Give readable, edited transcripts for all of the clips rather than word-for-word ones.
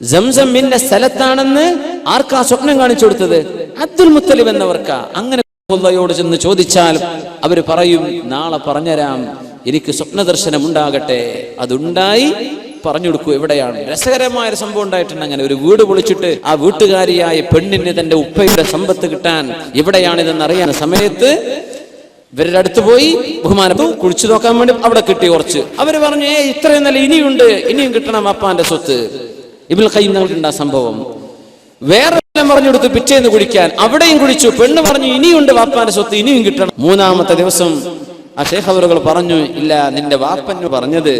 Zamzam ഇന്ന സ്ഥലത്താണെന്ന് ആർക്കാ സ്വപ്നം കാണിച്ചു കൊടുത്തത്? അബ്ദുൽ മുത്തലിബ് എന്നവർക്കാ. അങ്ങനെ അള്ളാഹുവോട് ചെന്ന് ചോദിച്ചാൽ അവര് പറയും, നാളെ പറഞ്ഞുതരാം, എനിക്ക് സ്വപ്നദർശനം ഉണ്ടാകട്ടെ. അതുണ്ടായി പറഞ്ഞു കൊടുക്കൂ എവിടെയാണ്. രസകരമായ ഒരു സംഭവം ഉണ്ടായിട്ടുണ്ട്. അങ്ങനെ ഒരു വീട് പൊളിച്ചിട്ട് ആ വീട്ടുകാരിയായ പെണ്ണിന് തന്റെ ഉപ്പയുടെ സമ്പത്ത് കിട്ടാൻ എവിടെയാണിതെന്ന് അറിയാൻ സമയത്ത് ഇവരുടെ അടുത്ത് പോയി ബഹുമാനപ്പെട്ടു കുഴിച്ചു നോക്കാൻ വേണ്ടി അവിടെ കിട്ടി കുറച്ച്. അവര് പറഞ്ഞു, ഇത്രയും നല്ല ഇനിയുണ്ട്, ഇനിയും കിട്ടണം അപ്പാന്റെ സ്വത്ത്. ഇബ്നുൽ ഖയ്യിം തങ്ങൾക്കുണ്ട് ആ സംഭവം. വേറെ പറഞ്ഞു കൊടുത്ത് പിറ്റേന്ന് കുടിക്കാൻ, അവിടെയും കുടിച്ചു. പെണ്ണ് പറഞ്ഞു, ഇനിയുണ്ട് വാപ്പാന്റെ സ്വത്ത്, ഇനിയും കിട്ടണം. മൂന്നാമത്തെ ദിവസം ആ ഷേഖ് അവറുകൾ പറഞ്ഞു, ഇല്ല, നിന്റെ വാപ്പന് പറഞ്ഞത്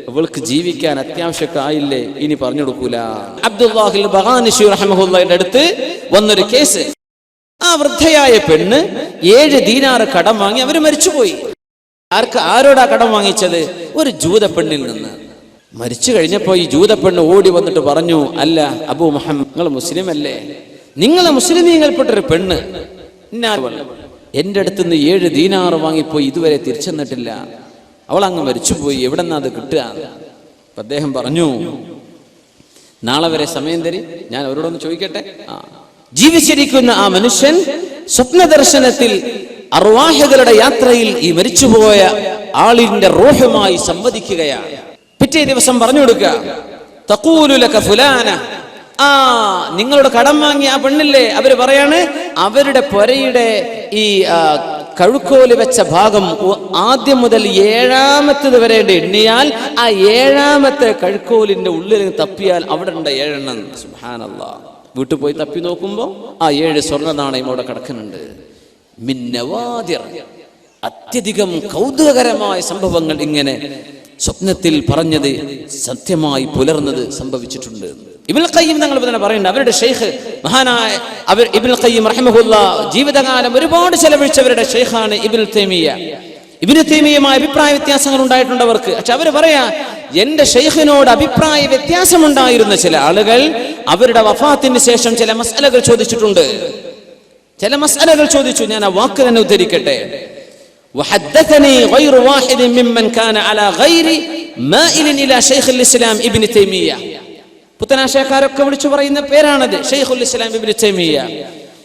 അവൾക്ക് ജീവിക്കാൻ അത്യാവശ്യമൊക്കെ ആയില്ലേ, ഇനി പറഞ്ഞു കൊടുക്കൂല. അബ്ദുല്ലാഹിൽ ബഗാനിശി റഹ്മഹുള്ളയുടെ അടുത്ത് വന്നൊരു കേസ്. ആ വൃദ്ധയായ പെണ്ണ് 7 ദീനാർ കടം വാങ്ങി അവര് മരിച്ചുപോയി. ആരോടാ കടം വാങ്ങിച്ചത്? ഒരു ജൂത പെണ്ണിൽ നിന്ന്. മരിച്ചു കഴിഞ്ഞപ്പോ ഈ ജൂത പെണ്ണ് ഓടി വന്നിട്ട് പറഞ്ഞു, അല്ല അബൂ മുഹമ്മദ്, നിങ്ങൾ മുസ്ലിം അല്ലേ? നിങ്ങളെ മുസ്ലിമീങ്ങൾപ്പെട്ടൊരു പെണ്ണ് എന്റെ അടുത്ത് നിന്ന് 7 ദീനാർ വാങ്ങിപ്പോയി, ഇതുവരെ തിരിച്ചെന്നിട്ടില്ല. അവൾ അങ്ങ് മരിച്ചുപോയി, എവിടെന്നാ അത് കിട്ടുക? അദ്ദേഹം പറഞ്ഞു, നാളെ വരെ സമയം തരി, ഞാൻ അവരോടൊന്ന് ചോദിക്കട്ടെ. ജീവിച്ചിരിക്കുന്ന ആ മനുഷ്യൻ സ്വപ്നദർശനത്തിൽ അർവാഹകളുടെ യാത്രയിൽ ഈ മരിച്ചുപോയ ആളിന്റെ റൂഹുമായി സംവദിക്കുകയാണ്. പിറ്റേ ദിവസം പറഞ്ഞു കൊടുക്കുക, തഖൂലു ലക ഫുലാന, നിങ്ങളുടെ കടം വാങ്ങിയ ആ പെണ്ണില്ലേ, അവര് പറയാണ്, അവരുടെ പൊരയുടെ ഈ കഴുക്കോല് വെച്ച ഭാഗം ആദ്യം മുതൽ 7ാമത്തേത് വരെ എണ്ണിയാൽ ആ 7ാമത്തെ കഴുക്കോലിന്റെ ഉള്ളിൽ തപ്പിയാൽ അവിടെ ഉണ്ട് 7 എണ്ണം. സുബ്ഹാനല്ലാഹ്. വീട്ടിൽ പോയി തപ്പി നോക്കുമ്പോ ആ 7 സ്വർണ്ണ നാണയം അവിടെ കിടക്കുന്നുണ്ട്. മിൻ നവാദിർ, അത്യധികം കൗതുകകരമായ സംഭവങ്ങൾ ഇങ്ങനെ സ്വപ്നത്തിൽ പറഞ്ഞത് സത്യമായി പുലർന്നത് സംഭവിച്ചിട്ടുണ്ട്. ഇബ്നുൽ ഖയ്യിം തങ്ങൾ തന്നെ പറയുന്നുണ്ട്, അവരുടെ ഷെയ്ഖ് മഹാനായ ഇബ്നുൽ ഖയ്യിം റഹിമഹുല്ലാഹ് ജീവിതകാലം ഒരുപാട് ചെലവഴിച്ചവരുടെ ഷെയ്ഖാണ് ഇബ്നുൽ തൈമിയ്യ. ഇബ്നു തൈമിയ്യയുമായി അഭിപ്രായ വ്യത്യാസങ്ങൾ ഉണ്ടായിട്ടുണ്ട് അവർക്ക്. പക്ഷെ അവര് പറയാ, എന്റെ ഷെയ്ഖിനോട് അഭിപ്രായ വ്യത്യാസമുണ്ടായിരുന്ന ചില ആളുകൾ അവരുടെ വഫാത്തിന് ശേഷം ചില മസ്അലകൾ ചോദിച്ചിട്ടുണ്ട്. ചില മസ്അലകൾ ചോദിച്ചു. ഞാൻ ആ വാക്ക് തന്നെ ഉദ്ധരിക്കട്ടെ. وحدثني غير واحد ممن كان على غير مائل الى شيخ الاسلام ابن تيميه. പുത്തനാശയക്കാരൊക്കെ വിളിച്ചു പറയുന്ന പേരാണത്, ഷെയ്ഖുൽ ഇസ്ലാം ഇബ്നു തൈമിയ്യ.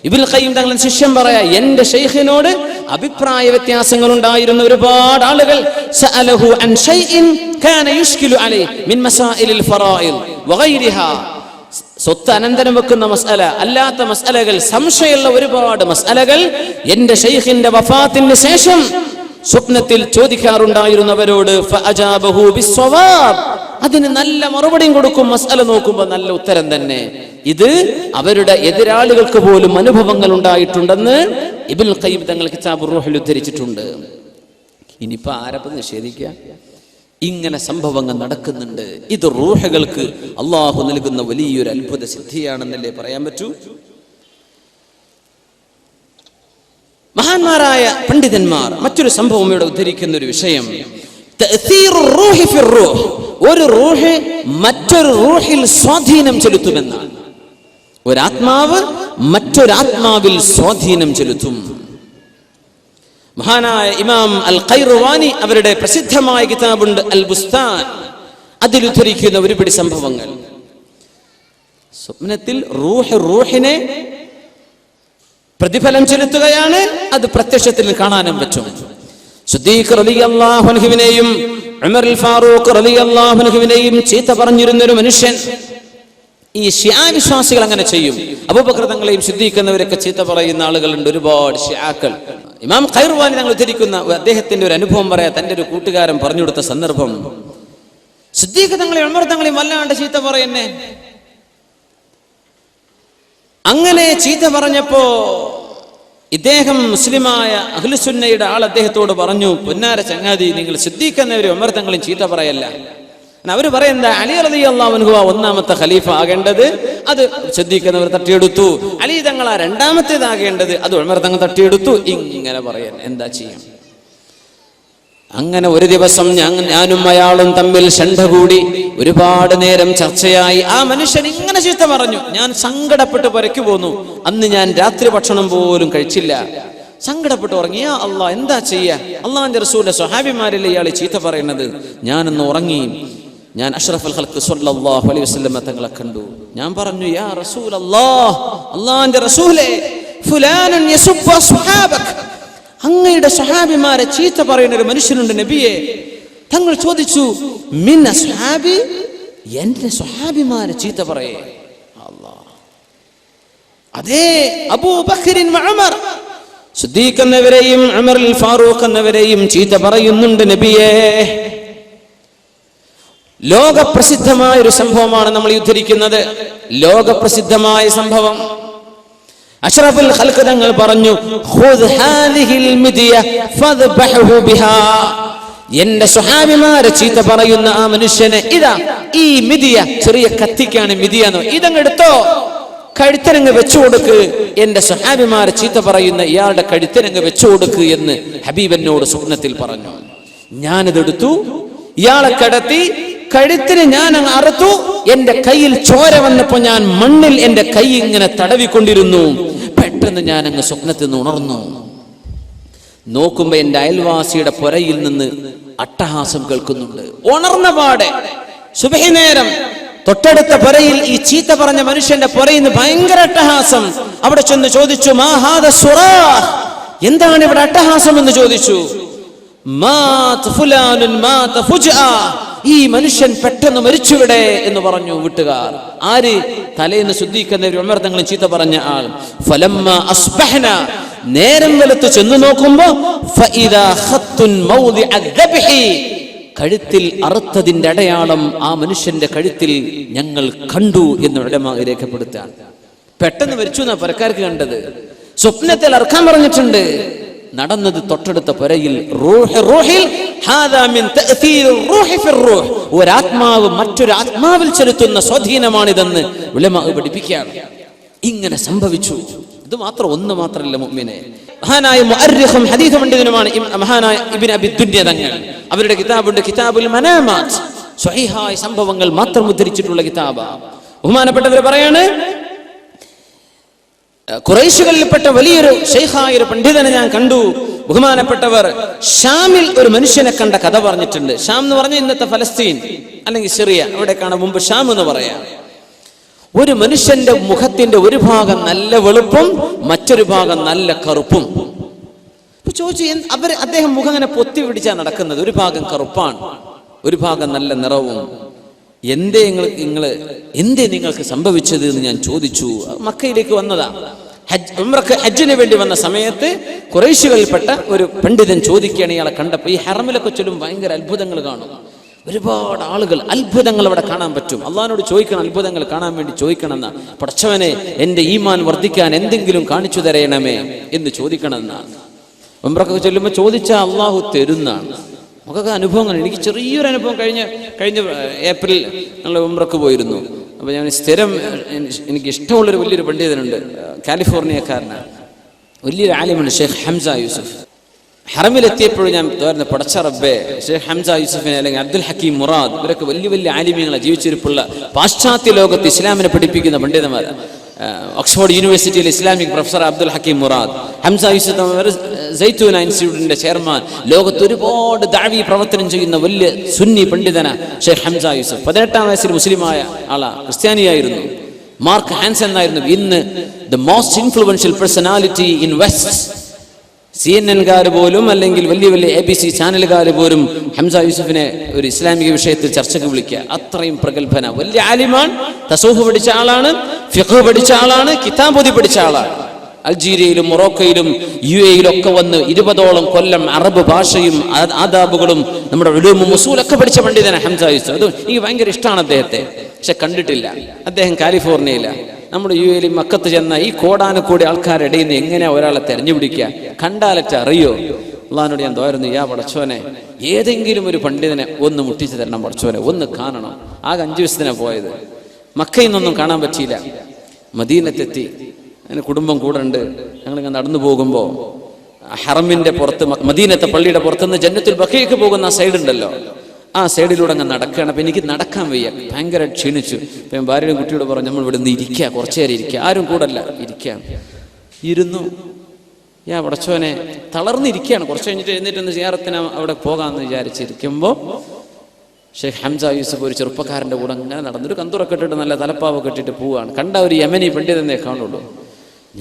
ഇബ്നുൽ ഖയ്യിം തങ്ങളുടെ ശിഷ്യൻ പറയാ, എന്റെ ഷെയ്ഖിനോട് അഭിപ്രായ വ്യത്യാസങ്ങൾ ഉണ്ടായിരുന്ന ഒരുപാട് ആളുകൾ സഅലഹു അൻ ഷൈഇൻ കാന യുഷ്കിലു അലൈഹി മിൻ മസായിലിൽ ഫറായിദ് വഗൈരിഹാ. സ്വത്ത് അനന്തരം വെക്കുന്ന മസ്അല അല്ലാത്ത മസ്അലകൾ, സംശയമുള്ള ഒരുപാട് മസ്അലകൾ എന്റെ ഷെയ്ഖിന്റെ വഫാത്തിന് ശേഷം സ്വപ്നത്തിൽ ചോദിക്കാറുണ്ടായിരുന്നവരോട് ഫഅജാബഹു ബിസ്സവാബ്, അതിന് നല്ല മറുപടിയും കൊടുക്കും. മസ്അല നോക്കുമ്പോൾ നല്ല ഉത്തരം തന്നെ. ഇത് അവരുടെ എതിരാളികൾക്ക് പോലും അനുഭവങ്ങൾ ഉണ്ടായിട്ടുണ്ടെന്ന് ഇബ്നുൽ ഖയ്യിം തങ്ങൾ കിതാബുർ റൂഹിൽ ഉദ്ധരിച്ചിട്ടുണ്ട്. ഇനിയിപ്പോ ആരപ്പ നിഷേധിക്കുക? ഇങ്ങനെ സംഭവങ്ങൾ നടക്കുന്നുണ്ട്. ഇത് റൂഹുകൾക്ക് അള്ളാഹു നൽകുന്ന വലിയൊരു അത്ഭുത സിദ്ധിയാണെന്നല്ലേ പറയാൻ പറ്റൂ. മഹാന്മാരായ പണ്ഡിതന്മാർ മറ്റൊരു സംഭവം ഇവിടെ ഉദ്ധരിക്കുന്ന ഒരു വിഷയം, ഒരു റൂഹ് മറ്റൊരു റൂഹിൽ സ്വാധീനം ചെലുത്തുമെന്നാണ്. ഒരാത്മാവ് മറ്റൊരാത്മാവിൽ സ്വാധീനം ചെലുത്തും. മഹാനായ ഇമാം അൽ ഖൈറുവാനി അവരുടെ പ്രസിദ്ധമായ കിതാബുണ്ട് അൽ ബുസ്താൻ, അതിൽ ഉദ്ധരിക്കുന്ന ഒരുപിടി സംഭവങ്ങൾ. സ്വപ്നത്തിൽ റൂഹിനെ പ്രതിഫലം ചെലുത്തുകയാണ്, അത് പ്രത്യക്ഷത്തിൽ കാണാനും പറ്റും. സിദ്ദീഖ് റളിയല്ലാഹു അൻഹുവിനെയും ഉമർ ഫാറൂഖ് റളിയല്ലാഹു അൻഹുവിനെയും ചീത്ത പറഞ്ഞിരുന്ന ഒരു മനുഷ്യൻ. ഈ ശിആ വിശ്വാസികൾ അങ്ങനെ ചെയ്യും. അബൂബക്കർ തങ്ങളെയും സിദ്ദീഖ് എന്നവരൊക്കെ ചീത്ത പറയുന്ന ആളുകളുണ്ട്, ഒരുപാട് ശിആക്കൾ. ഇമാം ഖൈറുവാനി തങ്ങൾ ഉദ്ധരിക്കുന്ന അദ്ദേഹത്തിന്റെ ഒരു അനുഭവം പറയാ. തന്റെ ഒരു കൂട്ടുകാരൻ പറഞ്ഞു കൊടുത്ത സന്ദർഭം, സിദ്ദീഖ് തങ്ങളെയും ഉമർ തങ്ങളെയും വല്ലാണ്ട് ചീത്ത പറയുന്നേ. അങ്ങനെ ചീത്ത പറഞ്ഞപ്പോ ഇദ്ദേഹം മുസ്ലിമായ അഹ്ലുസുന്നയുടെ ആൾ അദ്ദേഹത്തോട് പറഞ്ഞു, പൊന്നാര ചങ്ങാതി, നിങ്ങൾ സിദ്ദീഖ് എന്നവരും ഉമർ തങ്ങളെയും ചീത്ത പറയല്ല. അവര് പറയുന്നത്, അലി റളിയല്ലാഹു അൻഹു ഒന്നാമത്തെ ഖലീഫ ആകേണ്ടത്, അത് സിദ്ദീഖ് എന്നവർ തട്ടിയെടുത്തു. അലി തങ്ങൾ 2ാമത്തേതാകേണ്ടത്, അത് ഉമർ തങ്ങൾ തട്ടിയെടുത്തു. ഇങ്ങനെ പറയാൻ എന്താ ചെയ്യാം? അങ്ങനെ ഒരു ദിവസം ഞാനും അയാളും തമ്മിൽ ശണ്ട കൂടി, ഒരുപാട് നേരം ചർച്ചയായി. ആ മനുഷ്യൻ ഇങ്ങനെ ചീത്ത പറഞ്ഞു. ഞാൻ സങ്കടപ്പെട്ട് പുരയ്ക്ക് പോന്നു. അന്ന് ഞാൻ രാത്രി ഭക്ഷണം പോലും കഴിച്ചില്ല. സങ്കടപ്പെട്ട് ഉറങ്ങിയ അള്ളാഹ് എന്താ ചെയ്യാ? അള്ളാഹിന്റെ റസൂലിന്റെ സ്വഹാബിമാരല്ലേ ഇയാളെ ചീത്ത പറയുന്നത്. ഞാനൊന്ന് ഉറങ്ങി. ഞാൻ അഷ്റഫുൽ ഖൽഖ് സ്വല്ലല്ലാഹു അലൈഹി വസല്ലം തങ്ങളെ കണ്ടു. ഞാൻ പറഞ്ഞു, യാ റസൂലല്ലാഹ്, അല്ലാഹുവിന്റെ റസൂലേ, ഫുലാനൻ യസുബ്ബു അസ്ഹാബക, അങ്ങയുടെ സ്വഹാബിമാരെ ചീത്ത പറയുന്ന ഒരു മനുഷ്യനുണ്ട് നബിയെ. തങ്ങൾ ചോദിച്ചു, മിൻ അസ്ഹാബി, എന്റെ സ്വഹാബിമാരെ ചീത്ത പറയേ? അല്ലാഹ്, അതേ, അബൂബക്കറിൻ ഉമർ, സിദ്ദീഖ് എന്നവരെയും ഉമറുൽ ഫാറൂഖ് എന്നവരെയും ചീത്ത പറയുന്നുണ്ട് നബിയെ. ലോകപ്രസിദ്ധമായ ഒരു സംഭവമാണ് നമ്മൾ ഉദ്ധരിക്കുന്നത്. ലോകപ്രസിദ്ധമായ സംഭവം. അഷ്റഫുൽ ഖൽഖ് തങ്ങൾ പറഞ്ഞു, ഖുദ് ഹാദിഹിൽ മിദിയ ഫദ്ബഹു ബിഹാ, എന്റെ സ്വഹാബിമാരെ ചീത്ത പറയുന്ന ആ മനുഷ്യനെ ഇതാ ഈ മിദിയ, ചെറിയ കത്തിക്കാണ് മിദിയ എന്ന്, ഇതങ്ങ് എടുത്തോ, കഴുത്തരങ്ങ് വെച്ചു കൊടുക്ക്, എന്റെ സ്വഹാബിമാരെ ചീത്ത പറയുന്ന ഇയാളുടെ കഴുത്തരങ്ങ് വെച്ചു കൊടുക്ക് എന്ന് ഹബീബനോട് സ്വപ്നത്തിൽ പറഞ്ഞു. ഞാനിതെടുത്തു, ഇയാളെ കടത്തി കഴുത്തിന് ഞാൻ അങ്ങ് അറുത്തു. എന്റെ കയ്യിൽ ചോര വന്നപ്പോ ഞാൻ മണ്ണിൽ എന്റെ കൈ ഇങ്ങനെ തടവിക്കൊണ്ടിരുന്നു. പെട്ടെന്ന് ഞാൻ അങ്ങ് സ്വപ്നത്തിൽ നിന്ന് ഉണർന്നു. നോക്കുമ്പോ എന്റെ അയൽവാസിയുടെ പുരയിൽ നിന്ന് അട്ടഹാസം കേൾക്കുന്നുണ്ട്. ഉണർന്ന പാടെ സുബഹി നേരം തൊട്ടടുത്ത പുരയിൽ ഈ ചീത്ത പറഞ്ഞ മനുഷ്യന്റെ പുരയിൽ നിന്ന് ഭയങ്കര അട്ടഹാസം. അവിടെ ചെന്ന് ചോദിച്ചു, മാ ഹാദ സുറാഹ്, എന്താണ് ഇവിടെ അട്ടഹാസം എന്ന് ചോദിച്ചു. മാത് ഫുലാനുൻ മാത ഫുജ്ആ, ഈ മനുഷ്യൻ പെട്ടെന്ന് മരിച്ചുവിടെ എന്ന് പറഞ്ഞു വീട്ടുകാർ. ആര്? തലേന്ന് സിദ്ദീഖ് എന്നവർ ഉമർ തങ്ങൾ ചീത്ത പറഞ്ഞ ആൾ. ഫലമ്മ അസ്ബഹന, നേരം വെളുത്ത് ചെന്ന് നോക്കുമ്പോ ഫഇദാ ഖത്തുൻ മൗദിഅ ദബ്ഹി, കഴുത്തിൽ അറുത്തതിന്റെ അടയാളം ആ മനുഷ്യന്റെ കഴുത്തിൽ ഞങ്ങൾ കണ്ടു എന്ന് ഉലമാ രേഖപ്പെടുത്താൻ. പെട്ടെന്ന് മരിച്ചു എന്നാ പരക്കാർക്ക് കണ്ടത്. സ്വപ്നത്തിൽ അറുക്കാൻ പറഞ്ഞിട്ടുണ്ട്. നടന്നത് തൊട്ടടുത്ത പുരയിൽ. ഒരാത്മാവ് മറ്റൊരു ആത്മാവിൽ ചെലുത്തുന്ന സ്വാധീനമാണിതെന്ന് ഉലമാ പഠിപ്പിക്കുകയാണ്. ഇങ്ങനെ സംഭവിച്ചു. ഇത് മാത്രം, ഒന്ന് മാത്രമല്ല മുഅ്മിനെ. മഹാനായ മുഅർരിഖും ഹദീസ് പണ്ഡിതനുമാണ് മഹാനായ ഇബ്നു അബി ദുനിയ തങ്ങൾ. അവരുടെ കിതാബുണ്ട്, കിതാബുൽ മനാമാത്ത്, സ്വഹീഹായ സംഭവങ്ങൾ മാത്രം ഉദ്ധരിച്ചിട്ടുള്ള കിതാബ്. ബഹുമാനപ്പെട്ടവർ പറയാണ്, ഖുറൈശുകളിൽപ്പെട്ട വലിയൊരു ശൈഖായ ഒരു പണ്ഡിതനെ ഞാൻ കണ്ടു. ബഹുമാനപ്പെട്ടവർ ഷാമിൽ ഒരു മനുഷ്യനെ കണ്ട കഥ പറഞ്ഞിട്ടുണ്ട്. ഷാം എന്ന് പറഞ്ഞാൽ ഇന്നത്തെ ഫലസ്തീൻ അല്ലെങ്കിൽ സിറിയ, അവിടേക്കാണ് മുമ്പ് ഷാം എന്ന് പറയാം. ഒരു മനുഷ്യന്റെ മുഖത്തിന്റെ ഒരു ഭാഗം നല്ല വെളുപ്പും മറ്റൊരു ഭാഗം നല്ല കറുപ്പും. ചോദിച്ചു, അദ്ദേഹം മുഖം അങ്ങനെ പൊത്തി പിടിച്ചാ നടക്കുന്നത്. ഒരു ഭാഗം കറുപ്പാണ്, ഒരു ഭാഗം നല്ല നിറവും. എന്തേ നിങ്ങൾക്ക് സംഭവിച്ചത് എന്ന് ഞാൻ ചോദിച്ചു. മക്കയിലേക്ക് വന്നതാ, ഹജ്ജിന് വേണ്ടി വന്ന സമയത്ത് ഖുറൈശികളിൽപ്പെട്ട ഒരു പണ്ഡിതൻ ചോദിക്കുകയാണ്. ഇയാളെ കണ്ടപ്പോൾ ഈ ഹറമിലൊക്കെ ചൊല്ലും ഭയങ്കര അത്ഭുതങ്ങൾ കാണും. ഒരുപാട് ആളുകൾ അത്ഭുതങ്ങൾ അവിടെ കാണാൻ പറ്റും. അള്ളാഹിനോട് ചോദിക്കണം, അത്ഭുതങ്ങൾ കാണാൻ വേണ്ടി ചോദിക്കണം എന്നാ. പടച്ചവനെ, എന്റെ ഈമാൻ വർദ്ധിക്കാൻ എന്തെങ്കിലും കാണിച്ചു തരയണമേ എന്ന് ചോദിക്കണം എന്നാണ്. ഉംറക്കൊക്കെ ചൊല്ലുമ്പോൾ ചോദിച്ചാൽ അള്ളാഹു തരുന്നാണ്. നമുക്കൊക്കെ അനുഭവങ്ങൾ. എനിക്ക് ചെറിയൊരു അനുഭവം കഴിഞ്ഞ ഏപ്രിൽ ഞങ്ങൾ ഉംറക്ക് പോയിരുന്നു. അപ്പോൾ ഞാൻ സ്ഥിരം, എനിക്ക് ഇഷ്ടമുള്ളൊരു വലിയൊരു പണ്ഡിതനുണ്ട്, കാലിഫോർണിയക്കാരനാണ്, വലിയൊരു ആലിമാണ്, ഷെയ്ഖ് ഹംസ യൂസുഫ്. ഹറമിലെത്തിയപ്പോഴും ഞാൻ തോരുന്ന പടച്ച റബ്ബേ, ഷെയ്ഖ് ഹംസ യൂസുഫിനെ അല്ലെങ്കിൽ അബ്ദുൽ ഹക്കീം മുറാദ്, ഇവരൊക്കെ വലിയ വലിയ ആലിമ്യങ്ങളെ ജീവിച്ചിരിപ്പുള്ള പാശ്ചാത്യ ലോകത്ത് ഇസ്ലാമിനെ പഠിപ്പിക്കുന്ന പണ്ഡിതന്മാർ. ഓക്സ്ഫോർഡ് യൂണിവേഴ്സിറ്റിയിലെ ഇസ്ലാമിക് പ്രൊഫസർ അബ്ദുൽ ഹക്കീം മുറാദ്, ഹംസ യൂസുഫ് സൈത്തൂന ഇൻസ്റ്റിറ്റ്യൂട്ടിന്റെ ചെയർമാൻ, ലോകത്ത് ഒരുപാട് ദഅവി പ്രവർത്തനം ചെയ്യുന്ന വലിയ സുന്നി പണ്ഡിതന ഷെയ്ഖ് ഹംസ യൂസുഫ്. 18-ാം വയസ്സിൽ മുസ്ലിമായ ആളാ, ക്രിസ്ത്യാനിയായിരുന്നു. മാർക്ക് ഹാൻസൺ എന്നായിരുന്നു ഇന്ന് the most influential personality in west. CNN-കാർ പോലും അല്ലെങ്കിൽ വലിയ വലിയ ABC ചാനലുകാർ പോലും ഹംസ യൂസുഫിനെ ഒരു ഇസ്ലാമിക വിഷയത്തിൽ ചർച്ചയ്ക്ക് വിളിക്കുക. അത്രയും പ്രഗത്ഭന, വലിയ ആലിമാൻ, തസൂഫ് പഠിച്ച ആളാണ്, ഫിഖ് പഠിച്ച ആളാണ്, കിതാബോധി പഠിച്ച ആളാണ്. അൾജീരിയയിലും മൊറോക്കയിലും UAE-യിലും ഒക്കെ വന്ന് 20ഓളം കൊല്ലം അറബ് ഭാഷയും ആദാബുകളും നമ്മുടെ ഉലൂമും ഉസൂലൊക്കെ പഠിച്ച പണ്ഡിതനാണ് ഹംസ യൂസുഫ്. അത് എനിക്ക് ഭയങ്കര ഇഷ്ടമാണ് അദ്ദേഹത്തെ. പക്ഷെ കണ്ടിട്ടില്ല. അദ്ദേഹം കാലിഫോർണിയയിലാണ്. നമ്മുടെ UAE-യിൽ മക്കത്ത് ചെന്ന ഈ കോടാനക്കൂടി ആൾക്കാരുടെ ഇടയിൽ നിന്ന് എങ്ങനെയാ ഒരാളെ തെരഞ്ഞുപിടിക്കുക? കണ്ടാലറ്റ അറിയോ? അള്ളാഹിനോട് ഞാൻ ദുആ, യാ പടച്ചോനെ, ഏതെങ്കിലും ഒരു പണ്ഡിതനെ ഒന്ന് മുട്ടിച്ചു തരണം പടച്ചോനെ, ഒന്ന് കാണണം. ആകെ 5 ദിവസത്തിനാണ് പോയത്. മക്കയിൽ നിന്നൊന്നും കാണാൻ പറ്റിയില്ല. മദീനത്തെത്തി. അതിന് കുടുംബം കൂടെ ഉണ്ട്. ഞങ്ങളിങ്ങനെ നടന്നു പോകുമ്പോൾ ഹറമിന്റെ പുറത്ത്, മദീനത്തെ പള്ളിയുടെ പുറത്തുനിന്ന് ജന്നത്തുൽ ബഖീക്ക് പോകുന്ന ആ സൈഡ് ഉണ്ടല്ലോ, ആ സൈഡിലൂടെ അങ്ങ് നടക്കുകയാണ്. അപ്പം എനിക്ക് നടക്കാൻ വയ്യ, ഭയങ്കര ക്ഷീണിച്ചു. അപ്പം ഭാര്യയുടെ കുട്ടിയോട് പറഞ്ഞു, നമ്മൾ ഇവിടെ നിന്ന് ഇരിക്കുക, കുറച്ചു നേരം ഇരിക്കുക, ആരും കൂടല്ല, ഇരിക്കുക. ഇരുന്നു. ഞാൻ പടച്ചോനെ തളർന്നിരിക്കുകയാണ്. കുറച്ച് കഴിഞ്ഞിട്ട് എഴുന്നേറ്റ് സിയാറത്തിന് അവിടെ പോകാമെന്ന് വിചാരിച്ചിരിക്കുമ്പോൾ ഷെയ്ഖ് ഹംസ യൂസുഫ് ഒരു ചെറുപ്പക്കാരൻ്റെ കൂടെ അങ്ങനെ നടന്നു, ഒരു കന്തുറൊക്കെ ഇട്ടിട്ട് നല്ല തലപ്പാവൊക്കെ ഇട്ടിട്ട് പോവുകയാണ്. കണ്ട ഒരു യമനി പണ്ഡിതനെ കാണുള്ളൂ.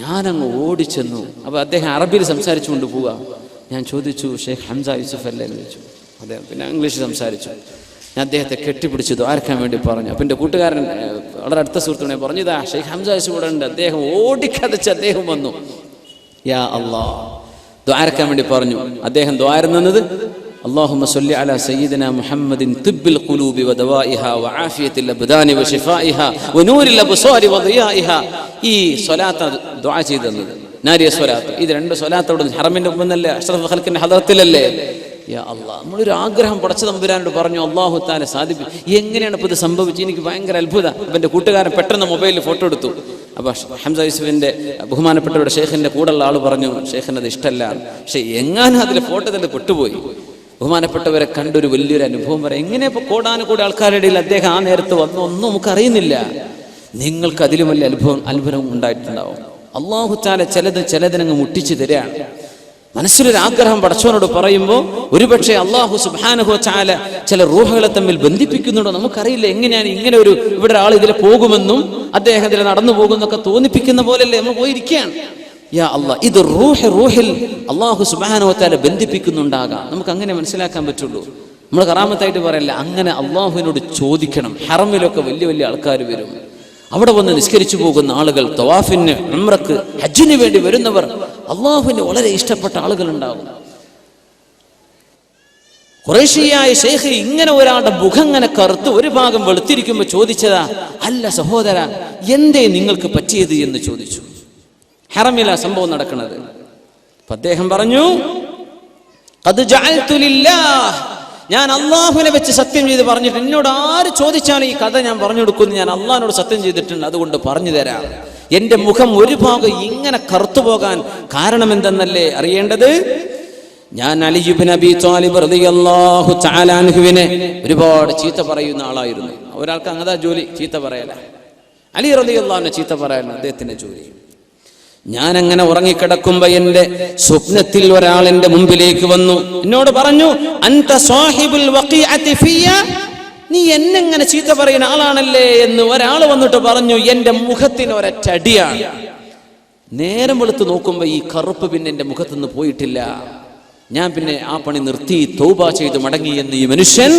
ഞാനങ്ങ് ഓടിച്ചെന്നു. അപ്പോൾ അദ്ദേഹം അറബിയിൽ സംസാരിച്ചുകൊണ്ട് പോവുക. ഞാൻ ചോദിച്ചു, ഷെയ്ഖ് ഹംസ യൂസുഫ് അല്ലേ എന്ന് ചോദിച്ചു. അദ്ദേഹം പിന്നെ ഇംഗ്ലീഷിൽ സംസാരിച്ചു. ഞാൻ അദ്ദേഹത്തെ കെട്ടിപ്പിടിച്ച് ദ്വാരക്കാൻ വേണ്ടി പറഞ്ഞു. അപ്പം എൻ്റെ കൂട്ടുകാരൻ വളരെ അടുത്ത സുഹൃത്തുക്കളെ പറഞ്ഞു, ഇതാ ഷെയ്ഖ് ഹംസ യൂസുഫ് ഇവിടെ ഉണ്ട്. അദ്ദേഹം ഓടിക്കതച്ച് അദ്ദേഹം വന്നു. യാ അല്ലാഹ് ദ്വാരക്കാൻ വേണ്ടി പറഞ്ഞു. അദ്ദേഹം ദ്വാരുന്നത് അല്ലാഹുമ്മ സ്വല്ലി അലാ സയ്യിദിനാ മുഹമ്മദിൻ തിബ്ബിൽ ഖുലൂബി വദവാഇഹാ വആഫിയത്തിൽ അബ്ദാനി വശിഫാഇഹാ വനൂരിൽ അബ്സാരി വദിയാഇഹാ. ഈ സ്വലാത്ത് ദുആ ചെയ്തത് നാരിയ സ്വലാത്ത്. ഇത് രണ്ട് സ്വലാത്തോട് ഹറമിന്റെ മുമ്പന്നല്ലേ, അഷ്റഫുൽ ഖൽഖിന്റെ ഹദറത്തിലല്ലേ. യാ അല്ലാഹ്, നമ്മളൊരു ആഗ്രഹം പടച്ച തമ്പുരാനോട് പറഞ്ഞു, അല്ലാഹു തആല സാധിപ്പിക്കും. എങ്ങനെയാണ് ഇപ്പോൾ ഇത് സംഭവിച്ചത്? എനിക്ക് ഭയങ്കര അത്ഭുതം. അപ്പം എൻ്റെ കൂട്ടുകാരൻ പെട്ടെന്ന് മൊബൈലിൽ ഫോട്ടോ എടുത്തു. അപ്പോൾ ഹംസ യൂസുഫിൻ്റെ ബഹുമാനപ്പെട്ടവരുടെ ഷെയ്ഖിൻ്റെ കൂടെയുള്ള ആൾ പറഞ്ഞു, ഷെയ്ഖിന് അത് ഇഷ്ടമല്ല. പക്ഷേ എങ്ങാനും അതിൽ ഫോട്ടോ തന്നെ പെട്ടുപോയി. ബഹുമാനപ്പെട്ടവരെ കണ്ടൊരു വലിയൊരു അനുഭവം പറയാം. എങ്ങനെ ഇപ്പോൾ കോടാനുകൂടി ആൾക്കാരുടെ ഇടയിൽ അദ്ദേഹം ആ നേരത്ത് വന്നു, ഒന്നും നമുക്കറിയുന്നില്ല. നിങ്ങൾക്ക് അതിലും വലിയ അത്ഭുതം ഉണ്ടായിട്ടുണ്ടാവും. അല്ലാഹു തആല ചിലതിനങ്ങ് മുട്ടിച്ചു തരികയാണ്. മനസ്സിലൊരു ആഗ്രഹം പടച്ചവനോട് പറയുമ്പോൾ ഒരുപക്ഷെ അല്ലാഹു സുബ്ഹാനഹു വ തആല ചില റൂഹുകളെ തമ്മിൽ ബന്ധിപ്പിക്കുന്നുണ്ടോ നമുക്കറിയില്ല. എങ്ങനെയാണ് ഇങ്ങനെ ഒരു ഇവിടെ ആൾ ഇതിൽ പോകുമെന്നും അദ്ദേഹം ഇതിൽ നടന്നു പോകുന്നൊക്കെ തോന്നിപ്പിക്കുന്ന പോലെയല്ലേ നമ്മൾ പോയിരിക്കുകയാണ്. യാ അല്ലാഹ്, ഇത് റൂഹിൽ അല്ലാഹു സുബ്ഹാനഹു വ തആല ബന്ധിപ്പിക്കുന്നുണ്ടാകാം. നമുക്ക് അങ്ങനെ മനസ്സിലാക്കാൻ പറ്റുള്ളൂ. നമ്മൾ കറാമത്തായിട്ട് പറയല്ല, അങ്ങനെ അല്ലാഹുവിനോട് ചോദിക്കണം. ഹറമിലൊക്കെ വലിയ വലിയ ആൾക്കാർ വരും. അവിടെ വന്ന് നിസ്കരിച്ചു പോകുന്ന ആളുകൾ, തവാഫിന്, ഉംറക്ക്, ഹജ്ജിന് വേണ്ടി വരുന്നവർ, അള്ളാഹുവിന് വളരെ ഇഷ്ടപ്പെട്ട ആളുകൾ ഉണ്ടാകും. ഖുറൈശിയായ ശൈഖ് ഇങ്ങനെ ഒരാളുടെ മുഖം ഇങ്ങനെ കറുത്ത് ഒരു ഭാഗം വെളുത്തിരിക്കുമ്പോൾ ചോദിച്ചതാ, അല്ല സഹോദര, എന്തേ നിങ്ങൾക്ക് പറ്റിയത് എന്ന് ചോദിച്ചു. ഹറമില സംഭവം നടക്കുന്നത്. അദ്ദേഹം പറഞ്ഞു, ഖദ് ജഅൽതു ലില്ലാഹ്, ഞാൻ അള്ളാഹുവിനെ വെച്ച് സത്യം ചെയ്ത് പറഞ്ഞിട്ട് എന്നോട് ആര് ചോദിച്ചാലും ഈ കഥ ഞാൻ പറഞ്ഞു കൊടുക്കുന്നു. ഞാൻ അള്ളാഹിനോട് സത്യം ചെയ്തിട്ടുണ്ട്, അതുകൊണ്ട് പറഞ്ഞു തരാം. എൻ്റെ മുഖം ഒരു ഭാഗം ഇങ്ങനെ കറുത്തു പോകാൻ കാരണം എന്തെന്നല്ലേ അറിയേണ്ടത്? ഞാൻ അലി ഇബ്നു അബീ ത്വാലിബ് റളിയല്ലാഹു തആല അൻഹുവിനെ ഒരുപാട് ചീത്ത പറയുന്ന ആളായിരുന്നു. ഒരാൾക്ക് അങ്ങതാ ജോലി, ചീത്ത പറയല. അലി റളിയല്ലാഹുവിനെ ചീത്ത പറയല അദ്ദേഹത്തിന്റെ ജോലി. ഞാൻ അങ്ങനെ ഉറങ്ങിക്കിടക്കുമ്പോ എന്റെ സ്വപ്നത്തിൽ ഒരാൾ എന്റെ മുമ്പിലേക്ക് വന്നു. എന്നോട് പറഞ്ഞു, അൻത സാഹിബുൽ വഖീഅതി ഫിയ, നീ എന്നെങ്ങനെ ചീത്ത പറയുന്ന ആളാണല്ലേ എന്ന് ഒരാൾ വന്നിട്ട് പറഞ്ഞു. എന്റെ മുഖത്തിന് ഒരറ്റടിയാണ്. നേരം വെളുത്ത് നോക്കുമ്പോ ഈ കറുപ്പ് പിന്നെ എന്റെ മുഖത്തുനിന്ന് പോയിട്ടില്ല. ഞാൻ പിന്നെ ആ പണി നിർത്തി തൗബ ചെയ്ത് മടങ്ങി എന്ന് ഈ മനുഷ്യൻ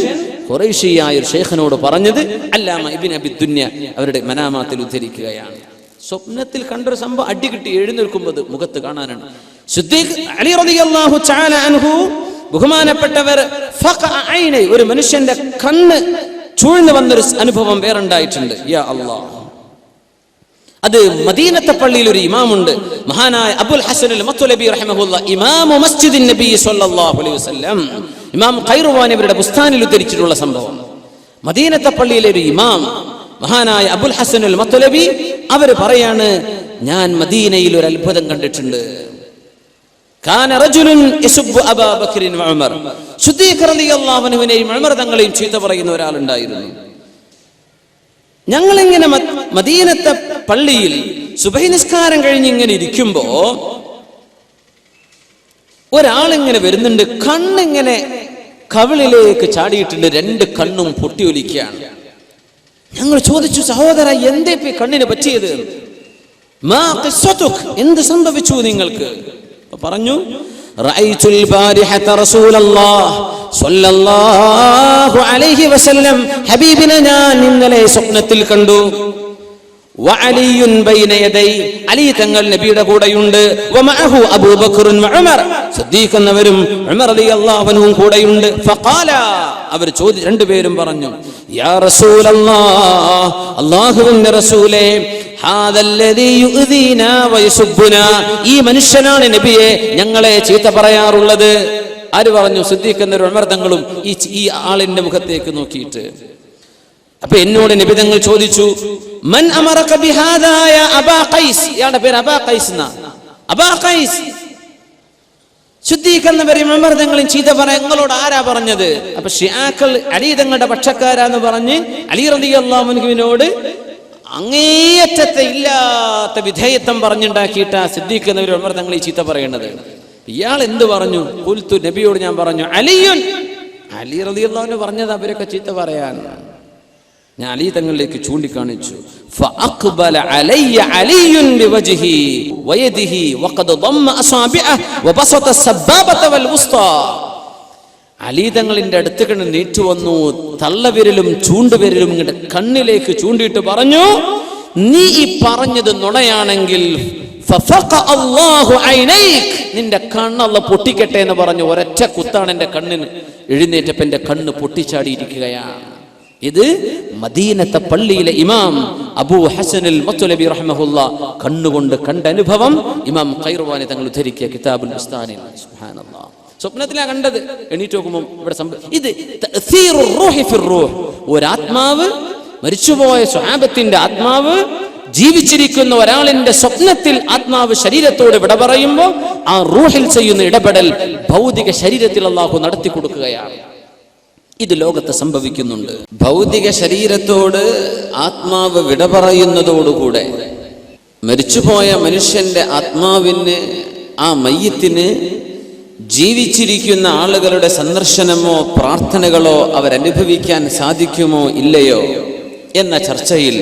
ഖുറൈശിയായ ഒരു ശൈഖിനോട് പറഞ്ഞത് അല്ലാമ ഇബ്നു അബി ദുനിയ അവരുടെ മനാമാത്തിൽ ഉദ്ധരിക്കുകയാണ്. സ്വപ്നത്തിൽ കണ്ടൊരു സംഭവം അടി കിട്ടി എഴുന്നേൽക്കുമ്പോൾ മുഖത്ത് കാണാനാണ്. സിദ്ദീഖ് അലി റളിയല്ലാഹു തആല അൻഹു ബഹുമാനപ്പെട്ടവർ ഒരു മനുഷ്യന്റെ കണ്ണ് ചൂഴ്ന്നു വന്നൊരു അനുഭവം വേറുണ്ടായിട്ടുണ്ട്. യാ അല്ലാഹ്, അത് മദീനത്തെ പള്ളിയിൽ ഒരു ഇമാമുണ്ട്, മഹാനായ അബുൽ ഹസൻ അൽ മത്ലബി റഹിമഹുല്ലാ, ഇമാമു മസ്ജിദിൻ നബി സല്ലല്ലാഹു അലൈഹി വസല്ലം. ഇമാം ഖൈറുവാനി അവരുടെ ബുസ്താനിൽ ഉദ്ധരിച്ചിട്ടുള്ള സംഭവം. മദീനത്തെ പള്ളിയിലെ ഒരു ഇമാം മഹാനായ അബുൽ ഹസൻ അൽ മത്ലബി അവർ പറയാണ്, ഞാൻ മദീനയിൽ ഒരു അത്ഭുതം കണ്ടിട്ടുണ്ട്. കാന റജുലുൻ യസുബ്ബു അബൂ ബക്കറിൻ വ ഉമർ, സിദ്ദീഖ് റളിയല്ലാഹു അൻഹുവിനെയും ഉമർ തങ്ങളെയും ചീത്ത പറയുന്ന ഒരാളുണ്ടായിരുന്നു. ഞങ്ങളിങ്ങനെ മദീനത്തെ പള്ളിയിൽ സുബഹി നിസ്കാരം കഴിഞ്ഞ് ഇങ്ങനെ ഇരിക്കുമ്പോ ഒരാളിങ്ങനെ വരുന്നുണ്ട്. കണ്ണിങ്ങനെ കവിളിലേക്ക് ചാടിയിട്ടുണ്ട്, രണ്ട് കണ്ണും പൊട്ടിയൊലിക്കുകയാണ്. ഞങ്ങൾ ചോദിച്ചു, സഹോദര, എന്തേ കണ്ണിന് പറ്റിയത്? മാ ഖിസ്സതുക്, എന്ത് സംഭവിച്ചു നിങ്ങൾക്ക്? പറഞ്ഞു, റഅയ്തുൽ ബാരിഹത റസൂലല്ലാഹ് സ്വല്ലല്ലാഹു അലൈഹി വസല്ലം, ഹബീബിനെ ഞാൻ ഇന്നലെ സ്വപ്നത്തിൽ കണ്ടു. വഅലിയുൻ ബൈന യദൈ, അലി തങ്ങൾ നബിയുടെ കൂടെയുണ്ട്. വമഅഹു അബൂബക്കറുൻ വഉമർ, സിദ്ദീഖ് എന്നവരും ഉമർ റളിയല്ലാഹു അൻഹു കൂടെയുണ്ട്. ഫഖാല, അവർ രണ്ടുപേരും പറഞ്ഞു, യാ റസൂലല്ലാഹ്, അല്ലാഹുവിന്റെ റസൂലേ, ഹാദല്ലദീ യുഅ്ദീനാ വയസുബ്ബുനാ, ഈ മനുഷ്യനാണ് നബിയെ ഞങ്ങളെ ചീത്ത പറയാറുള്ളത്. ആര് പറഞ്ഞു? സിദ്ദീഖ് എന്നവരും ഉമർ തങ്ങളും ഈ ആളിന്റെ മുഖത്തേക്ക് നോക്കിയിട്ട്. അപ്പൊ എന്നോട് നബി തങ്ങൾ ചോദിച്ചു, മൻ അമറക ബിഹാദാ യാ അബാ ഖൈസ്, ഇയാളുടെ പേര് അബാ ഖൈസ് എന്നാ. അബാ ഖൈസ്, സിദ്ദീഖ് എന്നവരും ഉമർ തങ്ങളും ചീത്ത പറയാൻ നിങ്ങളോട് ആരാ പറഞ്ഞത്? അപ്പൊ ഷിയാക്കൾ അലി തങ്ങളുടെ പക്ഷക്കാരാന്ന് പറഞ്ഞ് അലി റളിയല്ലാഹു അൻഹുവിനോട് അങ്ങേയറ്റത്തെ ഇല്ലാത്ത വിധേയത്വം പറഞ്ഞുണ്ടാക്കിയിട്ടാ സിദ്ദീഖ് എന്നവരും ഉമർ തങ്ങൾ ഈ ചീത്ത പറയേണ്ടത്. ഇയാൾ എന്ത് പറഞ്ഞു? ഖുൽതു, നബിയോട് ഞാൻ പറഞ്ഞു, അലിയുൻ, അലി റളിയല്ലാഹു അൻഹു പറഞ്ഞത് അവരൊക്കെ ചീത്ത പറയാൻ. ഞാൻ അലി തങ്ങളിലേക്ക് ചൂണ്ടിക്കാണിച്ചു. ഫഅഖ്ബല അലയ്യ അലിയുൻ ബിവജ്ഹി വയദിഹി വഖദ ദമ്മ അസാബിഅഹു വബസത സബ്ബാബത വൽ വുസ്താ. അലി തങ്ങളിന്റെ അടുത്ത് കണ്ട് നീറ്റു വന്നു, തള്ളവിരലും ചൂണ്ടുവിരലും ഇങ്ങോട്ട് കണ്ണിലേക്ക് ചൂണ്ടിയിട്ട് പറഞ്ഞു, നീ ഈ പറഞ്ഞത് നുണയാണെങ്കിൽ നിന്റെ കണ്ണല്ല പൊട്ടിക്കട്ടെ എന്ന് പറഞ്ഞു. ഒരൊറ്റ കുത്താണ് എന്റെ കണ്ണിന്. എഴുന്നേറ്റപ്പോ എന്റെ കണ്ണ് പൊട്ടിച്ചാടിയിരിക്കുകയാണ്. ഇത് മദീനത്തെ പള്ളിയിലെ ഇമാം അബൂ ഹസനുൽ മത്ലബി റഹ്മഹുല്ലാ കണ്ണുകൊണ്ട് കണ്ട അനുഭവം ഇമാം ഖൈർവാനി തങ്ങൾ ഉദ്ധരിക്കിയ കിതാബുൽ ബുസ്താനിൽ. സുബ്ഹാനല്ലാഹ്, സ്വപ്നത്തിലാണ് കണ്ടത്. എണീറ്റ് നോക്കുമ്പോൾ ഇവിടെ ഇത് തഅ്സീറുർ റൂഹി ഫിർ റൂഹ്. ഒരാത്മാവ്, മരിച്ചുപോയ സ്വഹാബത്തിന്റെ ആത്മാവ് ജീവിച്ചിരിക്കുന്ന ഒരാളിന്റെ സ്വപ്നത്തിൽ ആത്മാവ് ശരീരത്തോട് വിട പറയുമ്പോൾ ആ റൂഹിൽ ചെയ്യുന്ന ഇടപെടൽ ഭൗതിക ശരീരത്തിൽ അല്ലാഹു നടത്തി കൊടുക്കുകയാണ്. ഇത് ലോകത്ത് സംഭവിക്കുന്നുണ്ട്. ഭൗതിക ശരീരത്തോട് ആത്മാവ് വിട പറയുന്നതോടുകൂടെ മരിച്ചുപോയ മനുഷ്യന്റെ ആത്മാവിന്, ആ മയ്യത്തിന് ജീവിച്ചിരിക്കുന്ന ആളുകളുടെ സന്ദർശനമോ പ്രാർത്ഥനകളോ അവരനുഭവിക്കാൻ സാധിക്കുമോ ഇല്ലയോ എന്ന ചർച്ചയിൽ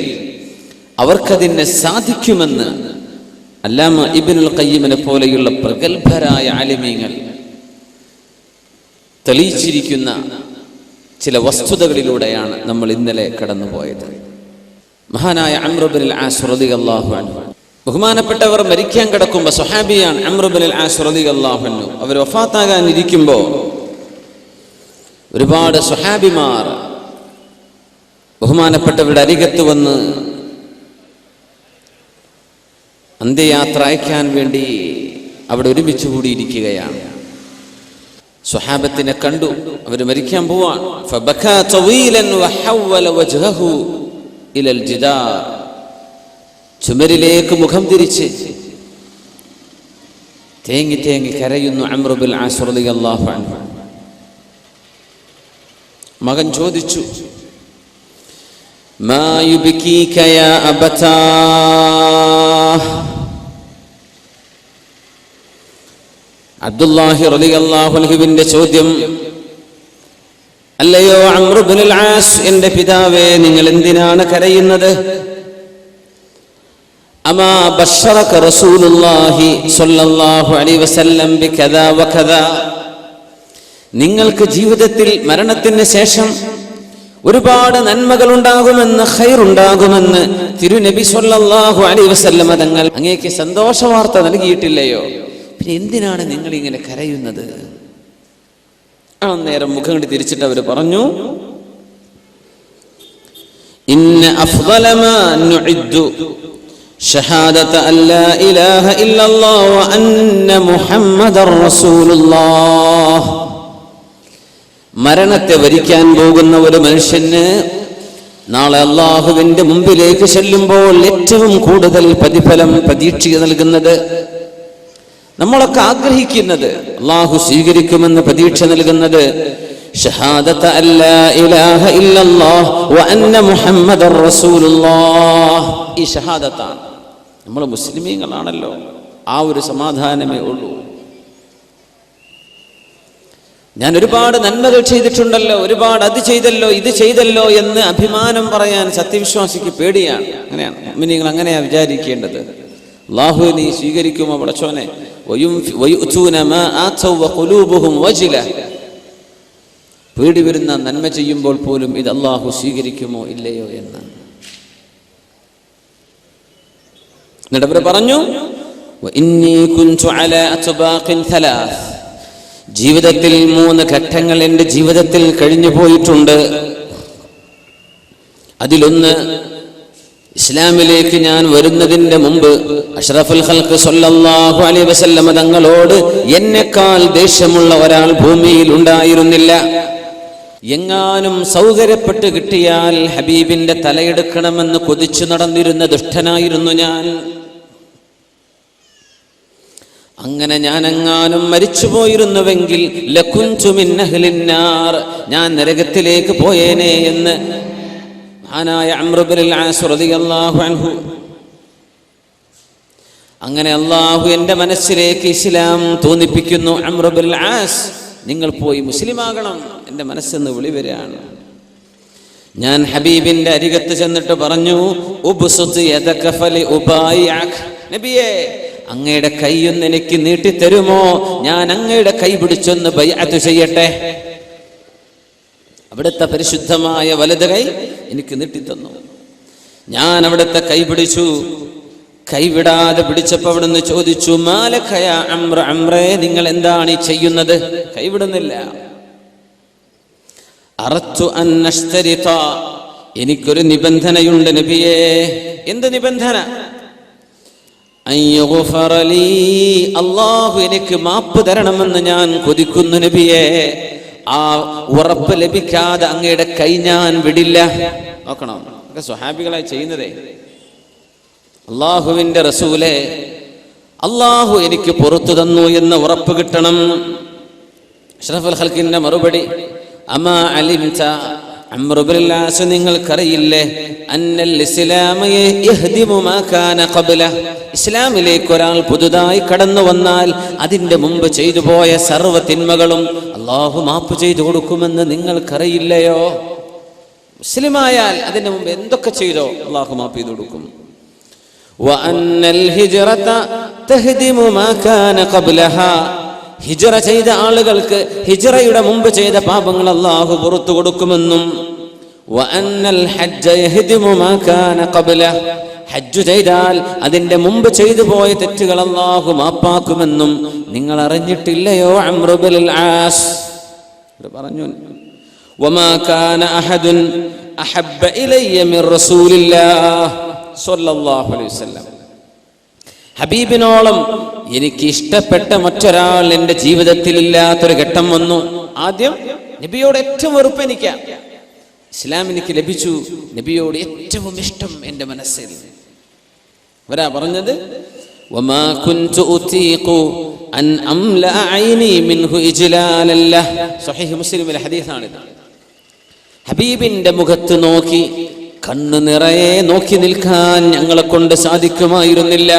അവർക്കതിന് സാധിക്കുമെന്ന് അല്ലാമ ഇബ്നുൽ ഖയ്യിമിനെ പോലെയുള്ള പ്രഗത്ഭരായ ആലിമീങ്ങൾ തെളിയിച്ചിരിക്കുന്ന ചില വസ്തുതകളിലൂടെയാണ് നമ്മൾ ഇന്നലെ കടന്നുപോയത്. മഹാനായ അംർ ഇബ്നുൽ ആസ് റളിയല്ലാഹു അൻഹു, ബഹുമാനപ്പെട്ടവർ മരിക്കാൻ കിടക്കുമ്പോൾ, സ്വഹാബിയാണ് അംർ ഇബ്നുൽ ആസ് റളിയല്ലാഹു അൻഹു, അവർ വഫാത്താകാൻ ഇരിക്കുമ്പോൾ ഒരുപാട് സ്വഹാബിമാർ ബഹുമാനപ്പെട്ടവരുടെ അരികത്ത് വന്ന് അന്ത്യയാത്ര അയക്കാൻ വേണ്ടി അവിടെ ഒരുമിച്ച് കൂടിയിരിക്കുകയാണ്. സ്വഹാബത്തിനെ കണ്ടു, അവർ മരിക്കാൻ പോവാൻ. ഫബകാ തവീലൻ വഹവല വജ്ഹഹു ഇലൽ ജിദാർ. ചുമരിലേക്ക് മുഖം തിരിച്ച് തേങ്ങി തേങ്ങി കരയുന്നു അംർ ഇബ്നുൽ ആസ് റളിയല്ലാഹു അൻഹു. മകൻ ചോദിച്ചു, മാ യുബ്കീക യാ അബതാ. അബ്ദുല്ലാഹി റളിയല്ലാഹു അൻഹുവിന്റെ ചോദ്യം, അല്ലയോ അംർ ഇബ്നുൽ ആസ്, എന്റെ പിതാവേ, നിങ്ങൾ എന്തിനാണ് കരയുന്നത്? അമാ ബശറക റസൂലുള്ളാഹി സ്വല്ലല്ലാഹു അലൈഹി വസല്ലം ബികദാ വകദാ. നിങ്ങൾക്ക് ജീവിതത്തിൽ മരണത്തിന് ശേഷം ഒരുപാട് നന്മകൾ ഉണ്ടാകുമെന്ന്, ഖൈറുണ്ടാകുമെന്ന് തിരുനബി സ്വല്ലല്ലാഹു അലൈഹി വസല്ലം തങ്ങൾ അങ്ങേക്ക് സന്തോഷ വാർത്ത നൽകിയിട്ടില്ലയോ? പിന്നെ എന്തിനാണ് നിങ്ങൾ ഇങ്ങനെ കരയുന്നത്? ആ നേരം മുഖം കണ്ടി തിരിച്ചിട്ട് അവർ പറഞ്ഞു, ഇന്ന അഫ്ളല മാ നുഇദ്ദു ഷഹാദത അല്ലാ ഇലാഹ ഇല്ലല്ലാഹ് വ അന്ന മുഹമ്മദർ റസൂലുള്ളാഹ്. മരണത്തെ വരിക്കാൻ പോകുന്ന ഒരു മനുഷ്യന് നാളെ അല്ലാഹുവിന്റെ മുമ്പിലേക്ക് ചെല്ലുമ്പോൾ ഏറ്റവും കൂടുതൽ പ്രതിഫലം പ്രതീക്ഷ നൽകുന്നത്, നമ്മളൊക്കെ ആഗ്രഹിക്കുന്നത്, അല്ലാഹു സ്വീകരിക്കുമെന്ന് പ്രതീക്ഷ നൽകുന്നത് ഷഹാദത അല്ലാ ഇലാഹ ഇല്ലല്ലാഹ് വ അന്ന മുഹമ്മദർ റസൂലുള്ളാഹ്. ഈ ഷഹാദത്താണ്. നമ്മൾ മുസ്ലിമീങ്ങളാണല്ലോ, ആ ഒരു സമാധാനമേ ഉള്ളൂ. ഞാൻ ഒരുപാട് നന്മകൾ ചെയ്തിട്ടുണ്ടല്ലോ, ഒരുപാട് അത് ചെയ്തല്ലോ, ഇത് ചെയ്തല്ലോ എന്ന് അഭിമാനം പറയാൻ സത്യവിശ്വാസിക്ക് പേടിയാണ്. അങ്ങനെയാണ് മുഅ്മിനീങ്ങൾ അങ്ങനെയാ വിചാരിക്കേണ്ടത്. അല്ലാഹു നീ സ്വീകരിക്കുമോ പടച്ചോനെ? വയുഅ്തൂന മാ ആതൗ വഖുലൂബുഹും വജില. പേടി വരുന്ന നന്മ ചെയ്യുമ്പോൾ പോലും ഇത് അല്ലാഹു സ്വീകരിക്കുമോ ഇല്ലയോ എന്ന്. എന്നിട്ട് അവർ പറഞ്ഞു, വഇന്നീ കുൻതു അലാ അത്ബാഖിൻ തലാസ്. ജീവിതത്തിൽ 3 ഘട്ടങ്ങൾ എൻ്റെ ജീവിതത്തിൽ കഴിഞ്ഞു പോയിട്ടുണ്ട്. അതിലൊന്ന്, ഇസ്ലാമിലേക്ക് ഞാൻ വരുന്നതിന്റെ മുമ്പ് അഷ്റഫുൽ ഖൽഖ് സ്വല്ലല്ലാഹു അലൈഹി വസല്ലം തങ്ങളോട് എന്നെക്കാൾ ദേഷ്യമുള്ള ഒരാൾ ഭൂമിയിൽ ഉണ്ടായിരുന്നില്ല. എങ്ങാനും സൗകര്യപ്പെട്ട് കിട്ടിയാൽ ഹബീബിന്റെ തലയെടുക്കണമെന്ന് കൊതിച്ചു നടന്നിരുന്ന ദുഷ്ടനായിരുന്നു ഞാൻ. അങ്ങനെ ഞാൻ എങ്ങാനും മരിച്ചുപോയിരുന്നുവെങ്കിൽ ലകുൻതു മിൻ അഹ്ലിൻ നാർ, ഞാൻ നരകത്തിലേക്ക് പോയേനെ എന്ന് മഹാനായ അംർ ഇബ്നുൽ ആസ് റളിയല്ലാഹു അൻഹു. അങ്ങനെ അല്ലാഹു എൻ്റെ മനസ്സിലേക്ക് ഇസ്ലാം തോന്നിപ്പിക്കുന്നു. അംർ ഇബ്നുൽ ആസ് നിങ്ങൾ പോയി മുസ്ലിമാകണം, എൻ്റെ മനസ്സെന്ന് വിളി വരികയാണ്. ഞാൻ ഹബീബിന്റെ അരികത്ത് ചെന്നിട്ട് പറഞ്ഞു, നബിയേ, അങ്ങയുടെ കൈയൊന്ന് എനിക്ക് നീട്ടിത്തരുമോ? ഞാൻ അങ്ങയുടെ കൈ പിടിച്ചൊന്ന് ബൈഅത്ത് ചെയ്യട്ടെ. അവിടുത്തെ പരിശുദ്ധമായ വലത് കൈ എനിക്ക് നീട്ടിത്തന്നു. ഞാൻ അവിടുത്തെ കൈ പിടിച്ചു. കൈവിടാതെ പിടിച്ചപ്പോൾ അവിടുന്ന് ചോദിച്ചു, മാലഖയ അംറ, അംറേ, നിങ്ങൾ എന്താണ് ഈ ചെയ്യുന്നത്? കൈവിടുന്നില്ല. അറത്തു അൻ അശ്തരിത, എനിക്കൊരു നിബന്ധനയുണ്ട് നബിയേ. എന്ത് നിബന്ധന? അയ്യുഗ്ഫറലി, അല്ലാഹു എനിക്ക് മാപ്പ് തരണമെന്ന് ഞാൻ കൊതിക്കുന്നു നബിയേ. ആ ഉറപ്പ് ലഭിക്കാതെ അങ്ങയുടെ കൈ ഞാൻ വിടില്ല. നോക്കണം, സ്വഹാബികളായി ചെയ്യുന്നതേ. അല്ലാഹുവിന്റെ റസൂലേ, അല്ലാഹു എനിക്ക് പുറത്തു തന്നു എന്ന് ഉറപ്പ് കിട്ടണം. അഷ്റഫുൽ ഖൽഖിന്റെ മറുപടി, അമാ അലിംത, അംർ ഇബ്നുൽ ആസ്, നിങ്ങൾക്കറിയില്ലേ, അന്നൽ ഇസ്ലാമ യഹ്ദിമു മാ കാന ഖബ്ല, ഇസ്ലാമിലേക്ക് ഒരാൾ പുതുതായി കടന്നു വന്നാൽ അതിന്റെ മുമ്പ് ചെയ്തു പോയ സർവ്വ തിന്മകളും അല്ലാഹു മാപ്പ് ചെയ്തു കൊടുക്കുമെന്ന് നിങ്ങൾക്കറിയില്ലയോ? മുസ്ലിമായാൽ അതിന്റെ മുമ്പ് എന്തൊക്കെ ചെയ്തോ അല്ലാഹു മാപ്പ് ചെയ്തു കൊടുക്കും. വഅന്നൽ ഹിജ്റത തഹ്ദിമു മാ കാന ഖബ്ലഹാ, ഹിജ്റ ചെയ്ത ആളുകൾക്ക് ഹിജ്റയുടെ മുമ്പ് ചെയ്ത പാപങ്ങൾ അല്ലാഹു പുറത്തു കൊടുക്കുമെന്നും, വഅന്നൽ ഹജ്ജ യഹ്ദിമു മാ കാന ഖബ്ലഹ, ഹജ്ജ് ചെയ്താൽ അതിന്റെ മുമ്പ് ചെയ്തു പോയ തെറ്റുകൾ അല്ലാഹു മാപ്പാക്കുമെന്നും നിങ്ങൾ അറിഞ്ഞിട്ടില്ലയോ? അംർ ഇബ്നുൽ ആസ് പറഞ്ഞു, വമാ കാന അഹദുൻ അഹബ്ബ ഇലയ്യ മിൻ റസൂലില്ലാഹ് സ്വല്ലല്ലാഹു അലൈഹി വസല്ലം, ഹബീബിനോളം എനിക്ക് ഇഷ്ടപ്പെട്ട മറ്റൊരാൾ എൻ്റെ ജീവിതത്തിൽ ഇല്ലാത്തൊരു ഘട്ടം വന്നു. ആദ്യം നബിയോട് ഏറ്റവും വെറുപ്പ് എനിക്കാ, ഇസ്ലാം എനിക്ക് ലഭിച്ചു, നബിയോട് ഏറ്റവും ഇഷ്ടം എൻ്റെ മനസ്സിൽ. അവരാ പറഞ്ഞത്, വമാ കുൻതു ഉതീഖു അൻ അംല ഐനി മിൻഹു ഇജ്ലാലൻ ലഹ്. സ്വഹീഹ് മുസ്ലിമിലെ ഹദീസാണിത്. ഹബീബിന്റെ മുഖത്ത് നോക്കി കണ്ണു നിറയെ നോക്കി നിൽക്കാൻ ഞങ്ങളെ കൊണ്ട് സാധിക്കുമായിരുന്നില്ല.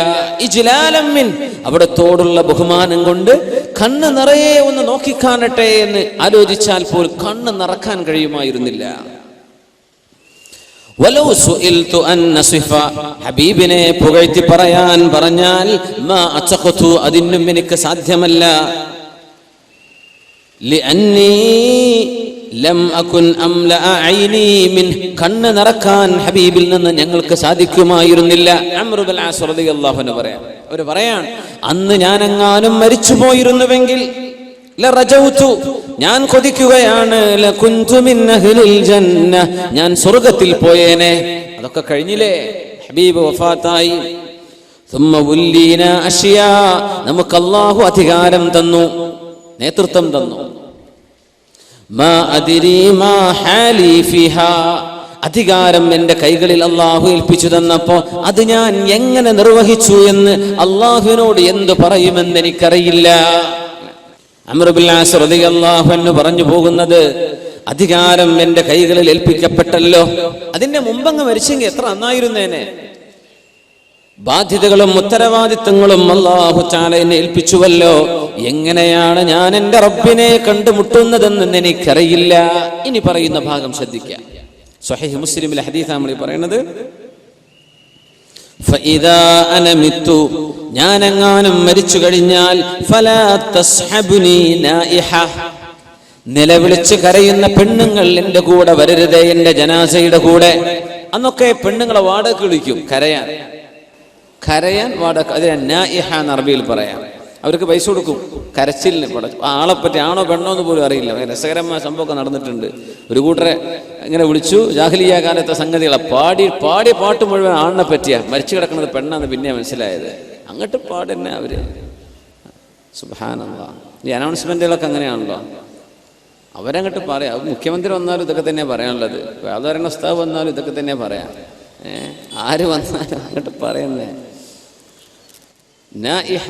ഇജ്ലാലൻ മിൻ, അവിടത്തോടുള്ള ബഹുമാനം കൊണ്ട് കണ്ണ് നിറയെ ഒന്ന് നോക്കിക്കാണട്ടെ എന്ന് ആലോചിച്ചാൽ പോലും കണ്ണ് നിറക്കാൻ കഴിയുമായിരുന്നില്ല. വലൗ സുഇൽതു അൻ നസിഫ, ഹബീബിനെ പുകഴ്ത്തി പറയാൻ പറഞ്ഞാൽ മാ അതഖതു, അതിനും എനിക്ക് സാധ്യമല്ല. ലിഅന്നി ലം അകുൻ അംല ഐനി മിൻ, കണ്ണ് നിറക്കാൻ ഹബീബിൽ നിന്ന് ഞങ്ങൾക്ക് സാധിക്കുമായിരുന്നില്ല. അംർ ഇബ്നുൽ ആസ് റളിയല്ലാഹു അൻഹു പറയാം, അവർ പറയാൻ, അന്ന് ഞാനെങ്ങാനും മരിച്ചു പോയിരുന്നുവെങ്കിൽ ലറജൗതു, ഞാൻ കൊതിക്കുകയാണ്, ലകുൻതു മിൻ അഹ്ലിൽ ജന്ന, ഞാൻ സ്വർഗ്ഗത്തിൽ പോയേനെ. അതൊക്കെ കഴിഞ്ഞില്ലേ, ഹബീബ് വഫാത്തായി. സുമ്മ ഉല്ലീന അഷ്യാ, നമുക്ക് അല്ലാഹു അധികാരം തന്നു, നേതൃത്വം തന്നു. മാ അദ്രി മാ ഹാലി ഫിഹാ, അധികാരം എൻ്റെ കൈകളിൽ അല്ലാഹു ഏൽപ്പിച്ചു തന്നപ്പോ അത് ഞാൻ എങ്ങനെ നിർവഹിച്ചു എന്ന് അല്ലാഹുവിനോട് എന്തു പറയുമെന്ന് എനിക്കറിയില്ല. അംർ ഇബ്നുൽ ആസ് റളിയല്ലാഹു അൻഹു പറഞ്ഞു പോകുന്നത്, അധികാരം എൻ്റെ കൈകളിൽ ഏൽപ്പിക്കപ്പെട്ടല്ലോ, അതിന്റെ മുമ്പങ്ങ് മരിച്ചെങ്കിൽ എത്ര നന്നായിരുന്നേനെ. ബാധ്യതകളും ഉത്തരവാദിത്തങ്ങളും അല്ലാഹു തആല എന്നെ ഏൽപ്പിച്ചുവല്ലോ, എങ്ങനെയാണ് ഞാൻ എൻ്റെ റബ്ബിനെ കണ്ടുമുട്ടുന്നതെന്ന് എനിക്കറിയില്ല. ഇനി പറയുന്ന ഭാഗം ശ്രദ്ധിക്കുക. സ്വഹീഹ് മുസ്ലിമിലെ ഹദീസാണ് നമ്മൾ പറയുന്നത്. ഫഇദാ അന മിത്തു, ഞാനെങ്ങാനും മരിച്ചു കഴിഞ്ഞാൽ ഫലാ തസ്ഹബുനി നായിഹ, നിലവിളിച്ച് കരയുന്ന പെണ്ണുങ്ങൾ എൻ്റെ കൂടെ വരരുതേ, എൻ്റെ ജനാസയുടെ കൂടെ. അന്നൊക്കെ പെണ്ണുങ്ങളെ വാടക വിളിക്കും, കരയാൻ വാടക, അതിനെ നായിഹ എന്ന് അറബിയിൽ പറയാം. അവർക്ക് പൈസ കൊടുക്കും കരച്ചിലിന്. ആളെപ്പറ്റി ആണോ പെണ്ണോ എന്ന് പോലും അറിയില്ല. രസകരമായ സംഭവമൊക്കെ നടന്നിട്ടുണ്ട്. ഒരു കൂട്ടരെ ഇങ്ങനെ വിളിച്ചു, ജാഹിലിയ കാലത്തെ സംഗതികളെ പാടിയ പാട്ട് മുഴുവൻ ആണിനെ പറ്റിയാ, മരിച്ചു കിടക്കുന്നത് പെണ്ണാന്ന് പിന്നെ മനസ്സിലായത്. അങ്ങോട്ട് പാടന്നെ അവര്. സുബ്ഹാനല്ലാഹ്. ഈ അനൗൺസ്മെന്റുകളൊക്കെ അങ്ങനെയാണല്ലോ, അവരങ്ങോട്ട് പറയാം. മുഖ്യമന്ത്രി വന്നാലും ഇതൊക്കെ തന്നെ പറയാനുള്ളത്, വേദാരണ ഉസ്താദ് വന്നാലും ഇതൊക്കെ തന്നെ പറയാം. ആര് വന്നാലും അങ്ങോട്ട് പറയണ്ടേ. നായിഹ,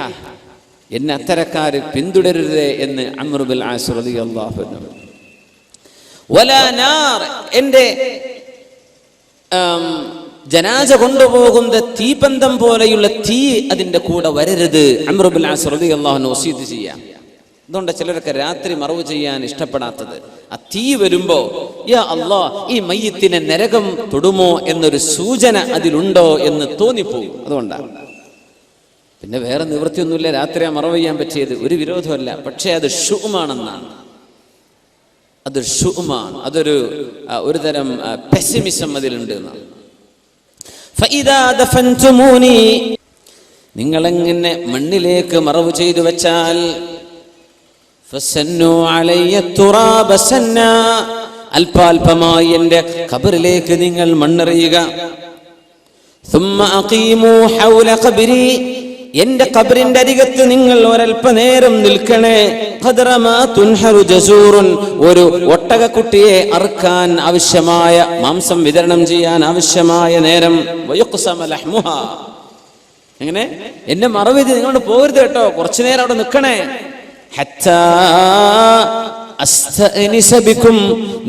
എന്നെ അത്തരക്കാര് പിന്തുടരുതേ എന്ന് അംർ ഇബ്നുൽ ആസ് റളിയല്ലാഹു അൻഹു. വലാ നാർ, എൻ്റെ ജനാസ കൊണ്ടുപോകുന്ന തീപന്തം പോലെയുള്ള തീ അതിൻ്റെ കൂടെ വരരുത്. അംർ ഇബ്നുൽ ആസ് റളിയല്ലാഹു അൻഹു വസീയത്ത് ചെയ്യാം. അതുകൊണ്ട് ചിലരൊക്കെ രാത്രി മറവ് ചെയ്യാൻ ഇഷ്ടപ്പെടാത്തത്. ആ തീ വരുമ്പോ യാ അല്ലാ ഈ മയ്യത്തിനെ നരകം തൊടുമോ എന്നൊരു സൂചന അതിലുണ്ടോ എന്ന് തോന്നിപ്പോകും. അതുകൊണ്ടാണ്. പിന്നെ വേറെ നിവൃത്തിയൊന്നുമില്ല, രാത്രി മറവ് ചെയ്യാൻ പറ്റിയത്, ഒരു വിരോധമല്ല. പക്ഷേ അത് ഷുമാണെന്നാണ്. അത് ഷുമാണ്, അതൊരു തരം പെസിമിസം അതിലുണ്ട് എന്നാണ്. നിങ്ങളെങ്ങനെ മണ്ണിലേക്ക് മറവ് ചെയ്തു വെച്ചാൽ അല്പാൽപമായി എന്റെ ഖബറിലേക്ക് നിങ്ങൾ മണ്ണെറിയുക. എന്റെ ഖബറിന്റെ അരികത്ത് നിങ്ങൾ ഒരൽപ്പനേരം നിൽക്കണേ. ഒരു ഒട്ടകക്കുട്ടിയെ അറുക്കാൻ ആവശ്യമായ മാംസം വിതരണം ചെയ്യാൻ ആവശ്യമായ നേരം. എങ്ങനെ എന്നെ മറവ് ചെയ്ത് നിങ്ങളോട് പോകരുത് കേട്ടോ, കുറച്ചു നേരം അവിടെ നിൽക്കണേ.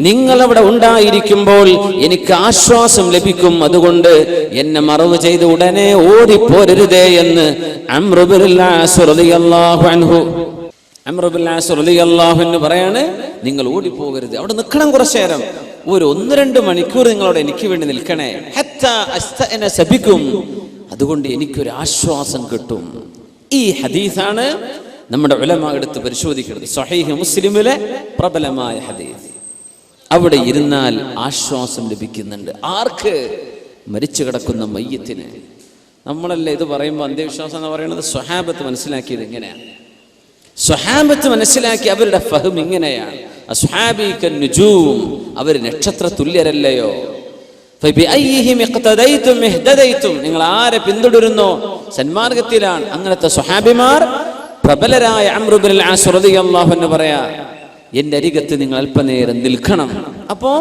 നിങ്ങൾ അവിടെ ഉണ്ടായിരിക്കുമ്പോൾ എനിക്ക് ആശ്വാസം ലഭിക്കും. അതുകൊണ്ട് എന്നെ മറവ് ചെയ്ത് ഉടനെ ഓടിപ്പോരരുതേ എന്ന് അംർ ഇബ്നുൽ ആസ് റളിയല്ലാഹു അൻഹു പറയാണ്. നിങ്ങൾ ഓടിപ്പോകരുത്, അവിടെ നിൽക്കണം കുറച്ചു നേരം, ഒരു 1-2 മണിക്കൂർ നിങ്ങളവിടെ എനിക്ക് വേണ്ടി നിൽക്കണേ. അതുകൊണ്ട് എനിക്കൊരു ആശ്വാസം കിട്ടും. ഈ ഹദീസാണ് നമ്മുടെ ഉലമാ എടുത്ത് പരിശോധിക്കുന്നത്. സ്വഹീഹ് മുസ്ലിമിലെ പ്രബലമായ ഹദീസ്. അവിടെ ഇരുന്നാൽ ആശ്വാസം ലഭിക്കുന്നുണ്ട്. ആർക്ക്? മരിച്ചു കിടക്കുന്ന മയ്യത്തിന്. നമ്മളല്ലേ ഇത് പറയുമ്പോൾ അന്ത്യവിശ്വാസം എന്ന് പറയുന്നത്. സ്വഹാബത്ത് മനസ്സിലാക്കിയത് ഇങ്ങനെയാണ്. സ്വഹാബത്ത് മനസ്സിലാക്കി അവരുടെ ഫഹം ഇങ്ങനെയാണ്. അസ്ഹാബി കന്നുജൂം, അവർ നക്ഷത്ര തുല്യരല്ലയോ. നിങ്ങൾ ആരെ പിന്തുടരുന്നോ സന്മാർഗത്തിലാണ്. അങ്ങനത്തെ സ്വഹാബിമാർ പ്രബലരായ അംർ ഇബ്നുൽ ആസ് റളിയല്ലാഹു അൻഹു പറയാ, എന്റെ അരികത്ത് നിങ്ങൾ അല്പനേരം നിൽക്കണം. അപ്പോ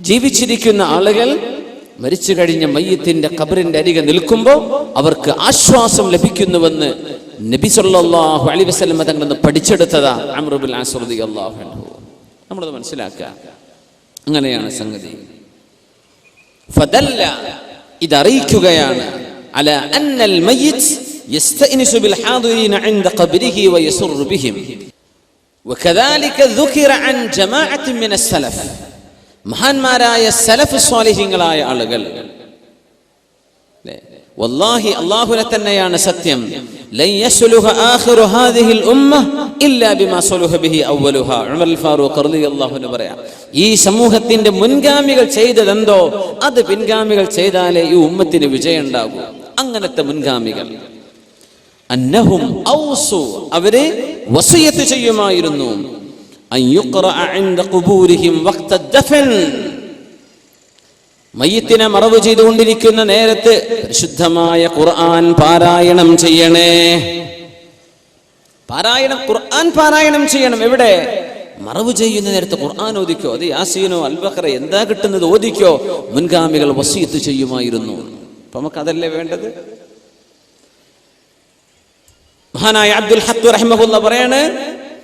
ജീവിച്ചിരിക്കുന്ന ആളുകൾ മരിച്ചു കഴിഞ്ഞ മയ്യത്തിന്റെ ഖബറിന്റെ അരികെ നിൽക്കുമ്പോൾ അവർക്ക് ആശ്വാസം ലഭിക്കുന്നുവെന്ന് നബി സല്ലല്ലാഹു അലൈഹി വസല്ലം തങ്ങളിൽ നിന്ന് പഠിച്ചെടുത്തതാ അംർ ഇബ്നുൽ ആസ് റളിയല്ലാഹു അൻഹു. നമ്മളത് മനസ്സിലാക്കുക. അങ്ങനെയാണ് സംഗതി. ഫദല്ല, ഇതറിയിക്കുകയാണ് അല അന്നൽ മയ്യിത്ത് يستأنس بالحاضرين عند قبره ويسر بهم وكذلك ذكر عن جماعة من السلف. മഹാന്മാരായ സലഫ് സ്വാലിഹീങ്ങളായ ആളുകൾ, വല്ലാഹി അല്ലാഹുവിനെ തന്നെയാണ് സത്യം, ലൻ യസ്ലുഹ ആഖിറു ഹാദിഹിൽ ഉമ്മ ഇല്ലാ ബിമാ സലുഹ ബിഹി അവ്വലുഹാ. ഉമർ അൽ ഫാറൂഖ് റളിയല്ലാഹു അൻഹു പറയാം, ഈ സമൂഹത്തിന്റെ മുൻഗാമികൾ ചെയ്തതെന്തോ അത് പിൻഗാമികൾ ചെയ്താലേ ഈ ഉമ്മത്തിന് വിജയം ഉണ്ടാകൂ. അങ്ങനത്തെ മുൻഗാമികൾ അന്നഹും ഔസു, അവരെ വസിയത്ത് ചെയ്യുമായിരുന്നു, അൻ യുഖറഅ ഇൻദ ഖുബൂരിഹിം വഖ്ത ദഫൻ, മയ്യിത്തിനെ മറവ് ചെയ്തുകൊണ്ടിരിക്കുന്ന നേരത്ത് പരിശുദ്ധമായ ഖുർആൻ പാരായണം ചെയ്യണേ. ഖുർആൻ പാരായണം ചെയ്യണം. എവിടെ? മറവ് ചെയ്യുന്ന നേരത്ത് ഖുർആൻ ഓദിക്കോ. അത് യാസീനോ അൽബഖറ എന്താ കിട്ടുന്നത് ഓദിക്കോ. മുൻഗാമികൾ വസിയത്ത് ചെയ്യുമായിരുന്നു. അപ്പൊ നമുക്ക് അതല്ലേ വേണ്ടത്? മഹാനായ അബ്ദുൽ ഹഖ് റഹിമഹുല്ലാഹ് പറയാണ്,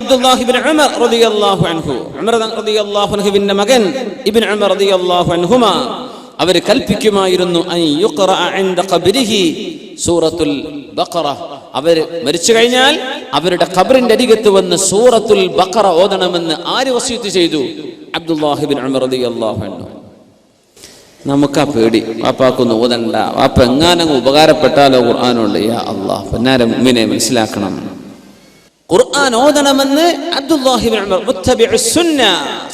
അബ്ദുല്ലാഹി ഇബ്നു ഉമർ റളിയല്ലാഹു അൻഹു, ഉമർ റളിയല്ലാഹു അൻഹുവിന്റെ മകൻ ഇബ്നു ഉമർ റളിയല്ലാഹു അൻഹുമാ, അവർ കൽപ്പിക്കുമായിരുന്നു അൻ യുഖറഅ ഇൻദ ഖബ്രിഹി സൂറത്തുൽ ബഖറ. അവർ മരിച്ചു കഴിഞ്ഞാൽ അവരുടെ ഖബറിന്റെ അരികത്ത് വന്ന് സൂറത്തുൽ ബഖറ ഓതണമെന്ന് ആര് വസിയത്ത് ചെയ്തു? അബ്ദുല്ലാഹി ഇബ്നു ഉമർ റളിയല്ലാഹു അൻഹു. നമുക്കാ പേടി, വാപ്പാക്കൊന്നും ഓതണ്ട, വാപ്പ എങ്ങാനങ്ങ് ഉപകാരപ്പെട്ടാലോ ഖുർആാനുണ്ട്. യാ അല്ലാഹ്, പൊന്നാര മുഅ്മിനെ മനസ്സിലാക്കണം, ഖുർആൻ ഓതണമെന്ന് അബ്ദുല്ലാഹി ഇബ്നു ഉമർ മുത്തബിഉസ് സുന്ന,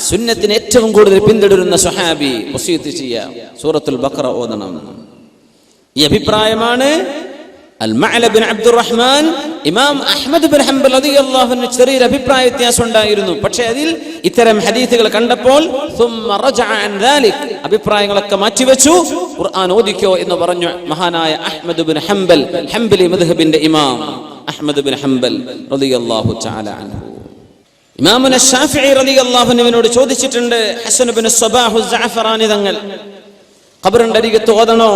സുന്നത്തിനെ ഏറ്റവും കൂടുതൽ പിന്തുടരുന്ന സ്വഹാബി വസിയത്ത് ചെയ്യാം, സൂറത്തുൽ ബഖറ ഓതണം. ഈ അഭിപ്രായമാണ് അൽ-മഅല ബിൻ അബ്ദുറഹ്മാൻ, ഇമാം അഹ്മദ് ബിൻ ഹംബൽ റളിയല്ലാഹു അൻഹു ചെറിയൊരു അഭിപ്രായ വ്യത്യാസം ഉണ്ടായിരുന്നു. പക്ഷേ അതിൽ ഇത്തരം ഹദീസുകൾ കണ്ടപ്പോൾ സുമ്മ റജഅ അൻ ദാലിക്, അഭിപ്രായങ്ങളൊക്കെ മാറ്റിവെച്ചു, ഖുർആൻ ഓദിക്കോ എന്ന് പറഞ്ഞു മഹാനായ അഹ്മദ് ബിൻ ഹംബൽ, ഹംബലി മദ്ഹബിന്റെ ഇമാം അഹ്മദ് ബിൻ ഹംബൽ റളിയല്ലാഹു തആല അൻഹു. ഇമാമുന ശാഫിഈ റളിയല്ലാഹു അൻഹുവിനോട് ചോദിച്ചിട്ടുണ്ട് ഹസൻ ബിൻ സ്വബാഹു സഅഫറാനി തങ്ങൾ, ഖബറിന്റെ അരികത്ത് ഓതണോ?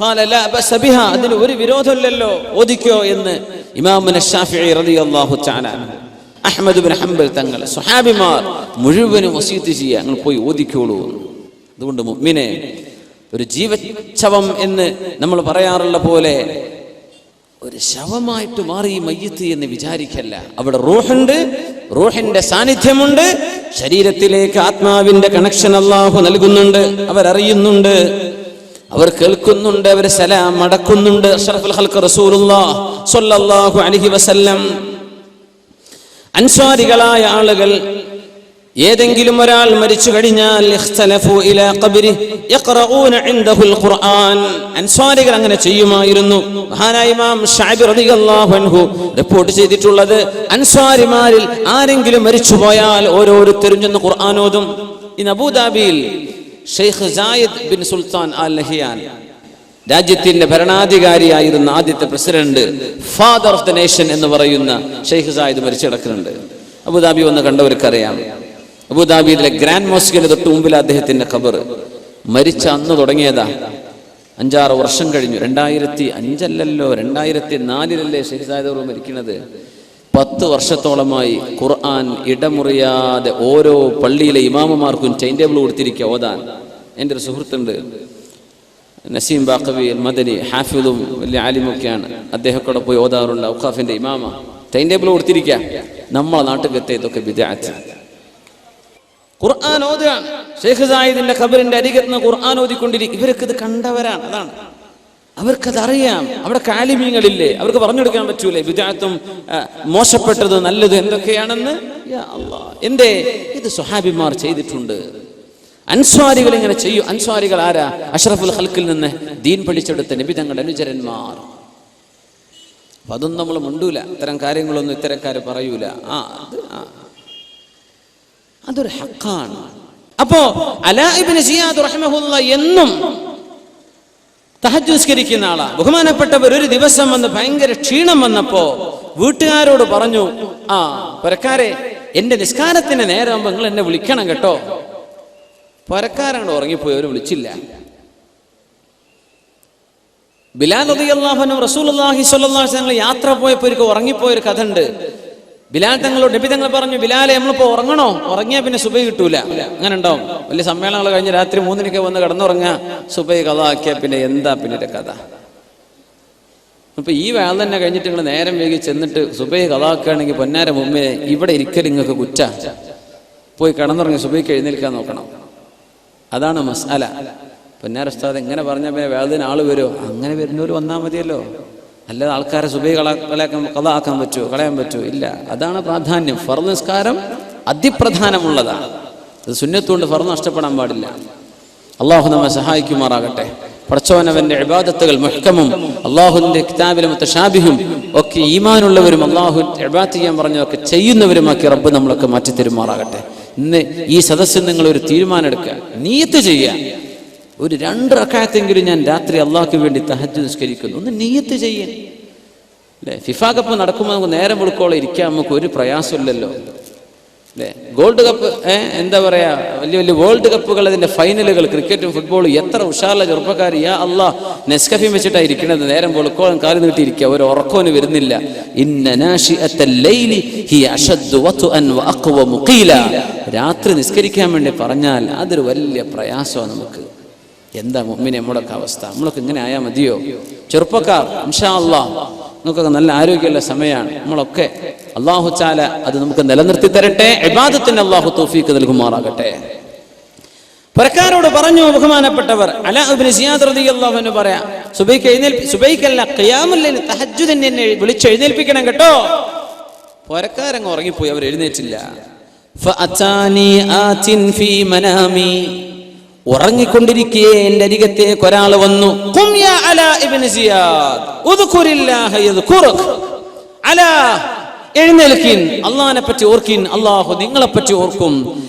ഖാല ലാ ബഅസ ബിഹാ, അതിന് ഒരു വിരോധമില്ലല്ലോ, ഓദിക്കോ എന്ന് ഇമാമുന ശാഫിഈ റളിയല്ലാഹു തആല അൻഹു. അഹ്മദ് ബിൻ ഹംബൽ തങ്ങൾ, സ്വഹാബിമാർ മുഴുവനും വസിയത്ത് ചെയ്യുക, നിങ്ങൾ പോയി ഓദിക്കോളൂ. അതുകൊണ്ട് മുഅ്മിനെ, ഒരു ജീവച്ഛവം എന്ന് നമ്മൾ പറയാറുള്ള പോലെ ഒരു ശവമായിട്ട് മാറി മയ്യത്ത് എന്ന് വിചാരിക്കല്ല. അവിടെ റൂഹുണ്ട്, റൂഹിന്റെ സാന്നിധ്യമുണ്ട്. ശരീരത്തിലേക്ക് ആത്മാവിന്റെ കണക്ഷൻ അല്ലാഹു നൽകുന്നുണ്ട്. അവരറിയുന്നുണ്ട്, അവർ കേൾക്കുന്നുണ്ട്, അവർ സലാം മടക്കുന്നുണ്ട്. അഷ്റഫുൽ ഖൽഖ് റസൂലുള്ളാഹി സ്വല്ലല്ലാഹു അലൈഹി വസല്ലം അൻസ്വാരികളായ ആളുകൾ ഏതെങ്കിലും ഒരാൾ മരിച്ചു കഴിഞ്ഞാൽ ഇഖ്തലഫു ഇലാ ഖബ്രി യഖറഊന ഇൻദഹുൽ ഖുർആൻ. അൻസ്വാരികൾ അങ്ങനെ ചെയ്യുമായിരുന്നു. മഹാനായ ഇമാം ശഅബി റളിയല്ലാഹു അൻഹു റിപ്പോർട്ട് ചെയ്തിട്ടുള്ളത്, അൻസ്വാരിമാരിൽ ആരെങ്കിലും മരിച്ചുപോയാൽ ഓരോരുത്തരും ചെന്ന് ഖുർആൻ ഓതും. ഇന്ന് അബൂദാബിയിൽ Sheikh Zayed bin Sultan Al Nahyan, രാജ്യത്തിന്റെ ഭരണാധികാരിയായിരുന്ന ആദ്യത്തെ president, father of the nation എന്ന് പറയുന്ന ഷെയ്ഖ് സായിദ് മരിച്ചു കിടക്കുന്നുണ്ട്. അബുദാബി വന്ന് കണ്ടവർക്കറിയാം. അബുദാബിയിലെ ഗ്രാൻഡ് മോസ്കിന് തൊട്ട് മുമ്പിൽ അദ്ദേഹത്തിന്റെ ഖബർ. മരിച്ച അന്ന് തുടങ്ങിയതാ, 5-6 വർഷം കഴിഞ്ഞു. 2005 2004 ഷെയ്ഖ് സായിദ് മരിക്കുന്നത്. 10 വർഷത്തോളമായി ഖുർആൻ ഇടമുറിയാതെ ഓരോ പള്ളിയിലെ ഇമാമമാർക്കും ടൈം ടേബിൾ കൊടുത്തിരിക്കുക ഓതാൻ. എൻ്റെ ഒരു സുഹൃത്തുണ്ട്, നസീം ബാഖവി മദനി, ഹാഫിദും വലിയ ആലിമൊക്കെയാണ്. അദ്ദേഹം കൂടെ പോയി ഓതാറുണ്ട്. ഔഖാഫിന്റെ ഇമാമ ടൈം ടേബിൾ കൊടുത്തിരിക്കുക. നമ്മളെ നാട്ടിലത്തെ ഇതൊക്കെ ബിദ്അത്ത്. ഖുർആൻ ഓതുകയാണ്. ഷെയ്ഖ് സായിദിന്റെ ഖബറിന്റെ അരികത്ത് ഖുർആൻ ഓതിക്കൊണ്ടിരിക്കും. ഇവർക്ക് ഇത് കണ്ടവരാണ്, അതാണ് അവർക്കത് അറിയാം. അവിടെ കാലിമീങ്ങളില്ലേ, അവർക്ക് പറഞ്ഞു കൊടുക്കാൻ പറ്റൂലേ ബിദ്അത്തും മോശപ്പെട്ടത് നല്ലത് എന്തൊക്കെയാണെന്ന്? യാ അല്ലാഹ്, എന്തേ ഇത് സ്വഹാബിമാർ ചെയ്തിട്ടുണ്ട്. അൻസ്വാരികൾ ഇങ്ങനെ ചെയ്യും. അൻസ്വാരികൾ ആരാ? അഷ്റഫുൽ ഖൽഖിൽ നിന്ന് ദീൻ പഠിച്ചെടുത്ത നബി തങ്ങളുടെ അനുചരന്മാർ. അതൊന്നും നമ്മൾ മുണ്ടൂല, ഇത്തരം കാര്യങ്ങളൊന്നും ഇത്തരക്കാര് പറയൂല. അതൊരു ഹഖാണ്. അപ്പോ അലാ ഇബ്നു സിയാദ് റഹിമഹുല്ലാ എന്നും തഹജ്ജുദ് നിസ്കരിക്കുന്ന ആളാ. ബഹുമാനപ്പെട്ടവർ ഒരു ദിവസം വന്ന് ഭയങ്കര ക്ഷീണം വന്നപ്പോ വീട്ടുകാരോട് പറഞ്ഞു, പരക്കാരെ, എന്റെ നിസ്കാരത്തിന് നേരമാകുമ്പോ നിങ്ങൾ എന്നെ വിളിക്കണം കേട്ടോ. പരക്കാരങ്ങൾ ഉറങ്ങിപ്പോയി, അവർ വിളിച്ചില്ല. ബിലാൽ റളിയല്ലാഹു അൻഹു റസൂലുള്ളാഹി സ്വല്ലല്ലാഹു അലൈഹി വസല്ലം യാത്ര പോയപ്പോൾ ഒരിക്കൽ ഉറങ്ങിപ്പോയൊരു കഥ ഉണ്ട്. ബിലാൽ തങ്ങളോട് നബി തങ്ങൾ പറഞ്ഞു, ബിലാലെ, നമ്മളിപ്പോ ഉറങ്ങണോ? ഉറങ്ങിയാൽ പിന്നെ സുബഹി കിട്ടൂല. അങ്ങനെ ഉണ്ടാവും. വലിയ സമ്മേളനങ്ങൾ കഴിഞ്ഞ് രാത്രി 3 വന്ന് കിടന്നുറങ്ങുക, സുബഹി ഖളാ ആക്കിയാൽ പിന്നെ എന്താ പിന്നെ കഥ? അപ്പൊ ഈ വേള തന്നെ കഴിഞ്ഞിട്ട് നിങ്ങൾ നേരം വൈകി ചെന്നിട്ട് സുബഹി ഖളാ ആക്കുകയാണെങ്കിൽ പൊന്നാര മുമ്പേ ഇവിടെ ഇരിക്കൽ നിങ്ങൾക്ക് കുറ്റ. പോയി കിടന്നുറങ്ങി സുബഹിക്ക് എഴുന്നേൽക്കാൻ നോക്കണം. അതാണ് മസ്അല. പൊന്നാര ഉസ്താദ് എങ്ങനെ പറഞ്ഞാൽ പിന്നെ വേളത്തിന് ആള് വരുമോ? അങ്ങനെ വരുന്നവർ വന്നാൽ മതിയല്ലോ, അല്ലാതെ ആൾക്കാരെ സുബഹി ഖളാ ആക്കാൻ പറ്റുമോ, കളയാൻ പറ്റുമോ? ഇല്ല. അതാണ് പ്രാധാന്യം. ഫർദ് നിസ്കാരം അതിപ്രധാനമുള്ളതാണ്. അത് സുന്നത്തുകൊണ്ട് ഫർദ് നഷ്ടപ്പെടാൻ പാടില്ല. അള്ളാഹു നമ്മെ സഹായിക്കുമാറാകട്ടെ. പടച്ചവനവന്റെ ഇബാദത്തുകൾ മുഹ്കമും അള്ളാഹുവിന്റെ കിതാബിലെ മുത്തശാബിഹും ഒക്കെ ഈമാനുള്ളവരും അള്ളാഹു ഇബാദത്ത് ചെയ്യാൻ പറഞ്ഞതൊക്കെ ചെയ്യുന്നവരുമാക്കി റബ്ബ് നമ്മളൊക്കെ മാറ്റി തരുമാറാകട്ടെ. ഇന്ന് ഈ സദസ്സിൽ നിങ്ങൾ ഒരു തീരുമാനം എടുക്കുക, നിയ്യത്ത് ചെയ്യുക. ഒരു 2 റക്അത്തെങ്കിലും ഞാൻ രാത്രി അള്ളാഹ്ക്ക് വേണ്ടി തഹജ്ജുദ് നിസ്കരിക്കുന്നു. ഒന്ന് നിയ്യത്ത് ചെയ്യാൻ. അല്ലേ, ഫിഫ കപ്പ് നടക്കുമ്പോൾ നമുക്ക് നേരം വെളുക്കോളം ഇരിക്കാൻ നമുക്ക് ഒരു പ്രയാസമില്ലല്ലോ. അല്ലേ, ഗോൾഡ് കപ്പ്, എന്താ പറയാ, വലിയ വലിയ വേൾഡ് കപ്പുകൾ, അതിന്റെ ഫൈനലുകൾ, ക്രിക്കറ്റും ഫുട്ബോളും, എത്ര ഉഷാറുള്ള ചെറുപ്പക്കാർ യാ അള്ളാഹ് നെസ്കഫി വെച്ചിട്ടാണ് ഇരിക്കുന്നത്. നേരം വെളുക്കോളം കാല് നീട്ടിയിരിക്കുക, ഒരു ഉറക്കവും വരുന്നില്ല. ഇന്ന നാശിഅത്തൽ ലൈലി ഹിയ അശദ്ദു വത്അൻ വഅഖ്വമു ഖീല. രാത്രി നിസ്കരിക്കാൻ വേണ്ടി പറഞ്ഞാൽ അതൊരു വലിയ പ്രയാസമാണ് നമുക്ക്. എന്താ മുഅ്മിനെ നമ്മുടെയൊക്കെ അവസ്ഥ? നമ്മളൊക്കെ ഇങ്ങനെ ആയാൽ മതിയോ? ചെറുപ്പക്കാർ, ഇൻഷാ അല്ലാഹ് നമുക്കൊക്കെ നല്ല ആരോഗ്യമുള്ള സമയമാണ്. നമ്മളൊക്കെ അല്ലാഹു തആല അത് നമുക്ക് നിലനിർത്തി തരട്ടെ. ഇബാദത്തിന് അല്ലാഹു തൗഫീഖ് നൽകുമാറാകട്ടെ. പരക്കാരോട് പറഞ്ഞു ബഹുമാനപ്പെട്ടവർ, അലാ ഇബ്നു സിയാദ് റളിയല്ലാഹു അൻഹു പറയാ, സുബൈക്കല്ല ഖിയാമുൽ ലൈൽ തഹജ്ജുദിന് എന്നെ വിളിച്ചെഴുന്നേൽപ്പിക്കണം കേട്ടോ. പരക്കാരങ്ങ് ഉറങ്ങിപ്പോയി, അവർ എഴുന്നേറ്റില്ല. ഫഅതാനി ആതിൻ ഫീ മനാമി. ഉറങ്ങിക്കൊണ്ടിരിക്കേ എന്റെ അരികത്തേക്ക് ഒരാൾ വന്നു. ഖും യാ അലാ ഇബ്നു സിയാദ് ഉദ്കുരില്ലാഹ യദ്കുറുക. അലാ, എഴുന്നേൽക്കിൻ, അള്ളാഹിനെ പറ്റി ഓർക്കിൻ, അള്ളാഹു നിങ്ങളെ പറ്റി ഓർക്കും.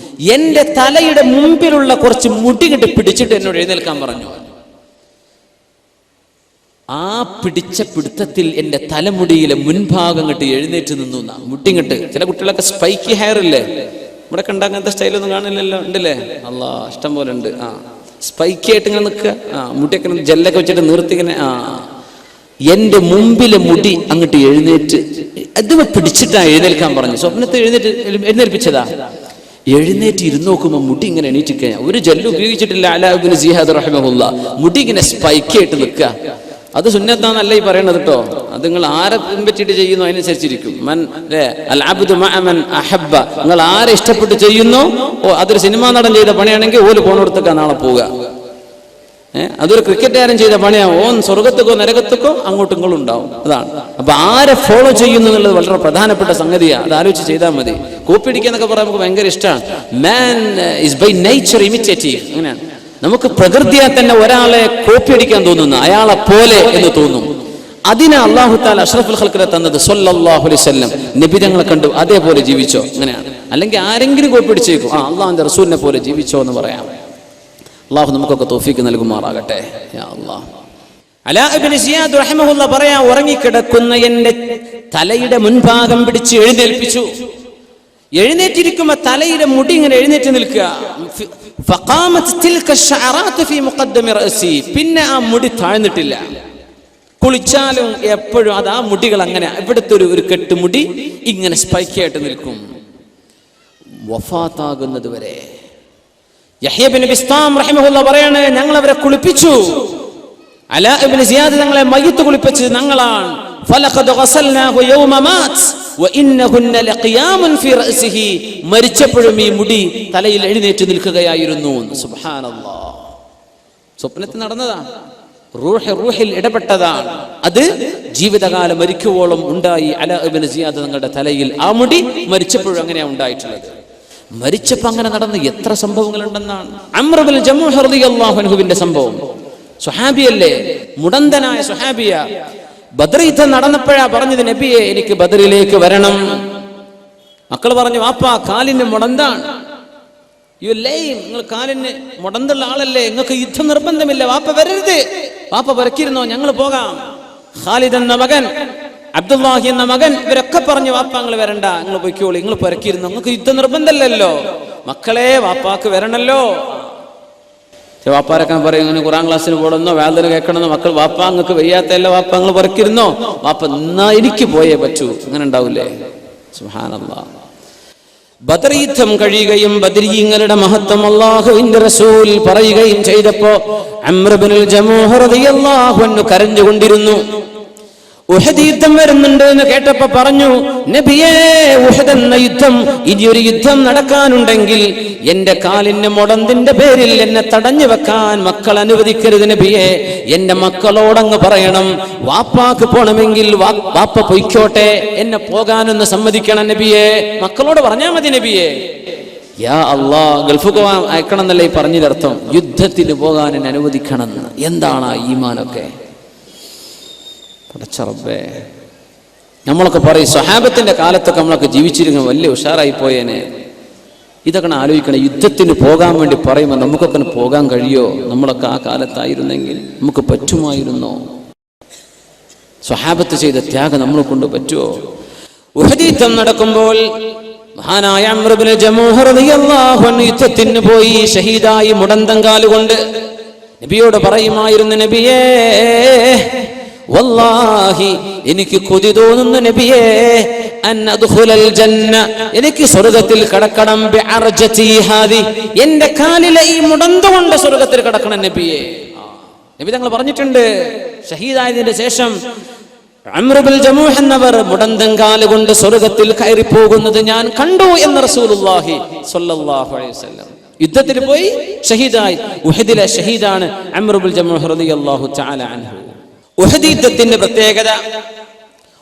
എന്റെ തലയുടെ മുമ്പിലുള്ള കുറച്ച് മുടി കെട്ടി പിടിച്ചിട്ട് എന്നോട് എഴുന്നേൽക്കാൻ പറഞ്ഞു. ആ പിടിച്ച പിടുത്തത്തിൽ എന്റെ തലമുടിയിലെ മുൻഭാഗം കെട്ടി എഴുന്നേറ്റ് നിന്നു. മുട്ടിങ്ങട്ട് ചില കുട്ടികളൊക്കെ സ്പൈക്കി ഹെയർ ഇല്ലേ, ഇവിടെ കണ്ട അങ്ങനത്തെ സ്റ്റൈലൊന്നും കാണില്ലല്ലോ, ഉണ്ടല്ലേ? അല്ലാ, ഇഷ്ടം പോലെ ഉണ്ട്. സ്പൈക്കി ആയിട്ട് ഇങ്ങനെ നിൽക്കുക, മുടിയൊക്കെ ജെല്ലൊക്കെ വെച്ചിട്ട് നിർത്തിങ്ങനെ. എന്റെ മുമ്പിലെ മുടി അങ്ങോട്ട് എഴുന്നേറ്റ് അത് പിടിച്ചിട്ടാ എഴുന്നേൽക്കാൻ പറഞ്ഞു. സ്വപ്നത്തെ എഴുന്നേൽപ്പിച്ചതാ. എഴുന്നേറ്റ് ഇരുന്ന് നോക്കുമ്പോൾ മുടി ഇങ്ങനെ എണീറ്റിക്കഴിഞ്ഞാൽ ഒരു ജെല്ല് ഉപയോഗിച്ചിട്ടില്ല. അലാ ഇബ്നു സിയാദ് റഹിമഹുല്ലാ മുടി ഇങ്ങനെ സ്പൈക്കി ആയിട്ട് നിൽക്കുക. അത് സുന്നത്താന്നല്ല ഈ പറയണത് കേട്ടോ. അത് നിങ്ങൾ ആരെ പിൻപറ്റിയിട്ട് ചെയ്യുന്നു അതിനനുസരിച്ചിരിക്കും. അൽ അബ്ദു മഅ മൻ അഹബ്ബ, നിങ്ങൾ ആരെ ഇഷ്ടപ്പെട്ട് ചെയ്യുന്നു, അതൊരു സിനിമാ നടൻ ചെയ്ത പണിയാണെങ്കിൽ ഓല് പോണോടത്തേക്കാ നാളെ പോവുക. അതൊരു ക്രിക്കറ്റുകാരൻ ചെയ്ത പണിയാണ്, ഓൻ സ്വർഗത്തേക്കോ നരകത്തേക്കോ അങ്ങോട്ടും ഇങ്ങോട്ടും ഉണ്ടാവും. അതാണ്. അപ്പൊ ആരെ ഫോളോ ചെയ്യുന്നു എന്നുള്ളത് വളരെ പ്രധാനപ്പെട്ട സംഗതിയാണ്. അത് ആലോചിച്ച് ചെയ്താൽ മതി. കോപ്പി അടിക്കാന്നൊക്കെ പറയാൻ നമുക്ക് ഭയങ്കര ഇഷ്ടമാണ്. Man is by nature imitative. അങ്ങനെയാണ്. നമുക്ക് പ്രകൃതിയെ തന്നെ ഒരാളെ കോപ്പി അടിക്കാൻ തോന്നുന്നു, അയാളെ പോലെ എന്ന് തോന്നും. അതിനെ അല്ലാഹു തആല അഷ്റഫുൽ ഖൽഖിനെ തന്നത് സ്വല്ലല്ലാഹു അലൈഹി വസല്ലം. നബി തങ്ങളെ കണ്ടു അതേപോലെ ജീവിച്ചോ, അങ്ങനെയാണ്. അല്ലെങ്കിൽ ആരെങ്കിലും കോപ്പി അടിച്ചേക്കും, അള്ളാഹുവിന്റെ റസൂലിനെ പോലെ ജീവിച്ചോ എന്ന് പറയാം. അള്ളാഹു നമുക്കൊക്കെ തൗഫീഖ് നൽകുമാറാകട്ടെ. യാ അല്ലാഹ്. അലാ ഇബ്നു സിയാദ് റഹിമഹുല്ലാ പറയാ, ഉറങ്ങിക്കിടക്കുന്ന എന്റെ തലയുടെ മുൻഭാഗം പിടിച്ച് എഴുന്നേൽപ്പിച്ചു. എഴുന്നേറ്റിരിക്കുമ്പോ തലയുടെ മുടി ഇങ്ങനെ എഴുന്നേറ്റ് നിൽക്കുക. പിന്നെ ആ മുടി താഴ്ന്നിട്ടില്ല. കുളിച്ചാലും എപ്പോഴും അത് ആ മുടികൾ അങ്ങനെ ഇവിടുത്തെ ഒരു കെട്ടുമുടി ഇങ്ങനെ സ്പൈക്കായിട്ട് നിൽക്കും വഫാത്താകുന്നത് വരെ. യഹ്യ ഇബ്നു ബിസ്താം റഹിമഹുല്ലാഹ് പറയാണ്, ഞങ്ങൾ അവരെ കുളിപ്പിച്ചു. അലാ ഇബ്നു സിയാദ് തങ്ങളെ മയ്യിത്ത് കുളിപ്പിച്ചത് ഞങ്ങളാണ്. ഫലഖദ് ഗസൽനാഹു യൗമ മാത് വഇന്നഹുന്ന ലഖിയാമുൻ ഫീ റഅസിഹി, മരിച്ചപ്പോഴും ഈ മുടി തലയിൽ എഴുന്നേറ്റ് നിൽക്കുകയായിരുന്നു. സുബ്ഹാനല്ലാഹ്. സ്വപ്നത്തിൽ നടന്നതാണ്. റൂഹിൽ ഇടപെട്ടതാണ്. അത് ജീവിതകാലം മരിക്കുവോളം ഉണ്ടായി അലാ ഇബ്നു സിയാദ് തങ്ങളുടെ തലയിൽ ആ മുടി. മരിച്ചപ്പോഴും അങ്ങനെയാണ് ഉണ്ടായിട്ടുള്ളത്. മരിച്ചപ്പോ അങ്ങനെ നടന്ന എത്ര സംഭവങ്ങൾ ഉണ്ടെന്നാണ്. അംർ ഇബ്നുൽ ജമൂഹ് റളിയല്ലാഹു അൻഹുവിന്റെ സംഭവം. സ്വഹാബിയല്ലേ, മുടന്തനായ സ്വഹാബിയ. ബദർ യുദ്ധം നടന്നപ്പോഴാ പറഞ്ഞത്, നബിയെ എനിക്ക് ബദറിലേക്ക് വരണം. മക്കൾ പറഞ്ഞു, വാപ്പാ കാലിന് മുടന്താണ്, നിങ്ങൾ കാലിന് മുടന്തുള്ള ആളല്ലേ, നിങ്ങൾക്ക് യുദ്ധം നിർബന്ധമില്ല, വാപ്പ വരരുത്. വാപ്പ വരക്കിരുന്നോ, ഞങ്ങൾ പോകാം. ഖാലിദ് എന്ന മകൻ, അബ്ദുല്ലാഹി എന്ന മകൻ, ഇവരൊക്കെ പറഞ്ഞു, വാപ്പ നിങ്ങൾ വരണ്ട, നിങ്ങൾ പൊയ്ക്കോളി, നിങ്ങൾ പരക്കിയിരുന്നു, നിങ്ങൾക്ക് യുദ്ധം നിർബന്ധമല്ലല്ലോ. മക്കളെ വാപ്പാക്ക് വരണല്ലോ. വാപ്പാരൊക്കെ പറയും, ഇങ്ങനെ ഖുർആൻ ക്ലാസ്സിന് പോകണമെന്നോ വേദന കേൾക്കണമെന്നോ. മക്കൾ, വാപ്പ നിങ്ങൾക്ക് വയ്യാത്തല്ലോ, വാപ്പ നിങ്ങൾ പരക്കിരുന്നോ, വാപ്പ എന്നാ എനിക്ക് പോയേ പറ്റൂ. അങ്ങനെ ഉണ്ടാവൂലേ? സുബ്ഹാനല്ലാഹ്. ബദർ യുദ്ധം കഴിയുകയും ബദരീങ്ങളുടെ മഹത്വം അല്ലാഹുവിന്റെ റസൂൽ പറയുകയും ചെയ്തപ്പോ അംർ ഇബ്നുൽ ജമൂഹ് റളിയല്ലാഹു അൻഹു കരഞ്ഞുകൊണ്ടിരുന്നു. ഉഹദ് യുദ്ധം വരുന്നുണ്ട് എന്ന് കേട്ടപ്പോ പറഞ്ഞു, നബിയേ, ഉഹദ് എന്ന യുദ്ധം, ഇനിയൊരു യുദ്ധം നടക്കാനുണ്ടെങ്കിൽ എന്റെ കാലിന്റെ മുടന്തിന്റെ പേരിൽ എന്നെ തടഞ്ഞു വെക്കാൻ മക്കൾ അനുവദിക്കരുത് നബിയേ. എന്റെ മക്കളോടങ്ങ് പറയണം, വാപ്പാക്ക് പോണമെങ്കിൽ വാപ്പ പൊയ്ക്കോട്ടെ, എന്നെ പോകാനൊന്ന് സമ്മതിക്കണം നബിയേ. മക്കളോട് പറഞ്ഞാൽ മതി നബിയേ. യാ അല്ലാഹ്, ഗൾഫ് പോകാൻ അയക്കണം എന്നല്ലേ ഈ പറഞ്ഞതിനർത്ഥം? യുദ്ധത്തിന് പോകാൻ എന്നെ അനുവദിക്കണം. എന്താണ് ആ ഈമാനൊക്കെ? പടച്ചറബ്ബേ, നമ്മളൊക്കെ പറയും സ്വഹാബത്തിന്റെ കാലത്തൊക്കെ നമ്മളൊക്കെ ജീവിച്ചിരുന്ന വലിയ ഉഷാറായി പോയേനെ. ഇതൊക്കെ ആലോചിക്കണം. യുദ്ധത്തിന് പോകാൻ വേണ്ടി പറയുമ്പോൾ നമുക്കൊക്കെ പോകാൻ കഴിയോ? നമ്മളൊക്കെ ആ കാലത്തായിരുന്നെങ്കിൽ നമുക്ക് പറ്റുമായിരുന്നോ? സ്വഹാബത്ത് ചെയ്ത ത്യാഗം നമ്മളെ കൊണ്ട് പറ്റുമോ? ഉഹദ് യുദ്ധം നടക്കുമ്പോൾ മഹാനായ അംർ ഇബ്നു ജമൂഹ് റളിയല്ലാഹു അൻഹു യുദ്ധത്തിന് പോയി ഷഹീദായി മുടന്തങ്കാലുകൊണ്ട് നബിയോട് പറയുമായിരുന്നു, നബിയേ, വല്ലാഹി എനിക്ക് കൊതി തോന്നുന്നു നബിയേ, അൻ അദ്ഖുലൽ ജന്ന, എനിക്ക് സ്വർഗ്ഗത്തിൽ കടക്കണം, ബിഅർജതി ഹാദി, എന്റെ കാലിലെ ഈ മുടന്തുകൊണ്ട് സ്വർഗ്ഗത്തിൽ കടക്കണം നബിയേ. നബി തങ്ങൾ പറഞ്ഞിട്ടുണ്ട്, ഷഹീദായതിന്റെ ശേഷം അംർ ഇബ്നുൽ ജമൂഹ് എന്നവർ മുടന്തങ്കാല് കൊണ്ട് സ്വർഗ്ഗത്തിൽ കയറി പോകുന്നത് ഞാൻ കണ്ടു എന്ന് റസൂലുള്ളാഹി സ്വല്ലല്ലാഹു അലൈഹി വസല്ലം. യുദ്ധത്തിൽ പോയി ഷഹീദായി. ഉഹദിലെ ഷഹീദാണ് അംർ ഇബ്നുൽ ജമൂഹ് റളിയല്ലാഹു തആല അൻഹു. ഉഹദ് യുദ്ധത്തിന്റെ പ്രത്യേകത,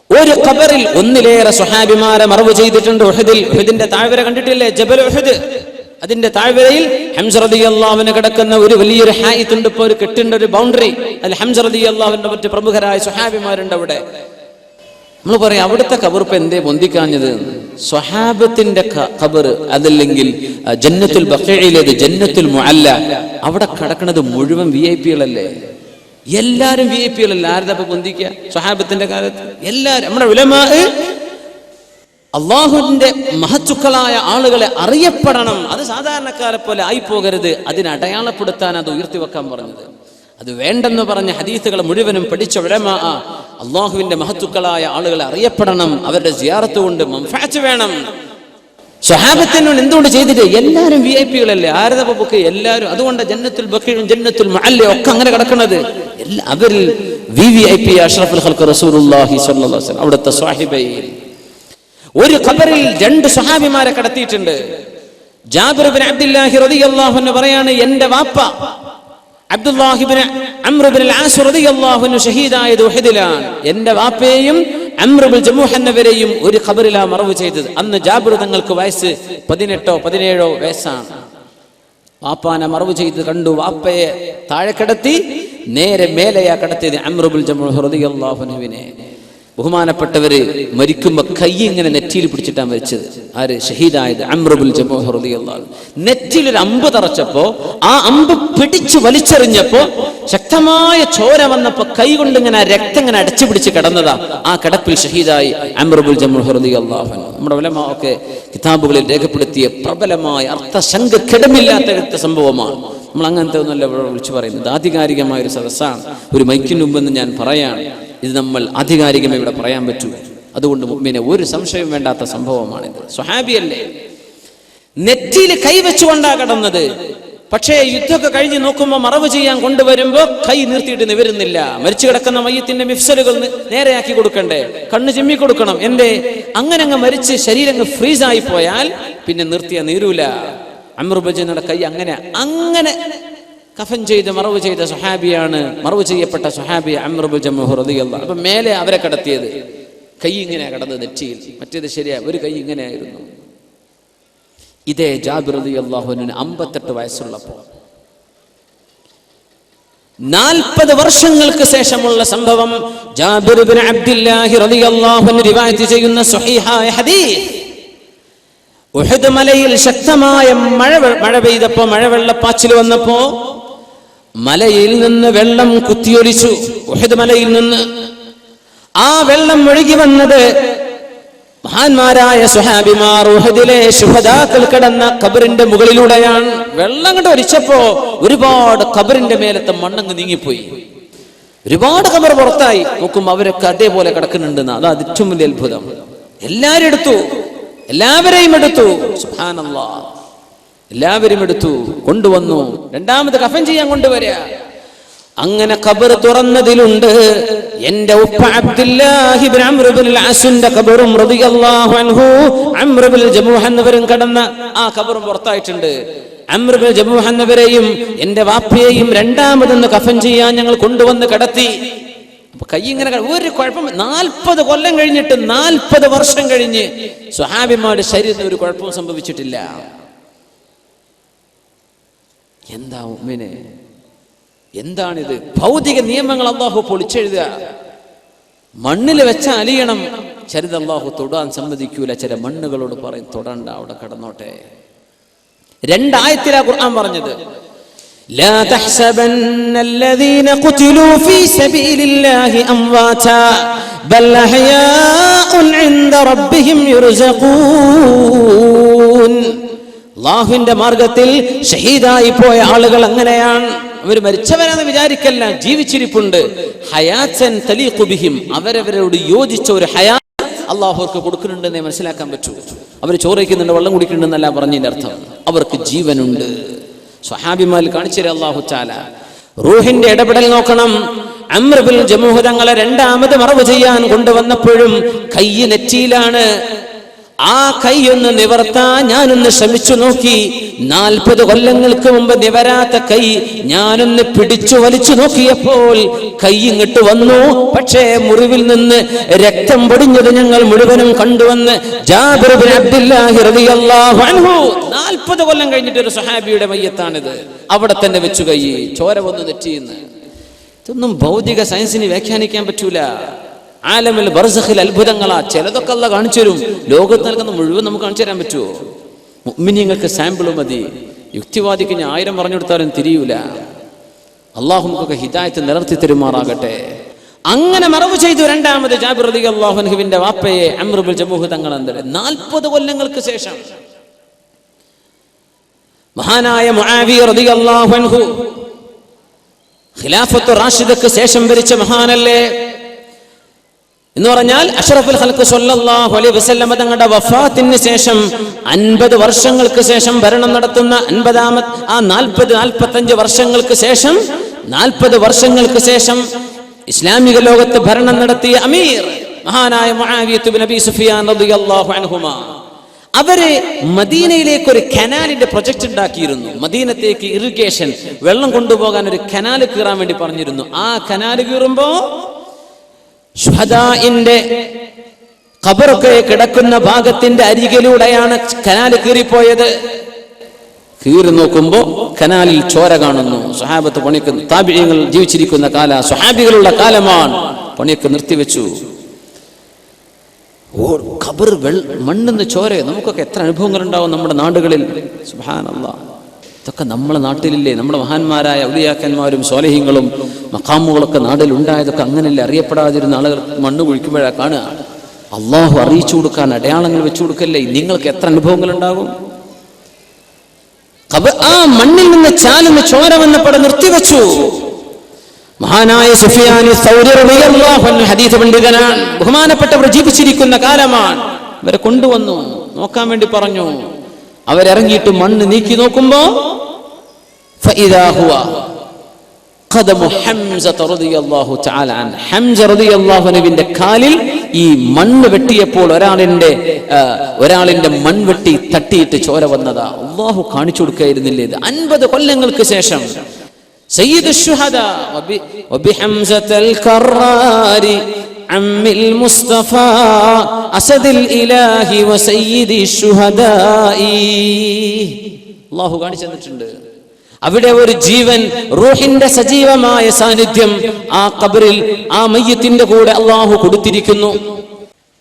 ഒരു ഖബറിൽ ഒന്നിലേറെ സ്വഹാബിമാരെ മറവ് ചെയ്തിട്ടുണ്ട്. ഉഹദിന്റെ താഴ്വര കണ്ടിട്ടില്ലേ, ജബൽ ഉഹദ്. അതിന്റെ താഴ്വരയിൽ ഹംസ റളിയല്ലാഹു അൻഹു കിടക്കുന്ന ഒരു വലിയൊരു ഹായിത്ത് ഉണ്ട്, ഇപ്പോൾ ഒരു കെട്ടിന്റെ ഒരു ബൗണ്ടറി. അതിൽ ഹംസ റളിയല്ലാഹു അൻഹുവിന്റെ മറ്റ് പ്രമുഖരായ സ്വഹാബിമാരുണ്ട് അവിടെ. നമ്മൾ പറയാം, അവിടുത്തെ ഖബർ ഇപ്പൊ എന്തേ പൊന്തിക്കാഞ്ഞത്? സ്വഹാബത്തിന്റെ ഖബർ, അതല്ലെങ്കിൽ ജന്നത്തുൽ ബഖീഇലേത് ജന്നത്തുൽ മുഅല്ല, അവിടെ കിടക്കുന്നത് മുഴുവൻ വിഐപികളല്ലേ. എല്ലാരും വിഐപികളല്ല. ആരുടെ പൊന്തിക്കുക? സ്വഹാബത്തിന്റെ കാലത്ത് എല്ലാരും. നമ്മുടെ ഉലമാ അള്ളാഹുവിന്റെ മഹത്തുക്കളായ ആളുകളെ അറിയപ്പെടണം. അത് സാധാരണക്കാരെ പോലെ ആയിപ്പോകരുത്. അതിനെ അടയാളപ്പെടുത്താൻ അത് ഉയർത്തിവെക്കാൻ പറഞ്ഞത്. അത് വേണ്ടെന്ന് പറഞ്ഞ ഹദീസുകൾ മുഴുവനും പഠിച്ച ഉലമാ അള്ളാഹുവിന്റെ മഹത്തുക്കളായ ആളുകളെ അറിയപ്പെടണം. അവരുടെ സിയാറത്ത് കൊണ്ട് മൻഫഅത്ത് വേണം. സ്വഹാബത്തിനോട് എന്തുകൊണ്ട് ചെയ്തിട്ട്? എല്ലാവരും VIP-കളല്ലേ, ആരതപ്പൊക്കെ എല്ലാവരും. അതുകൊണ്ട് ജന്നത്തുൽ ബഖീഉം ജന്നത്തുൽ മുഅല്ല ഒക്കെ അങ്ങനെ കിടക്കുന്നത്. അവരിൽ VVIP അഷ്റഫുൽ ഖൽഖ് റസൂലുള്ളാഹി സ്വല്ലല്ലാഹു അലൈഹി വസല്ലം അവിടുത്തെ സ്വഹാബയിൽ ഒരു ഖബറിൽ 2 സ്വഹാബിമാരെ കടത്തിയിട്ടുണ്ട്. ജാബിർ ഇബ്നു അബ്ദുല്ലാഹി റളിയല്ലാഹു അൻഹു പറയാണ്, എന്റെ വാപ്പ അബ്ദുല്ലാഹി ഇബ്നു അംർ ഇബ്നുൽ ആസ് റളിയല്ലാഹു അൻഹു ഷഹീദായത് ഉഹദിലാണ്. എന്റെ വാപ്പയെയും അംർ ഇബ്നുൽ ജമൂഹ് എന്നവരെയും ഒരു ഖബറിലാ മറവ് ചെയ്തത്. അന്ന് ജാബിർ തങ്ങൾക്ക് വയസ്സ് 18 17 വയസ്സാണ്. വാപ്പാനെ മറവ് ചെയ്ത് കണ്ടു. വാപ്പയെ താഴെ കിടത്തി, നേരെ മേലെയാ കിടത്തിയത് അംർ ഇബ്നുൽ ജമൂഹ് റളിയല്ലാഹു അൻഹുവിനെ. ബഹുമാനപ്പെട്ടവര് മരിക്കുമ്പോ കൈ ഇങ്ങനെ നെറ്റിയിൽ പിടിച്ചിട്ടാണ് മരിച്ചത്. ആര്? ഷഹീദായത് അംർ ഇബ്നുൽ ജമൂഹ് റളിയല്ലാഹു അൻഹു. നെറ്റിയിൽ ഒരു അമ്പ് തറച്ചപ്പോ ആ അമ്പ് പിടിച്ചു വലിച്ചെറിഞ്ഞപ്പോ ശക്തമായ ചോര വന്നപ്പോ കൈ കൊണ്ട് ഇങ്ങനെ രക്തം ഇങ്ങനെ അടച്ചു പിടിച്ച് കിടന്നതാ. ആ കിടപ്പിൽ ഷഹീദായി അംർ ഇബ്നുൽ ജമൂഹ് റളിയല്ലാഹു അൻഹു. നമ്മുടെ ഉലമാ ഒക്കെ കിതാബുകളിൽ രേഖപ്പെടുത്തിയ പ്രബലമായ അർത്ഥശങ്ക കിടമില്ലാത്ത സംഭവമാണ്. നമ്മൾ അങ്ങനത്തെ ഒന്നല്ല വിളിച്ചു പറയുന്നത്. ആധികാരികമായ ഒരു സദസ്സാണ്. ഒരു മൈക്കിന് മുമ്പെന്ന് ഞാൻ പറയാണ്, ഇത് നമ്മൾ ആധികാരികമായി ഇവിടെ പറയാൻ പറ്റൂ. അതുകൊണ്ട് മുഅ്മിനെ ഒരു സംശയം വേണ്ടാത്ത സംഭവമാണിത്. സ്വഹാബിയല്ലേ, നെറ്റിയിൽ കൈവച്ചുകൊണ്ടാ കിടന്നത്. പക്ഷേ യുദ്ധമൊക്കെ കഴിഞ്ഞ് നോക്കുമ്പോൾ മറവ് ചെയ്യാൻ കൊണ്ടുവരുമ്പോ കൈ നിർത്തിയിട്ട് നിവരുന്നില്ല. മരിച്ചു കിടക്കുന്ന മയ്യത്തിന്റെ മിഫ്സലുകൾ നേരെയാക്കി കൊടുക്കണ്ടേ, കണ്ണ് ചിമ്മി കൊടുക്കണം. എന്റെ അങ്ങനെ അങ്ങ് മരിച്ച് ശരീരം ഫ്രീസായി പോയാൽ പിന്നെ നിർത്തിയ നീരൂല. അംർ ഇബ്നു ജമൂഹയുടെ കൈ അങ്ങനെ കഫൻ ചെയ്ത് മറവ് ചെയ്ത സ്വഹാബിയാണ്, മറവ് ചെയ്യപ്പെട്ട സ്വഹാബി അംർ ഇബ്നു ജമൂഹ് റളിയല്ലാഹു. അപ്പൊ മേലെ അവരെ കടത്തിയത് കൈ ഇങ്ങനെയാ കടന്നത് നെറ്റിയിൽ, മറ്റേത് ശരിയാ ഒരു കൈ ഇങ്ങനെയായിരുന്നു. ഇതേ ജാബിർ റളിയല്ലാഹു അൻഹു 58 വയസ്സുള്ളപ്പോ 40 വർഷങ്ങൾക്ക് ശേഷമുള്ള സംഭവം. ജാബിർ ഇബ്നു അബ്ദുല്ലാഹി റളിയല്ലാഹു അൻഹു റിവായത്ത് ചെയ്യുന്ന സ്വഹീഹായ ഹദീസ്. ഉഹദ് മലയിൽ ശക്തമായ മഴ പെയ്തപ്പോ, മഴവെള്ളപ്പാച്ചിൽ വന്നപ്പോ മലയിൽ നിന്ന് വെള്ളം കുത്തിയൊലിച്ചു. ഉഹദ് മലയിൽ നിന്ന് ആ വെള്ളം ഒഴുകി വന്നത് മഹാന്മാരായ സ്വഹാബിമാർ ഉഹദിലെ ശുഹദാക്കൾ കിടന്ന ഖബറിന്റെ മുകളിലൂടെയാണ്. വെള്ളം കൊണ്ട് ഒലിച്ചപ്പോ ഒരുപാട് ഖബറിന്റെ മേലത്തെ മണ്ണങ്ങ് നീങ്ങിപ്പോയി. ഒരുപാട് ഖബർ പുറത്തായി. നോക്കുമ്പോ അവരൊക്കെ അതേപോലെ കിടക്കുന്നുണ്ടെന്ന്. അതാ ഏറ്റവും വലിയ അത്ഭുതം. എല്ലാവരെയും എടുത്തു. സുബ്ഹാനല്ലാഹ്, എല്ലാവരും എടുത്തു, കൊണ്ടുവന്നു. രണ്ടാമത് കഫൻ ചെയ്യാൻ കൊണ്ടുവരിക. അങ്ങനെ ഖബർ തുറന്നതിലുണ്ട് എന്റെ ഉപ്പ അബ്ദുല്ലാഹി ഇബ്നു അംർ ഇബ്നുൽ ആസിന്റെ ഖബറും റളിയല്ലാഹു അൻഹു അംർ ഇബ്നുൽ ജമൂഹ് എന്നവരും കിടന്ന ആ ഖബറും പുറത്തായിട്ടുണ്ട്. അംർ ഇബ്നുൽ ജമൂഹ് എന്നവരെയും എന്റെ വാപ്പയെയും രണ്ടാമതൊന്ന് കഫൻ ചെയ്യാൻ ഞങ്ങൾ കൊണ്ടുവന്ന് കിടത്തി. അപ്പൊ കൈ ഇങ്ങനെ ഒരു കുഴപ്പം. 40 കൊല്ലം കഴിഞ്ഞിട്ട് 40 വർഷം കഴിഞ്ഞ് സ്വഹാബിമാരുടെ ശരീരത്തിന് ഒരു കുഴപ്പവും സംഭവിച്ചിട്ടില്ല. എന്താ മുഅ്മിനെ, എന്താണിത്? ഭൗതിക നിയമങ്ങൾ അല്ലാഹു പൊളിച്ചെഴുതുക. മണ്ണിൽ വെച്ച അലിയണം. ചിലത് അല്ലാഹു തൊടാൻ സമ്മതിക്കൂല. ചില മണ്ണുകളോട് പറയും തൊടണ്ട, അവിടെ കിടന്നോട്ടെ. 2 ആയത്തിലാ ഖുർആൻ പറഞ്ഞത്. لا تحسبن الذين قتلوا في سبيل الله أمواتا بل أحياء عند ربهم يرزقون. അല്ലാഹുവിന്റെ മാർഗത്തിൽ ഷഹീദായി പോയ ആളുകൾ അങ്ങനെയാണ്. അവർ മരിച്ചവരാണെന്ന് വിചാരിക്കല്ല, ജീവിച്ചിരിപ്പുണ്ട്. ഹയാത്തൻ തലീഖു ബിഹിം, അവരവരോട് യോജിച്ച ഒരു ഹയാത്ത് അല്ലാഹു അവർക്ക് കൊടുക്കുന്നുണ്ടെന്നേ മനസ്സിലാക്കാൻ പറ്റൂ. അവർ ചോറയ്ക്കുന്നുണ്ട്, വെള്ളം കുടിക്കുന്നുണ്ടെന്നല്ല പറഞ്ഞതിന്റെ അർത്ഥം. അവർക്ക് ജീവനുണ്ട്. സ്വഹാബിമാൽ കാണിച്ചു തരാം അല്ലാഹു തആല. റൂഹിന്റെ ഇടപെടൽ നോക്കണം. അംർ ഇബ്നുൽ ജമൂഹ് തങ്ങളെ രണ്ടാമത് മറവ് ചെയ്യാൻ കൊണ്ടുവന്നപ്പോഴും കൈ നെറ്റിയിലാണ്. ആ കൈ ഒന്ന് നിവർത്താൻ ഞാനൊന്ന് ശ്രമിച്ചു നോക്കി. 40 കൊല്ലങ്ങൾക്ക് മുമ്പ് നിവരാത്ത കൈ ഞാനൊന്ന് പിടിച്ചു വലിച്ചു നോക്കിയപ്പോൾ കൈ ഇങ്ങോട്ട് വന്നു. പക്ഷേ മുറിവിൽ നിന്ന് രക്തം പൊടിഞ്ഞത് ഞങ്ങൾ മുഴുവനും കണ്ടുവന്ന് ജാബിർ ഇബ്നു അബ്ദുല്ലാഹി റളിയല്ലാഹു അൻഹു 40 കൊല്ലം കഴിഞ്ഞിട്ട് ഒരു സ്വഹാബിയുടെ മയ്യത്താണിത്. അവിടെ തന്നെ വെച്ചു കൈ, ചോര വന്നു നെറ്റിയെന്ന്. ഇതൊന്നും ഭൗതിക സയൻസിന് വ്യാഖ്യാനിക്കാൻ പറ്റൂല. ആലമിൽ ബർസഖിൽ അത്ഭുതങ്ങളാ. ചിലതൊക്കെ അല്ലാഹു കാണിച്ചു തരും. ലോകത്ത് നൽകുന്ന മുഴുവൻ നമുക്ക് കാണിച്ചു തരാൻ പറ്റുമോ? മുഅ്മിനീങ്ങൾക്ക് സാമ്പിൾ മതി. യുക്തിവാദിക്ക് ഞാൻ 1000 പറഞ്ഞു കൊടുത്താലും തിരിയൂല. അള്ളാഹു നമുക്കൊക്കെ ഹിദായത്ത് നിലർത്തി തരുമാറാകട്ടെ. അങ്ങനെ മറവ് ചെയ്തു രണ്ടാമത് ജാബിർ റളിയല്ലാഹു അൻഹുവിന്റെ വാപ്പയെ അംർ ഇബ്നുൽ ജമൂഹ് തങ്ങൾ. 40 കൊല്ലങ്ങൾക്ക് ശേഷം മഹാനായ മുആവിയ റളിയല്ലാഹു അൻഹു ഖിലാഫത്തു റാഷിദക്ക് ശേഷം ഭരിച്ച മഹാനല്ലേ. എന്ന് പറഞ്ഞാൽ അഷ്റഫുൽ ഖൽഖ് സ്വല്ലല്ലാഹു അലൈഹി വസല്ലം തങ്ങളുടെ വഫാത്തിന് ശേഷം 50 വർഷങ്ങൾക്ക് ശേഷം ഭരണം നടത്തുന്ന 45 വർഷങ്ങൾക്ക് ശേഷം 40 വർഷങ്ങൾക്ക് ശേഷം ഇസ്ലാമിക ലോകത്ത് ഭരണം നടത്തിയ അമീർ മഹാനായ മുആവിയത്ത് ഇബ്നു അബീ സുഫിയാൻ റളിയല്ലാഹു അൻഹുമാ, അവര് മദീനയിലേക്ക് ഒരു കനാലിന്റെ പ്രൊജക്ട് ഉണ്ടാക്കിയിരുന്നു. മദീനത്തേക്ക് ഇറിഗേഷൻ വെള്ളം കൊണ്ടുപോകാൻ ഒരു കനാല് കീറാൻ വേണ്ടി പറഞ്ഞിരുന്നു. ആ കനാല് കീറുമ്പോ ശുഹദാഇന്റെ ഖബറൊക്കെ കിടക്കുന്ന ഭാഗത്തിന്റെ അരികിലൂടെയാണ് കനാല് കീറിപ്പോയത്. കീറി നോക്കുമ്പോ കനാലിൽ ചോര കാണുന്നു. സ്വഹാബത്ത് പണിക്ക്, താബിഈങ്ങൾ ജീവിച്ചിരിക്കുന്ന കാല, സ്വഹാബികളുള്ള കാലമാണ്. പണിയൊക്കെ നിർത്തിവെച്ചു. ഖബർ മണ്ണെന്ന് ചോര. നമുക്കൊക്കെ എത്ര അനുഭവങ്ങൾ ഉണ്ടാവും നമ്മുടെ നാടുകളിൽ. സുബ്ഹാനല്ലാഹ്, ഇതൊക്കെ നമ്മളെ നാട്ടിലില്ലേ? നമ്മുടെ മഹാന്മാരായ ഔലിയാക്കന്മാരും സ്വാലിഹീങ്ങളും മഖാമുകളൊക്കെ നാട്ടിൽ ഉണ്ടായതൊക്കെ അങ്ങനെയല്ലേ? അറിയപ്പെടാതിരുന്ന ആളുകൾ മണ്ണ് കുഴിക്കുമ്പോഴാണ് കാണുക. അള്ളാഹു അറിയിച്ചു കൊടുക്കാൻ അടയാളങ്ങൾ വെച്ചു കൊടുക്കല്ലേ? നിങ്ങൾക്ക് എത്ര അനുഭവങ്ങൾ ഉണ്ടാകും? ആ മണ്ണിൽ നിന്ന് ചാലുന്ന ചോര വന്നപ്പോൾ നിർത്തിവെച്ചു. മഹാനായ സുഫിയാൻ സൗരി റളിയല്ലാഹു അൻഹു ഹദീസ് പണ്ഡിതനാണ്, ബഹുമാനപ്പെട്ടവർ ജീവിച്ചിരിക്കുന്ന കാലമാണ്. ഇവരെ കൊണ്ടുവന്നു നോക്കാൻ വേണ്ടി പറഞ്ഞു. അവരിറങ്ങിയിട്ട് മണ്ണ് നീക്കി നോക്കുമ്പോ ഫഇദാ ഹുവ ഖദമു ഹംസ റളിയല്ലാഹു തആല അൻ, ഹംസ റളിയല്ലാഹു അൻഹുവിന്റെ കാലിൽ ഈ മണ്ണ് വെട്ടിയപ്പോൾ ഒരാളിന്റെ മൺവെട്ടി തട്ടിയിട്ട് ചോര വന്നതാ. അല്ലാഹു കാണിച്ചു കൊടുക്കായിരുന്നില്ലേ? 50 കൊല്ലങ്ങൾക്ക് ശേഷം സയ്യിദു ശുഹദാ വബിഹംസത്തുൽ കറാരി അമ്മിൽ മുസ്തഫ അസദിൽ ഇലാഹി വസയ്യിദി ശുഹദാഇ, അല്ലാഹു കാണിച്ചു തന്നിട്ടുണ്ട്. അവിടെ ഒരു ജീവൻ, റൂഹിന്റെ സജീവമായ സാന്നിധ്യം ആ ഖബറിൽ ആ മയ്യിത്തിന്റെ കൂടെ അല്ലാഹു കൊടുത്തിരിക്കുന്നു.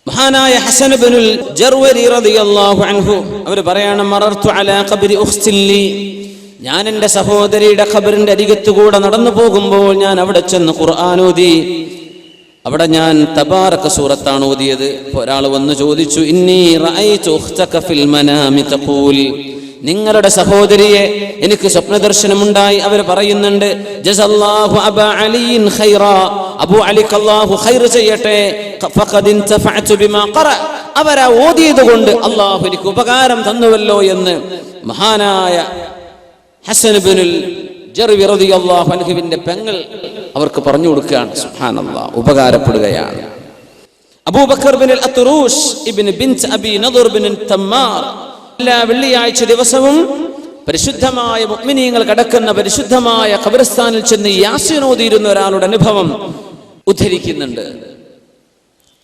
മഹാനായ ഹസൻ ഇബ്നുൽ ജർവരി റളിയല്ലാഹു അൻഹു അവർ പറയാണ്, മറർതു അലാ ഖബ്രി ഉഖ്തിൻ ലി, ഞാൻ എൻ്റെ സഹോദരിയുടെ ഖബറിന്റെ അരികത്തുകൂടെ നടന്നു പോകുമ്പോൾ ഞാൻ അവിടെ ചെന്ന് ഖുർആൻ ഓതി. അവിടെ ഞാൻ തബാറക സൂറത്താണ് ഓതിയത്. ഒരാൾ വന്ന് ചോദിച്ചു, ഇന്നി റഅയ്തു ഉഖ്തക ഫിൽ മനാമി തഖൂൽ, നിങ്ങളുടെ സഹോദരിയെ എനിക്ക് സ്വപ്നദർശനമുണ്ടായി. അവർ പറയുന്നുണ്ട്, ജസല്ലാഹു അബാ അലിയിൻ ഖൈറാ, അബൂ അലിക്ക് അല്ലാഹു ഖൈർ ചെയ്യട്ടെ, ഫഖദ് ഇൻതഫഅതു ബിമാ ഖറഅ, അവരാ ഓതിയത് കൊണ്ട് അല്ലാഹു എനിക്ക് ഉപകാരം തന്നുവല്ലോ എന്ന് മഹാനായ ഹസൻ ഇബ്നുൽ ജർവി റളിയല്ലാഹു അൻഹുവിന്റെ പെങ്ങൾ അവർക്ക് പറഞ്ഞു കൊടുക്കുകയാണ്. സുബ്ഹാനല്ലാഹ്, ഉപകാരപ്പെടുകയാണ്. അബൂബക്കർ ഇബ്നുൽ അത്റൂഷ് ഇബ്നു ബിൻത് അബി നദർ ഇബ്നു തമ്മാർ എല്ലാ വെള്ളിയാഴ്ച ദിവസവും പരിശുദ്ധമായ മുഅ്മിനീങ്ങൾ കിടക്കുന്ന പരിശുദ്ധമായ ഖബർസ്ഥാനിൽ ചെന്ന് യാസീൻ ഓതിയിരുന്ന ഒരാളുടെ അനുഭവം ഉദ്ധരിക്കുന്നുണ്ട്.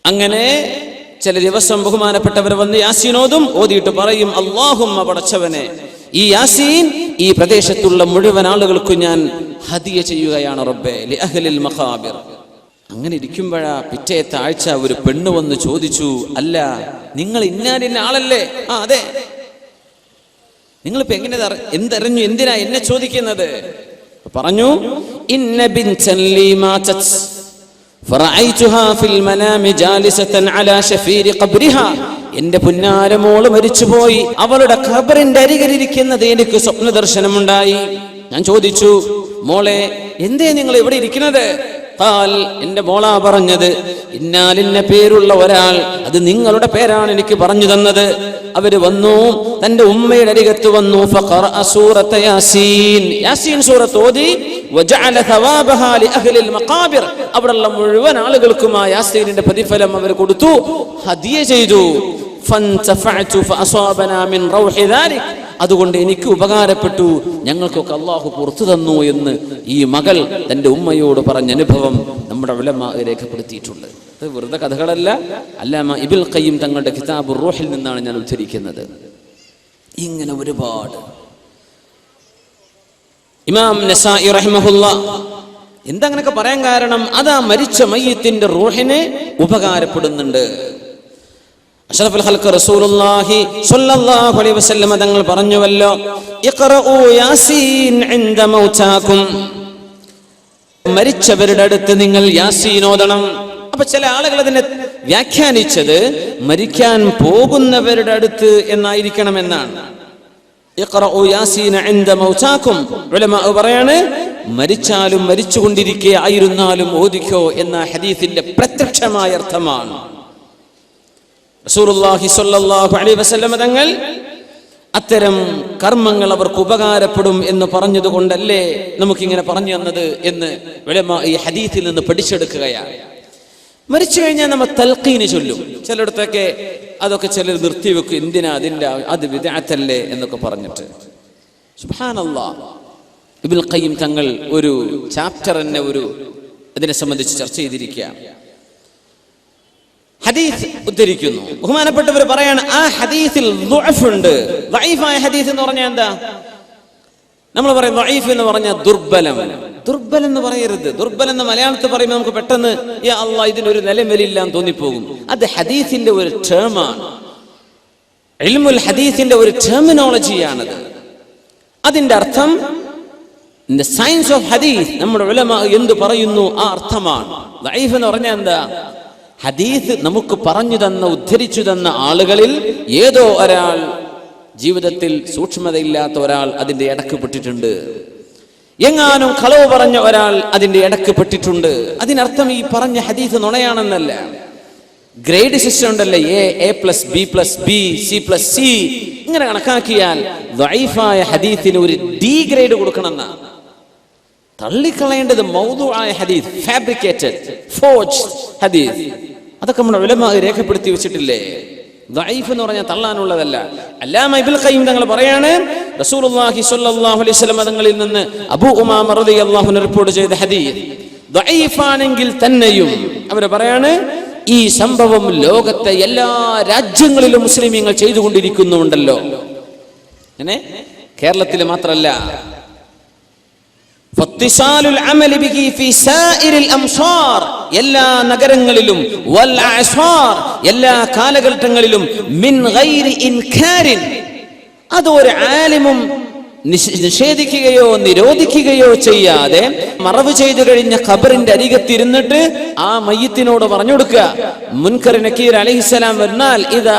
അങ്ങനെ ചില ദിവസം ബഹുമാനപ്പെട്ടവർ വന്ന് യാസീൻ ഓതിയിട്ട് പറയും, അല്ലാഹുമ്മ പടച്ചവനെ, ഈ യാസീൻ ഈ പ്രദേശത്തുള്ള മുഴുവൻ ആളുകൾക്കും ഞാൻ ഹദിയ ചെയ്യുകയാണ് റബ്ബേ, ലി അഹ്ലിൽ മഖാബിർ. അങ്ങനെ ഇരിക്കുമ്പോഴാ പിറ്റേത്തെ ആഴ്ച ഒരു പെണ്ണ് വന്ന് ചോദിച്ചു, അല്ല നിങ്ങൾ ഇന്നാലിന്ന ആളല്ലേ? ആ അതെ. നിങ്ങളിപ്പോ എങ്ങനെ എന്തറിഞ്ഞു? എന്തിനാ എന്നെ ചോദിക്കുന്നത്? പറഞ്ഞു, ഇന്ന ബിൻതൻ ലീ മാതത് ഫറഅയ്തുഹാ ഫിൽ മനാമി ജാലിസതൻ അലാ ശഫീരി ഖബ്രിഹാ, എന്റെ പുന്നാരമോള് മരിച്ചുപോയി, അവളുടെ ഖബറിന്റെ അരികിലിരിക്കുന്നത് എനിക്ക് സ്വപ്ന ദർശനമുണ്ടായി. ഞാൻ ചോദിച്ചു, മോളെ എന്തേ നിങ്ങൾ ഇവിടെ ഇരിക്കുന്നത്? എന്റെ മോളാ പറഞ്ഞത്, ഇന്നാലിന്ന പേരുള്ള ഒരാൾ, അത് നിങ്ങളുടെ പേരാണ് എനിക്ക് പറഞ്ഞു തന്നത്. അവര് വന്നു, തന്റെ ഉമ്മയുടെ അരികത്ത് വന്നു. ഫഖറഅ സൂറത യാസീൻ, യാസീൻ സൂറത്ത് ഓതി. വജഅല തവാബഹാ ലി അഹ്ലിൽ മഖാബിർ, അവിടെയുള്ള മുഴുവൻ ആളുകൾക്കും ആ യാസീനിന്റെ പ്രതിഫലം അവർ കൊടുത്തു, ഹദിയ ചെയ്തു. ഫൻതഫഅതു ഫഅസാബനാ മിൻ റൗഹി ദാലിക്, അതുകൊണ്ട് എനിക്ക് ഉപകാരപ്പെട്ടു, ഞങ്ങൾക്കൊക്കെ അല്ലാഹു പുറത്തു തന്നു എന്ന് ഈ മകൾ തന്റെ ഉമ്മയോട് പറഞ്ഞ അനുഭവം നമ്മുടെ ഉലമാ രേഖപ്പെടുത്തിയിട്ടുണ്ട്. അത് വെറുതെ കഥകളല്ല. അല്ലാമ ഇബ്നുൽ ഖയ്യിം തങ്ങളുടെ കിതാബുർ റൂഹിൽ നിന്നാണ് ഞാൻ ഉദ്ധരിക്കുന്നത്. ഇങ്ങനെ ഒരുപാട്. ഇമാം നസായി റഹിമഹുല്ലാഹ് എന്താ അങ്ങനെയൊക്കെ പറയാൻ കാരണം, അതാ മരിച്ച മയ്യിത്തിന്റെ റൂഹിനെ ഉപകാരപ്പെടുന്നുണ്ട്. അഷ്റഫുൽ ഖൽഖ് റസൂലുള്ളാഹി സ്വല്ലല്ലാഹു അലൈഹി വസല്ലം തങ്ങൾ പറഞ്ഞുവല്ലോ, ഇഖ്റഊ യാസീൻ ഇൻദ മൗതാകും, മരിച്ചവരുടെ അടുത്ത് നിങ്ങൾ യാസീൻ ഓതണം. അപ്പൊ ചില ആളുകൾ അതിനെ വ്യാഖ്യാനിച്ചത് മരിക്കാൻ പോകുന്നവരുടെ അടുത്ത് എന്നായിരിക്കണം എന്നാണ്. ഇഖ്റഊ യാസീൻ ഇൻദ മൗതാകും, ഉലമാ പറയാണ് മരിച്ചാലും മരിച്ചുകൊണ്ടിരിക്കെ ആയിരുന്നാലും ഓദിക്കോ എന്ന ഹദീസിന്റെ പ്രത്യക്ഷ തുച്ഛമായ അർത്ഥമാണ്. റസൂലുള്ളാഹി സ്വല്ലല്ലാഹു അലൈഹി വസല്ലം തങ്ങൾ അത്തരം കർമ്മങ്ങൾ അവർക്ക് ഉപകാരപ്പെടും എന്ന് പറഞ്ഞതുകൊണ്ടല്ലേ നമുക്കിങ്ങനെ പറഞ്ഞു തന്നത് എന്ന് ഉലമാ ഈ ഹദീസിൽ നിന്ന് പഠിച്ചെടുക്കുകയാണ്. മരിച്ചു കഴിഞ്ഞാൽ നമ്മൾ തൽഖീന് ചൊല്ലും. ചിലയിടത്തൊക്കെ അതൊക്കെ ചിലർ നിർത്തിവെക്കും, എന്തിനാ അതിൻ്റെ അത് ബിദ്അത്തല്ലേ എന്നൊക്കെ പറഞ്ഞിട്ട്. സുബ്ഹാനല്ലാഹ്, ഇബ്നുൽ ഖയ്യിം തങ്ങൾ ഒരു ചാപ്റ്റർ തന്നെ ഇതിനെ സംബന്ധിച്ച് ചർച്ച ചെയ്തിരിക്കുകയാണ്. ഹദീസ് ഉദ്ധരിക്കുന്നു, ബഹുമാനപ്പെട്ടവർ പറയാണ് ആ ഹദീസിൽ ദുഅഫ് ഉണ്ട്. ദഈഫായ ഹദീസ് എന്ന് പറഞ്ഞാൽ എന്താ? നമ്മൾ പറയും ദഈഫ് എന്ന് പറഞ്ഞാൽ ദുർബലം. ദുർബലം എന്ന് പറയരുത്. ദുർബലം എന്ന് മലയാളത്തിൽ പറയുമ്പോൾ നമുക്ക് പെട്ടെന്ന് യാ അല്ലാഹ് ഇതിനൊരു നിലം വലില്ല എന്ന് തോന്നിപ്പോകും. അത് ഹദീസിന്റെ ഒരു ടേമാണ്, ഇൽമുൽ ഹദീസിന്റെ ഒരു ടെർമിനോളജിയാണത്. അതിന്റെ അർത്ഥം സയൻസ് ഓഫ് ഹദീസ് നമ്മുടെ ഉലമാ എന്ത് പറയുന്നു ആ അർത്ഥമാണ്. ദഈഫ് എന്ന് പറഞ്ഞാൽ എന്താ? ഹദീസ് നമുക്ക് പറഞ്ഞു തന്ന ഉദ്ധരിച്ചു തന്ന ആളുകളിൽ ഏതോ ഒരാൾ, ജീവിതത്തിൽ സൂക്ഷ്മതയില്ലാത്ത ഒരാൾ അതിന്റെ ഇടക്ക് പെട്ടിട്ടുണ്ട്. എങ്ങാനും കളവ് പറഞ്ഞ ഒരാൾ അതിന്റെ ഇടക്ക് പെട്ടിട്ടുണ്ട്. അതിനർത്ഥം ഈ പറഞ്ഞ ഹദീസ് നുണയാണെന്നല്ല. ഗ്രേഡ് സിസ്റ്റം ഉണ്ടല്ലേ, A+B+B C+C ഇങ്ങനെ കണക്കാക്കിയാൽ ദഈഫായ ഹദീസിന് ഒരു D ഗ്രേഡ് കൊടുക്കണമെന്ന. തള്ളിക്കളയേണ്ടത് മൗദൂആയ ഹദീസ്, ഫാബ്രിക്കേറ്റഡ്, ഫോർജ്ഡ് ഹദീസ്. അതൊക്കെ നമ്മുടെ ഉലമാ രേഖപ്പെടുത്തി വെച്ചിട്ടില്ലേ. ദഈഫ് എന്ന് പറഞ്ഞാൽ തള്ളാനുള്ളതല്ല. അല്ലാമ ഇബ്നുൽ ഖയ്യിം തങ്ങൾ പറയാണ്, റസൂലുള്ളാഹി സ്വല്ലല്ലാഹു അലൈഹി വസല്ലം തങ്ങളിൽ നിന്ന് അബൂ ഉമാമ റളിയല്ലാഹു അൻഹു റിപ്പോർട്ട് ചെയ്ത ഹദീസ് ദഈഫാണെങ്കിൽ തന്നെയും അവർ പറയാണ് ഈ സംഭവം ലോകത്തെ എല്ലാ രാജ്യങ്ങളിലും മുസ്ലിമീങ്ങൾ ചെയ്തുകൊണ്ടിരിക്കുന്നുണ്ടല്ലോ. അങ്ങനെ കേരളത്തിൽ മാത്രമല്ല, എല്ലാ നഗരങ്ങളിലും എല്ലാ കാലഘട്ടങ്ങളിലും മിൻ ഗൈരി ഇൻകാരിൻ, അതൊരു ആലിമും നിഷേധിക്കുകയോ നിരോധിക്കുകയോ ചെയ്യാതെ മറവ് ചെയ്തു കഴിഞ്ഞ ഖബറിന്റെ അരികത്തിരുന്നിട്ട് ആ മയ്യിത്തിനോട് പറഞ്ഞു കൊടുക്കുക, മുൻകർ നക്കീർ അലൈഹിസ്സലാം വന്നാൽ ഇദാ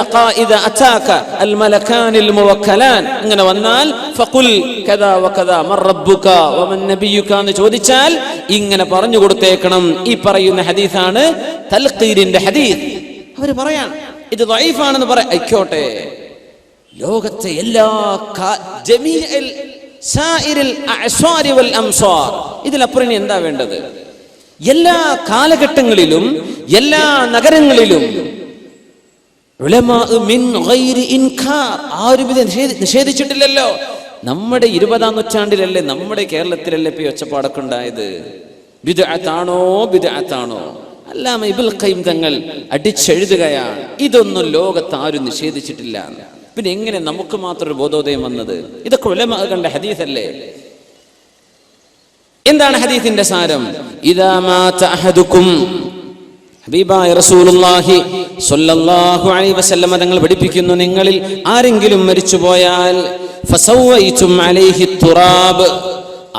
അതാക അൽ മലകാനിൽ മുവക്കലാൻ, ഇങ്ങനെ വന്നാൽ ഫഖുൽ കദാ വകദാ മർ റബ്ബുക വമൻ നബിയുക എന്ന് ചോദിച്ചാൽ ഇങ്ങനെ പറഞ്ഞു കൊടുത്തേക്കണം. ഈ പറയുന്ന ഹദീസാണ് തൽഖീരിന്റെ ഹദീസ്. അവർ പറയാൻ ഇത് ദഈഫാണെന്ന് പറയാം, ആയിക്കോട്ടെ. ലോകത്തെ എല്ലാ ഇതിലപ്പുറം എന്താ വേണ്ടത്? എല്ലാ കാലഘട്ടങ്ങളിലും എല്ലാ നഗരങ്ങളിലും ആരും ഇത് നിഷേധിച്ചിട്ടില്ലല്ലോ. നമ്മുടെ 20-ാം നൂറ്റാണ്ടിലല്ലേ, നമ്മുടെ കേരളത്തിലല്ലേ ഇപ്പൊ ഒച്ചപ്പാടൊക്കെ ഉണ്ടായത്? ബിദ്അത്താണോ ബിദ്അത്താണോ? അല്ലാമ ഇബ്നുൽ ഖയ്യിം തങ്ങൾ അടിച്ചെഴുതുകയാണ്, ഇതൊന്നും ലോകത്ത് ആരും നിഷേധിച്ചിട്ടില്ല. പിന്നെ എങ്ങനെ നമുക്ക് മാത്രം ഒരു ബോധോദയം വന്നത്? ഇതൊക്കെ ഉലമാ കണ്ട ഹദീസല്ലേ. എന്താണ് ഹദീസിന്റെ സാരം? ഇദാ മാത അഹദുക്കും, ഹബീബായ റസൂലുള്ളാഹി സ്വല്ലല്ലാഹു അലൈഹി വസല്ലം തങ്ങൾ പഠിപ്പിക്കുന്നു, നിങ്ങളിൽ ആരെങ്കിലും മരിച്ചുപോയാൽ ഫസവൈതും അലൈഹി തുറാബ്,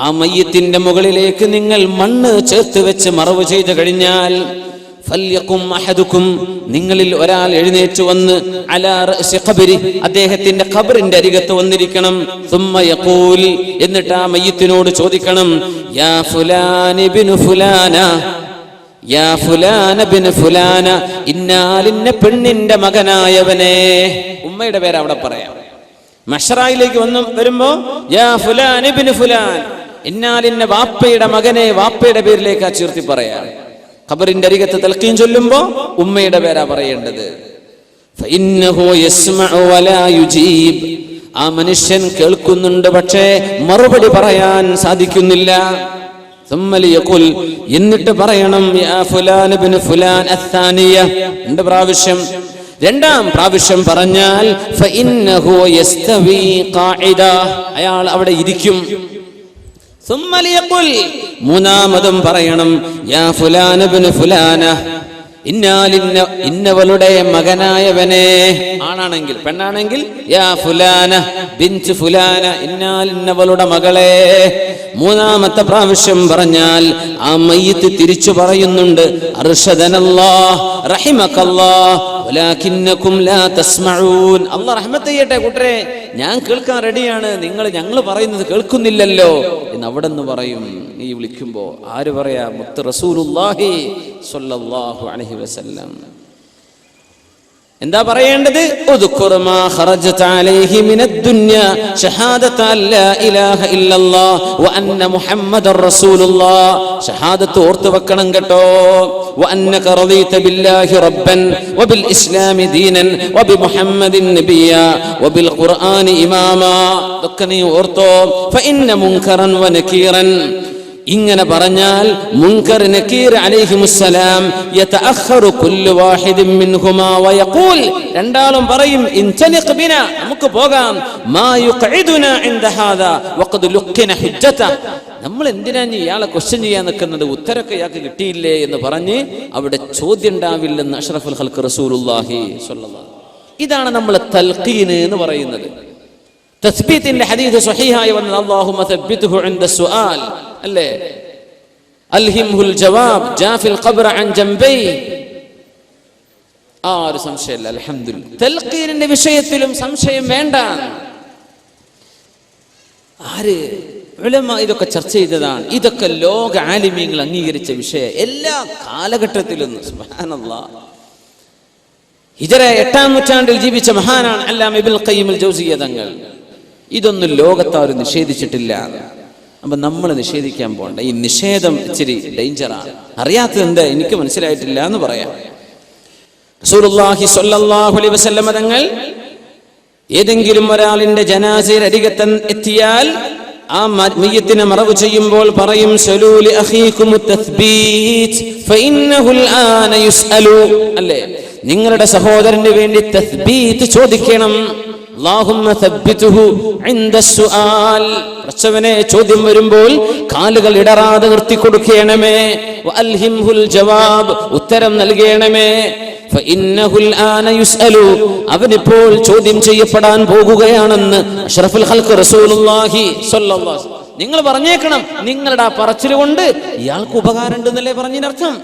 ആ മയ്യിത്തിന്റെ മുകളിലേക്ക് നിങ്ങൾ മണ്ണ് ചേർത്ത് വെച്ച് മറവ് ചെയ്തു കഴിഞ്ഞാൽ ഫല്യഖും അഹദുക്കും, നിങ്ങളിൽ ഒരാൾ എഴുന്നേറ്റ് വന്ന് അലാ റഅസി ഖബരി, അദ്ദേഹത്തിന്റെ ഖബറിന്റെ അരികത്ത് വന്നിരിക്കണം. സുമ്മ യഖൂൽ, എന്നിട്ട് ആ മയ്യിത്തിനോട് ചോദിക്കണം, യാ ഫുലാൻ ഇബ്നു ഫുലാന, യാ ഫുലാൻ ഇബ്നു ഫുലാന, ഇന്നാലിന്ന പെണ്ണിന്റെ മകനായവനെ. ഉമ്മയുടെ പേര് അവിടെ പറയാം. മഹ്ശറയിലേക്ക് വരുമ്പോ യാ ഫുലാൻ ഇബ്നു ഫുലാൻ, ഇന്നാലിന്ന വാപ്പയുടെ മകനെ, വാപ്പയുടെ പേരിലേക്ക് ചേർത്തി പറയാം. ഖബറിന്റെ അരികത്ത് തൽഖീൻ ചൊല്ലുമ്പോ ഉമ്മയുടെ പേരാ പറയേണ്ടത്. ഫഇന്നഹു യസ്മഉ വലാ യുജീബ്, ആ മനുഷ്യൻ കേൾക്കുന്നുണ്ട് പക്ഷേ മറുപടി പറയാൻ സാധിക്കുന്നില്ല. ثم ليقل, എന്നിട്ട് പറയണം യാ ഫുലാൻ ഇബ്നു ഫുലാൻ അത്ഥാനിയ, രണ്ടാം പ്രാവശ്യം പറഞ്ഞാൽ ഫഇന്നഹു യസ്തവി ഖാഇദ, അയാൾ അവിടെ ഇരിക്കും. മൂന്നാമതും പറയണം യാ ഫുലാൻ ഇബ്നു ഫുലാന, ഇന്നവളുടെ മകനായവനെ. ആണാണെങ്കിൽ, പെണ്ണാണെങ്കിൽ യാ ഫുലാന ബിൻത് ഫുലാന, ഇന്നവളുടെ മകളെ. മൂന്നാമത്തെ പ്രാവശ്യം പറഞ്ഞാൽ ആ മയ്യിത്ത് തിരിച്ചു പറയുന്നുണ്ട്, അർഷദനല്ലാഹ് റഹിമകല്ലാഹ് വലാകിന്നകും ലാ തസ്മഊൻ, അല്ലാഹ് റഹ്മത്ത് ചെയ്യട്ടെ കൂട്ടരെ, ഞാൻ കേൾക്കാൻ റെഡിയാണ്, ഞങ്ങൾ പറയുന്നത് കേൾക്കുന്നില്ലല്ലോ എന്ന് അവിടെ നിന്ന് പറയും. നീ വിളിക്കുമ്പോ. ആര് പറയാ? മുത്ത് റസൂലുള്ളാഹി സ്വല്ലല്ലാഹു അലൈഹി വസല്ലം. എന്താ പറയേണ്ടത്? ഉദ്കുർ മാ ഖറജത അലൈഹി മിനദ് ദുനിയ ഷഹാദത അല്ലാ ഇലാഹ ഇല്ലല്ലാഹ് വ അന്ന മുഹമ്മദർ റസൂലുള്ളാഹ്. ഷഹാദത്ത് ഓർത്തു വെക്കണം കേട്ടോ. വ അന്നക റളീത ബില്ലാഹി റബ്ബൻ വ ബിൽ ഇസ്ലാമി ദീനൻ വ ബി മുഹമ്മദിൻ നബിയ വ ബിൽ ഖുർആനി ഇമാമാ. ഇതൊക്കെ നീ ഓർത്തോ. ഫ ഇന്ന മുൻകറൻ വ നകീറൻ. ഇങ്ങനെ പറഞ്ഞാൽ മുൻകർ നകീർ അലൈഹിമുസ്സലാം യതഅഖറു കുല്ലു വാഹിദിൻ മിൻഹുമാ വയഖൂൽ, രണ്ടാളും പറയും ഇൻതലിഖ് ബിനാ, നമുക്ക് പോകാം, മാ യുഖഇദുനാ ഇൻദ ഹാദാ വഖദ് ലുഖിന ഹുജ്ജത, നമ്മൾ എന്തിനാ ഇയാളെ ക്വസ്റ്റ്യൻ ചെയ്യാൻ നിൽക്കുന്നത്, ഉത്തരമൊക്കെ ഇയാൾക്ക് കിട്ടിയില്ലേ എന്ന് പറഞ്ഞ് അവിടെ ചോദ്യം ഉണ്ടാവില്ലെന്ന് അഷ്റഫുൽ ഖൽഖ് റസൂലുള്ളാഹി സ്വല്ലല്ലാഹു. ഇതാണ് നമ്മൾ തൽഖീൻ എന്ന് പറയുന്നത്. തസ്ബീത്തിന്റെ ഹദീസ് സ്വഹീഹായി വന്നത് അല്ലാഹുമ്മ തബ്ബിത്ഹു ഇൻദ സുആൽ അല്ലേ, അൽഹിംഹുൽ ജവാബ് ജാഫിൽ ഖബ്റ അൻ ജംബൈ. ആ ഒരു സംശയമില്ല. അൽഹംദുലില്ലാഹ്. തൽഖീനിന്റെ വിഷയത്തിലും സംശയം വേണ്ട. ആര് ഉലമ ഇതൊക്കെ ചർച്ച ചെയ്തതാണ്. ഇതൊക്കെ ലോക ആലിമീങ്ങൾ അംഗീകരിച്ച വിഷയം എല്ലാ കാലഘട്ടത്തിലും. സുബ്ഹാനല്ലാഹ്. ഹിജ്റ 8-ാം നൂറ്റാണ്ടിൽ ജീവിച്ച മഹാനാണ് അല്ലാമ ഇബ്നുൽ ഖയ്യിം അൽ ജൗസിയ്യ തങ്ങൾ. ഇതൊന്നും ലോകത്താരും നിഷേധിച്ചിട്ടില്ല. അപ്പൊ നമ്മൾ നിഷേധിക്കാൻ പോകണ്ട. ഈ നിഷേധം ഇച്ചിരി ഡേഞ്ചറാണ്. അറിയാത്തത് എന്താ, എനിക്ക് മനസ്സിലായിട്ടില്ല എന്ന് പറയാം. റസൂലുള്ളാഹി സ്വല്ലല്ലാഹു അലൈഹി വസല്ലം തങ്ങൾ ഏതെങ്കിലും ഒരാളിന്റെ ജനാസയിൽ അരികത്ത് എത്തിയാൽ ആ മയ്യത്തിനെ മറവ് ചെയ്യുമ്പോൾ പറയും സലൂലി അഖീകുമുത് തസ്ബീത് ഫഇന്നഹുൽ ആന യുസ്അലു അല്ലേ, നിങ്ങളുടെ സഹോദരന് വേണ്ടി തസ്ബീത് ചോദിക്കണം. അല്ലാഹുമ്മ തബ്ബിത്ഹു ഇൻദ സുആൽ, പ്രശ്നവനെ ചോദ്യം വരുമ്പോൾ കാലുകൾ ഇടറാതെ നിർത്തി കൊടുക്കണമേ. വഅൽഹിംഹുൽ ജവാബ്, ഉത്തരം നൽകണമേ. ഫഇന്നഹുൽ ആന യുസ്അലു, അവനിപ്പോൾ ചോദ്യം ചെയ്യപ്പെടാൻ പോകുകയാണെന്ന് അഷ്റഫുൽ ഖൽഖ് റസൂലുള്ളാഹി സ്വല്ലല്ലാഹു അലൈഹി വസല്ലം. നിങ്ങൾ പറഞ്ഞേക്കണം, നിങ്ങളുടെ ആ പറച്ചിൽ കൊണ്ട് ഇയാൾക്ക് ഉപകാരം ഉണ്ടെന്നല്ലേ പറഞ്ഞതിനർത്ഥം.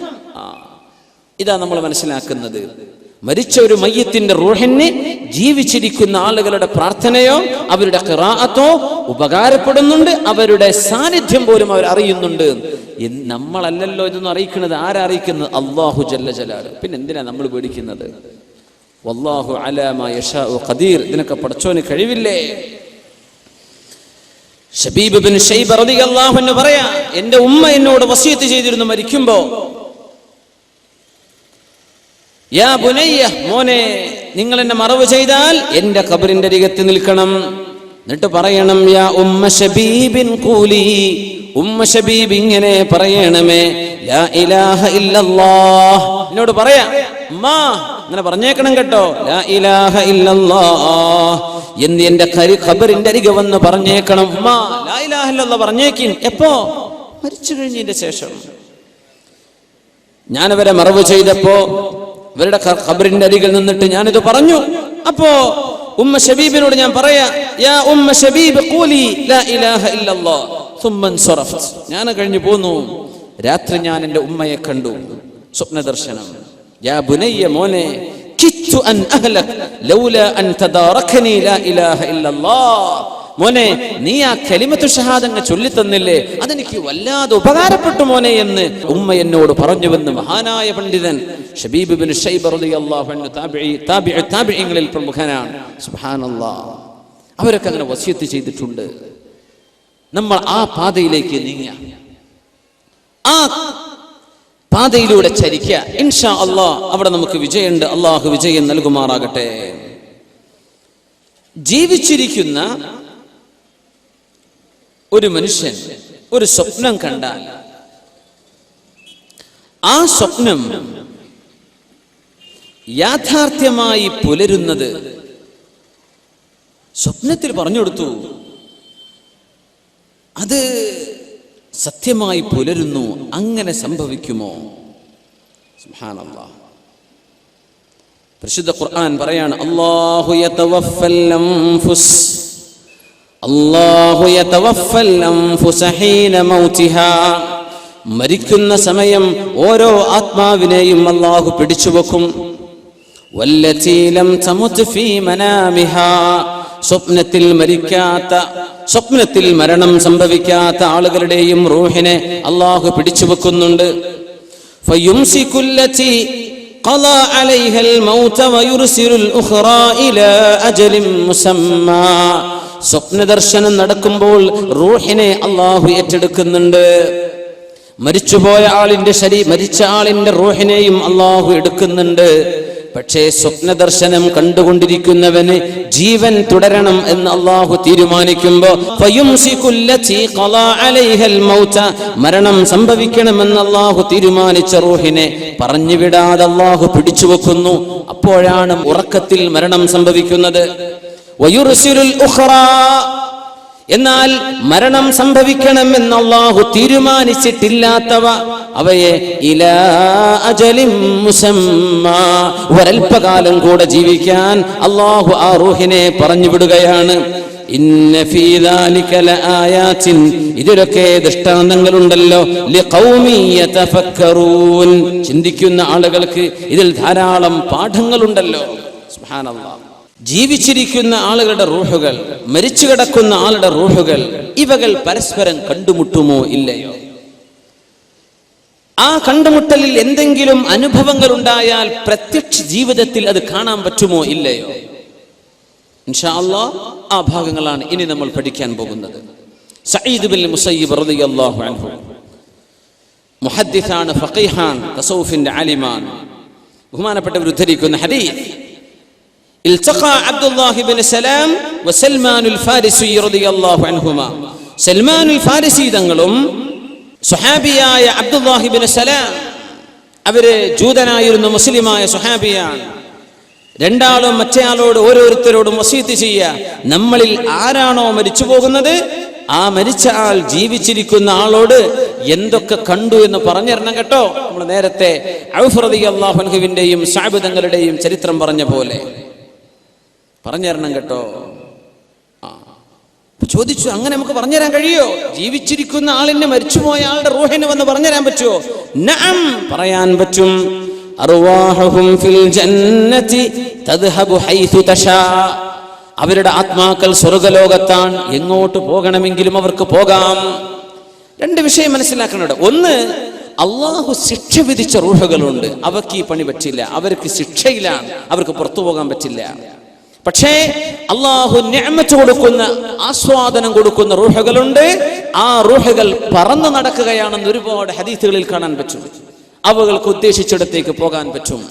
ഇതാ നമ്മൾ മനസ്സിലാക്കുന്നത്. മരിച്ച ഒരു മയ്യത്തിന്റെ റൂഹിന് ജീവിച്ചിരിക്കുന്ന ആളുകളുടെ പ്രാർത്ഥനയോ അവരുടെ ഖിറാഅത്തോ ഉപകാരപ്പെടുന്നുണ്ട്, അവരുടെ സാന്നിധ്യം പോലും അവർ അറിയുന്നുണ്ട്. നമ്മളല്ലല്ലോ ഇതൊന്നും അറിയിക്കുന്നത്. ആരാ അറിയിക്കുന്നത്? അല്ലാഹു ജല്ല ജലാലുഹു. പിന്നെ എന്തിനാ നമ്മൾ പേടിക്കുന്നത്? വല്ലാഹു അലാ മാ യശാഉ ഖദീർ. ഇതിനൊക്കെ പടച്ചോന് കഴിവില്ലേ? ശബീബ് ബിൻ ശൈബ റളിയല്ലാഹു അൻഹു പറയാ, എന്റെ ഉമ്മ എന്നോട് വസിയത്ത് ചെയ്തിരുന്നു മരിക്കുമ്പോ, യാ ബുനയ്യ, മോനെ, നിങ്ങൾ എന്നെ മറവ് ചെയ്താൽ എന്റെ ഖബറിന്റെ അരികത്ത് നിൽക്കണം. എന്നിട്ട് പറയണം യാ ഉമ്മ ശബീബിൻ ഖൂലി, ഉമ്മ ശബീബ് ഇങ്ങനെ പറയണമേ, ലാ ഇലാഹ ഇല്ലല്ലാഹ്. എന്നോട് പറയാ ഉമ്മാ, അങ്ങനെ പറഞ്ഞേക്കണം കേട്ടോ, ലാ ഇലാഹ ഇല്ലല്ലാഹ് എന്ന് എന്റെ ഖബറിന്റെ അരികെ വന്ന് പറഞ്ഞേക്കണം. ഉമ്മാ, ലാ ഇലാഹ ഇല്ലല്ലാഹ് പറഞ്ഞേക്കിൻ. എപ്പോ? മരിച്ചു കഴിഞ്ഞതിന്റെ ശേഷം. ഞാനവരെ മറവ് ചെയ്തപ്പോ ഇവരുടെ ഖബറിന്റെ അരികിൽ നിന്നിട്ട് ഞാനിത് പറഞ്ഞു. അപ്പോ ഉമ്മ ശബീബിനോട് ഞാൻ പറയാ, യാ ഉമ്മ ശബീബ് ഖൂലി ലാ ഇലാഹ ഇല്ലല്ലാഹ് സുമ്മ അൻസറഫ്ത്. ഞാൻ കഴിഞ്ഞു പോന്നു. രാത്രി ഞാൻ എൻ്റെ ഉമ്മയെ കണ്ടു, സ്വപ്ന ദർശനം. യാ ബുനയ്യ, മോനെ, കിത്തു അൻ അഹ്ലക് ലൗലാ അൻ തദാറകനി ലാ ഇലാഹ ഇല്ലല്ലാഹ്. മോനെ, നീ ആ കലിമത്തു ഷഹാദങ്ങ് ചൊല്ലിത്തന്നില്ലേ, അതെനിക്ക് വല്ലാതെ ഉപകാരപ്പെട്ടു മോനെ എന്ന് ഉമ്മ എന്നോട് പറഞ്ഞുവെന്ന് മഹാനായ പണ്ഡിതൻ ശബീബ് ബിൻ ശൈബ റളിയല്ലാഹു അൻഹു താബിഈങ്ങളിൽ പ്രമുഖനാണ്. സുബ്ഹാനല്ലാഹ്. അവരൊക്കെ അങ്ങനെ വസിയത്ത് ചെയ്തിട്ടുണ്ട്. നമ്മൾ ആ പാതയിലേക്ക് നീങ്ങുക, ആ പാതയിലൂടെ ചരിക്കുക. ഇൻഷാ അല്ലാഹ് അവിടെ നമുക്ക് വിജയമുണ്ട്. അല്ലാഹു വിജയം നൽകുമാറാകട്ടെ. ജീവിച്ചിരിക്കുന്ന ഒരു മനുഷ്യൻ ഒരു സ്വപ്നം കണ്ടാൽ ആ സ്വപ്നം യാഥാർത്ഥ്യമായി പുലരുന്നത് സ്വപ്നത്തിൽ പറഞ്ഞു കൊടുത്തു, അത് സത്യമായി പുലരുന്നു. അങ്ങനെ സംഭവിക്കുമോ? സുബ്ഹാനല്ലാഹ്. പരിശുദ്ധ ഖുർആൻ പറയാണ്, അല്ലാഹു യതവഫൽ അൻഫുസ്, അല്ലാഹു യതവഫൽ അൻഫുസ ഹീന മൗതിഹാ. മരിക്കുന്ന സമയം ഓരോ ആത്മാവിനെയും അല്ലാഹു പിടിച്ചുവെക്കും. വല്ലതീ ലം തമുത് ഫീ മനാമിഹാ, സ്വപ്നത്തിൽ മരിക്കാത്ത, സ്വപ്നത്തിൽ മരണം സംഭവിക്കാത്ത ആളുകളുടെയും റൂഹിനെ അല്ലാഹു പിടിച്ചു വെക്കുന്നുണ്ട്. ഫയുംസികുല്ലതി ഖളാ അലൈഹൽ മൗത വയുർസിലുൽ ഉഖ്റാ ഇലാ അജലിൻ മുസമ്മാ. സ്വപ്നദർശനം നടക്കുമ്പോൾ റൂഹിനെ അല്ലാഹു ഏറ്റെടുക്കുന്നുണ്ട്. മരിച്ചുപോയ ആളിന്റെ മരിച്ച ആളിന്റെ റൂഹിനെയും അല്ലാഹു എടുക്കുന്നുണ്ട്. പക്ഷേ സ്വപ്നദർശനം കണ്ടുകൊണ്ടിരിക്കുന്നവന് ജീവൻ തുടരണം എന്ന് അല്ലാഹു തീരുമാനിക്കുമ്പോ മരണം സംഭവിക്കണമെന്ന് അല്ലാഹു തീരുമാനിച്ച റൂഹിനെ പറഞ്ഞുവിടാതെ അല്ലാഹു പിടിച്ചു വെക്കുന്നു. അപ്പോഴാണ് ഉറക്കത്തിൽ മരണം സംഭവിക്കുന്നത്. വയുർസിലുൽ ഉഖ്റാ, എന്നാൽ മരണം സംഭവിക്കണമെന്ന് അല്ലാഹു തീരുമാനിച്ചിട്ടില്ലാത്തവ അവയെ ഇലാ അജലിൻ മുസമ്മാ, ഒരൽപകാലം കൂടെ ജീവിക്കാൻ അല്ലാഹു ആ റൂഹിനെ പറഞ്ഞു വിടുകയാണ്. ഇന്ന ഫീ ദാലിക ലആയാതിൻ, ഇതിലൊക്കെ ദൃഷ്ടാന്തങ്ങളുണ്ടല്ലോ, ലിഖൗമി യതഫക്കറൂൻ, ചിന്തിക്കുന്ന ആളുകൾക്ക് ഇതിൽ ധാരാളം പാഠങ്ങളുണ്ടല്ലോ. സുബ്ഹാനല്ലാഹ്. ജീവിച്ചിരിക്കുന്ന ആളുകളുടെ റൂഹുകൾ, മരിച്ചു കിടക്കുന്ന ആളുടെ റൂഹുകൾ, ഇവകൾ പരസ്പരം കണ്ടുമുട്ടുമോ ഇല്ലയോ? ആ കണ്ടുമുട്ടലിൽ എന്തെങ്കിലും അനുഭവങ്ങൾ ഉണ്ടായാൽ പ്രത്യക്ഷ ജീവിതത്തിൽ അത് കാണാൻ പറ്റുമോ ഇല്ലയോ? ഇൻഷാ അല്ലാഹ് ആ ഭാഗങ്ങളാണ് ഇനി നമ്മൾ പഠിക്കാൻ പോകുന്നത്. സഈദ് ബിൻ മുസയ്യിബ് റളിയല്ലാഹു അൻഹു മുഹദ്ദിസാണ്, ഫഖീഹാൻ, തസൗഫിന്റെ ആലിമാൻ. ബഹുമാനപ്പെട്ടവർ ഉദ്ധരിക്കുന്ന ഹദീസ്, التقى عبد الله بن سلام وسلمان الفارسي رضي الله عنهما. സൽമാൻ ഫാരിസി തങ്ങളും സുഹാബിയായ അബ്ദുല്ലാഹി ബിൻ സലാം, അവര് ജൂതനായിരുന്ന മുസ്ലിമായ സുഹാബിയാണ്. രണ്ടാളും മറ്റേയാളോട് ഓരോരുത്തരോടും വസീയത്ത് ചെയ്യുക, നമ്മളിൽ ആരാണോ മരിച്ചു പോകുന്നത് ആ മരിച്ച ആൾ ജീവിച്ചിരിക്കുന്ന ആളോട് എന്തൊക്കെ കണ്ടു എന്ന് പറഞ്ഞിരണം കേട്ടോ. നമ്മൾ നേരത്തെ ഔഫ് റളിയല്ലാഹു അൻഹുവിന്റെയും സഅബ് തങ്ങളുടെയും ചരിത്രം പറഞ്ഞ പോലെ പറഞ്ഞുതരണം കേട്ടോ. ചോദിച്ചു, അങ്ങനെ നമുക്ക് പറഞ്ഞുതരാൻ കഴിയോ? ജീവിച്ചിരിക്കുന്ന ആളിനെ മരിച്ചുപോയ ആളുടെ റൂഹിനെ വന്ന് പറഞ്ഞുതരാൻ പറ്റുമോ? നഅം, പറയാൻ പറ്റും. അർവാഹുഹും ഫിൽ ജന്നതി തദ്ഹബു ഹൈതു തശാ, അവരുടെ ആത്മാക്കൾ സ്വർഗ്ഗലോകത്താണ്, എങ്ങോട്ട് പോകണമെങ്കിലും അവർക്ക് പോകാം. രണ്ട് വിഷയം മനസ്സിലാക്കുന്നുണ്ട്. ഒന്ന്, അള്ളാഹു ശിക്ഷ വിധിച്ച റൂഹുകളുണ്ട്, അവർക്ക് ഈ പണി പറ്റില്ല, അവർക്ക് ശിക്ഷയിലാണ്, അവർക്ക് പുറത്തു പോകാൻ പറ്റില്ല. പക്ഷേ അള്ളാഹു നിഅമത്ത് കൊടുക്കുന്ന, ആസ്വാദനം കൊടുക്കുന്ന റൂഹുകളുണ്ട്. ആ റൂഹുകൾ പറന്നു നടക്കുകയാണെന്ന് ഒരുപാട് ഹദീസുകളിൽ കാണാൻ പറ്റും. അവകൾക്ക് ഉദ്ദേശിച്ചിടത്തേക്ക് പോകാൻ പറ്റും.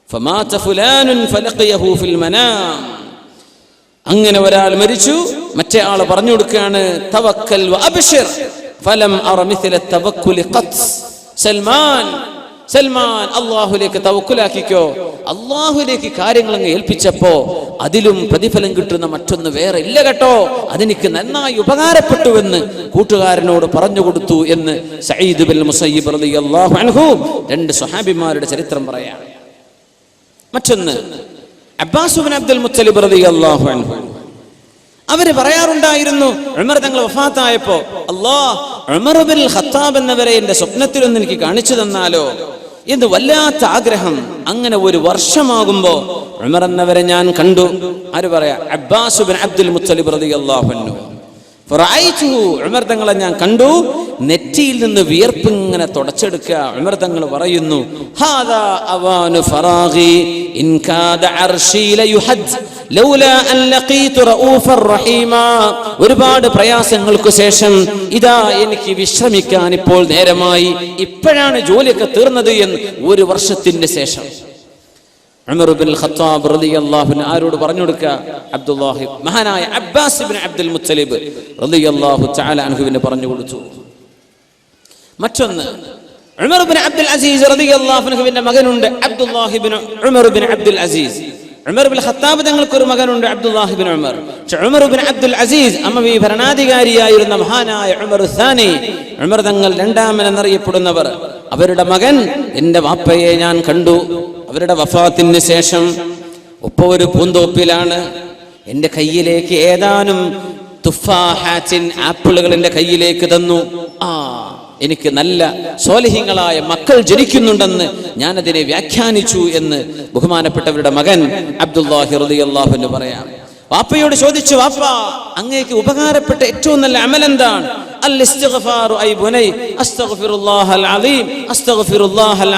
ഫമാത ഫുലാനുൻ ഫലഖിയഹു ഫിൽ മനാം, അങ്ങനെ ഒരാൾ മരിച്ചു, മറ്റേ ആൾ പറഞ്ഞു കൊടുക്കുകയാണ്, തവക്കൽ വഅബ്ശിർ ഫലം അറ മിസ്ല തവക്കുൽ ഖത്ത്. സൽമാൻ അള്ളാഹുലേക്ക് തവക്കുലാക്കിക്കോ, അള്ളാഹുലേക്ക് കാര്യങ്ങൾ അങ്ങ് ഏൽപ്പിച്ചപ്പോ അതിലും പ്രതിഫലം കിട്ടുന്ന മറ്റൊന്ന് വേറെ ഇല്ല കേട്ടോ, അതെനിക്ക് നന്നായി ഉപകാരപ്പെട്ടുവെന്ന് കൂട്ടുകാരനോട് പറഞ്ഞു കൊടുത്തു എന്ന് സഈദ് ബിൻ മുസയ്യിബ് റളിയല്ലാഹു അൻഹു രണ്ട് സ്വഹാബിമാരുടെ ചരിത്രം പറയാം. മറ്റൊന്ന് അബ്ബാസ് ബിൻ അബ്ദുൽ മുത്തലിബ് റളിയല്ലാഹു അൻഹു, അവര് പറയാറുണ്ടായിരുന്നു, ഉമർ തങ്ങൾ വഫാത്തായപ്പോ, ഉമർ ബിൻ ഖത്താബ് എന്നവരെ എന്റെ സ്വപ്നത്തിലൊന്ന് എനിക്ക് കാണിച്ചു തന്നാലോ എന്ന് വല്ലാത്ത ആഗ്രഹം. അങ്ങനെ ഒരു വർഷമാകുമ്പോ ഉമർ എന്നവരെ ഞാൻ കണ്ടു. ആര് പറയാ? അബ്ബാസ് ബിൻ അബ്ദുൽ മുത്തലിബ് റളിയല്ലാഹു അൻഹു. ഫറഅയ്തുഹു, ഉമർ തങ്ങളെ ഞാൻ കണ്ടു, നെറ്റിയിൽ നിന്ന് വിയർപ്പ് ഇങ്ങനെ തുടച്ചെടുക്കുക. ഉമർ തങ്ങൾ പറയുന്നു, ഹാദാ അവാനു ഫറാഗി ഇൻ കാദ അർശി ലയുഹദ് ലൗലാ അൻ ലഖീതു റഊഫർ റഹീമാ. ഒരുപാട് പ്രയാസങ്ങൾക്ക് ശേഷം ഇതാ എനിക്ക് വിശ്രമിക്കാൻ ഇപ്പോൾ നേരമായി, ഇപ്പോഴാണ് ജോലിയൊക്കെ തീർന്നത് എന്ന് ഒരു വർഷത്തിന്റെ ശേഷം ഉമർ ബിൻ ഖത്താബ് റളിയല്ലാഹു അൻഹു ആരോട് പറഞ്ഞു കൊടുക്കുക? അബ്ദുല്ലാഹി, മഹാനായ അബ്ബാസ് ബിൻ അബ്ദുൽ മുത്തലിബ് റളിയല്ലാഹു തആല അൻഹുവിനെ പറഞ്ഞു കൊടുത്തു. മറ്റൊന്ന്, ഉമർ ബിൻ അബ്ദുൽ അസീസ് റളിയല്ലാഹു അൻഹുവിന്റെ മകനുണ്ട് Abdullah bin Umar bin Abdul Aziz. Umar bin Khattab തങ്ങൾക്ക് ഒരു മകനുണ്ട് Abdullah bin Umar. Umar bin Abdul Aziz അമവി ഭരണാധികാരിയായിരുന്ന മഹാനായ ഉമർ സാനി, ഉമർ തങ്ങൾ രണ്ടാമൻ എന്നറിയപ്പെടുന്നവർ, അവരുടെ മകൻ, എന്റെ വാപ്പയെ ഞാൻ കണ്ടു അവരുടെ വഫാത്തിന് ശേഷം. ഒപ്പ ഒരു പൂന്തോപ്പിലാണ്. എന്റെ കയ്യിലേക്ക് ഏതാനും തുഫാഹാത്തിൻ, ആപ്പിളുകൾ എന്റെ കയ്യിലേക്ക് തന്നു. എനിക്ക് നല്ല സ്വാലിഹീങ്ങളായ മക്കൾ ജനിക്കുന്നുണ്ടെന്ന് ഞാൻ അതിനെ വ്യാഖ്യാനിച്ചു എന്ന് ബഹുമാനപ്പെട്ടവരുടെ മകൻ അബ്ദുല്ലാഹി റളിയല്ലാഹു അൻഹു പറയാം. വാപ്പയോട് ചോദിച്ചു, വാപ്പ അങ്ങേക്ക് ഉപകാരപ്പെട്ട ഏറ്റവും നല്ല അമൽ എന്താണ്? അൽ ഇസ്തിഗ്ഫാറു ഐ ബുനൈ അസ്തഗ്ഫിറുല്ലാഹൽ അലീം അസ്തഗ്ഫിറുല്ലാഹൽ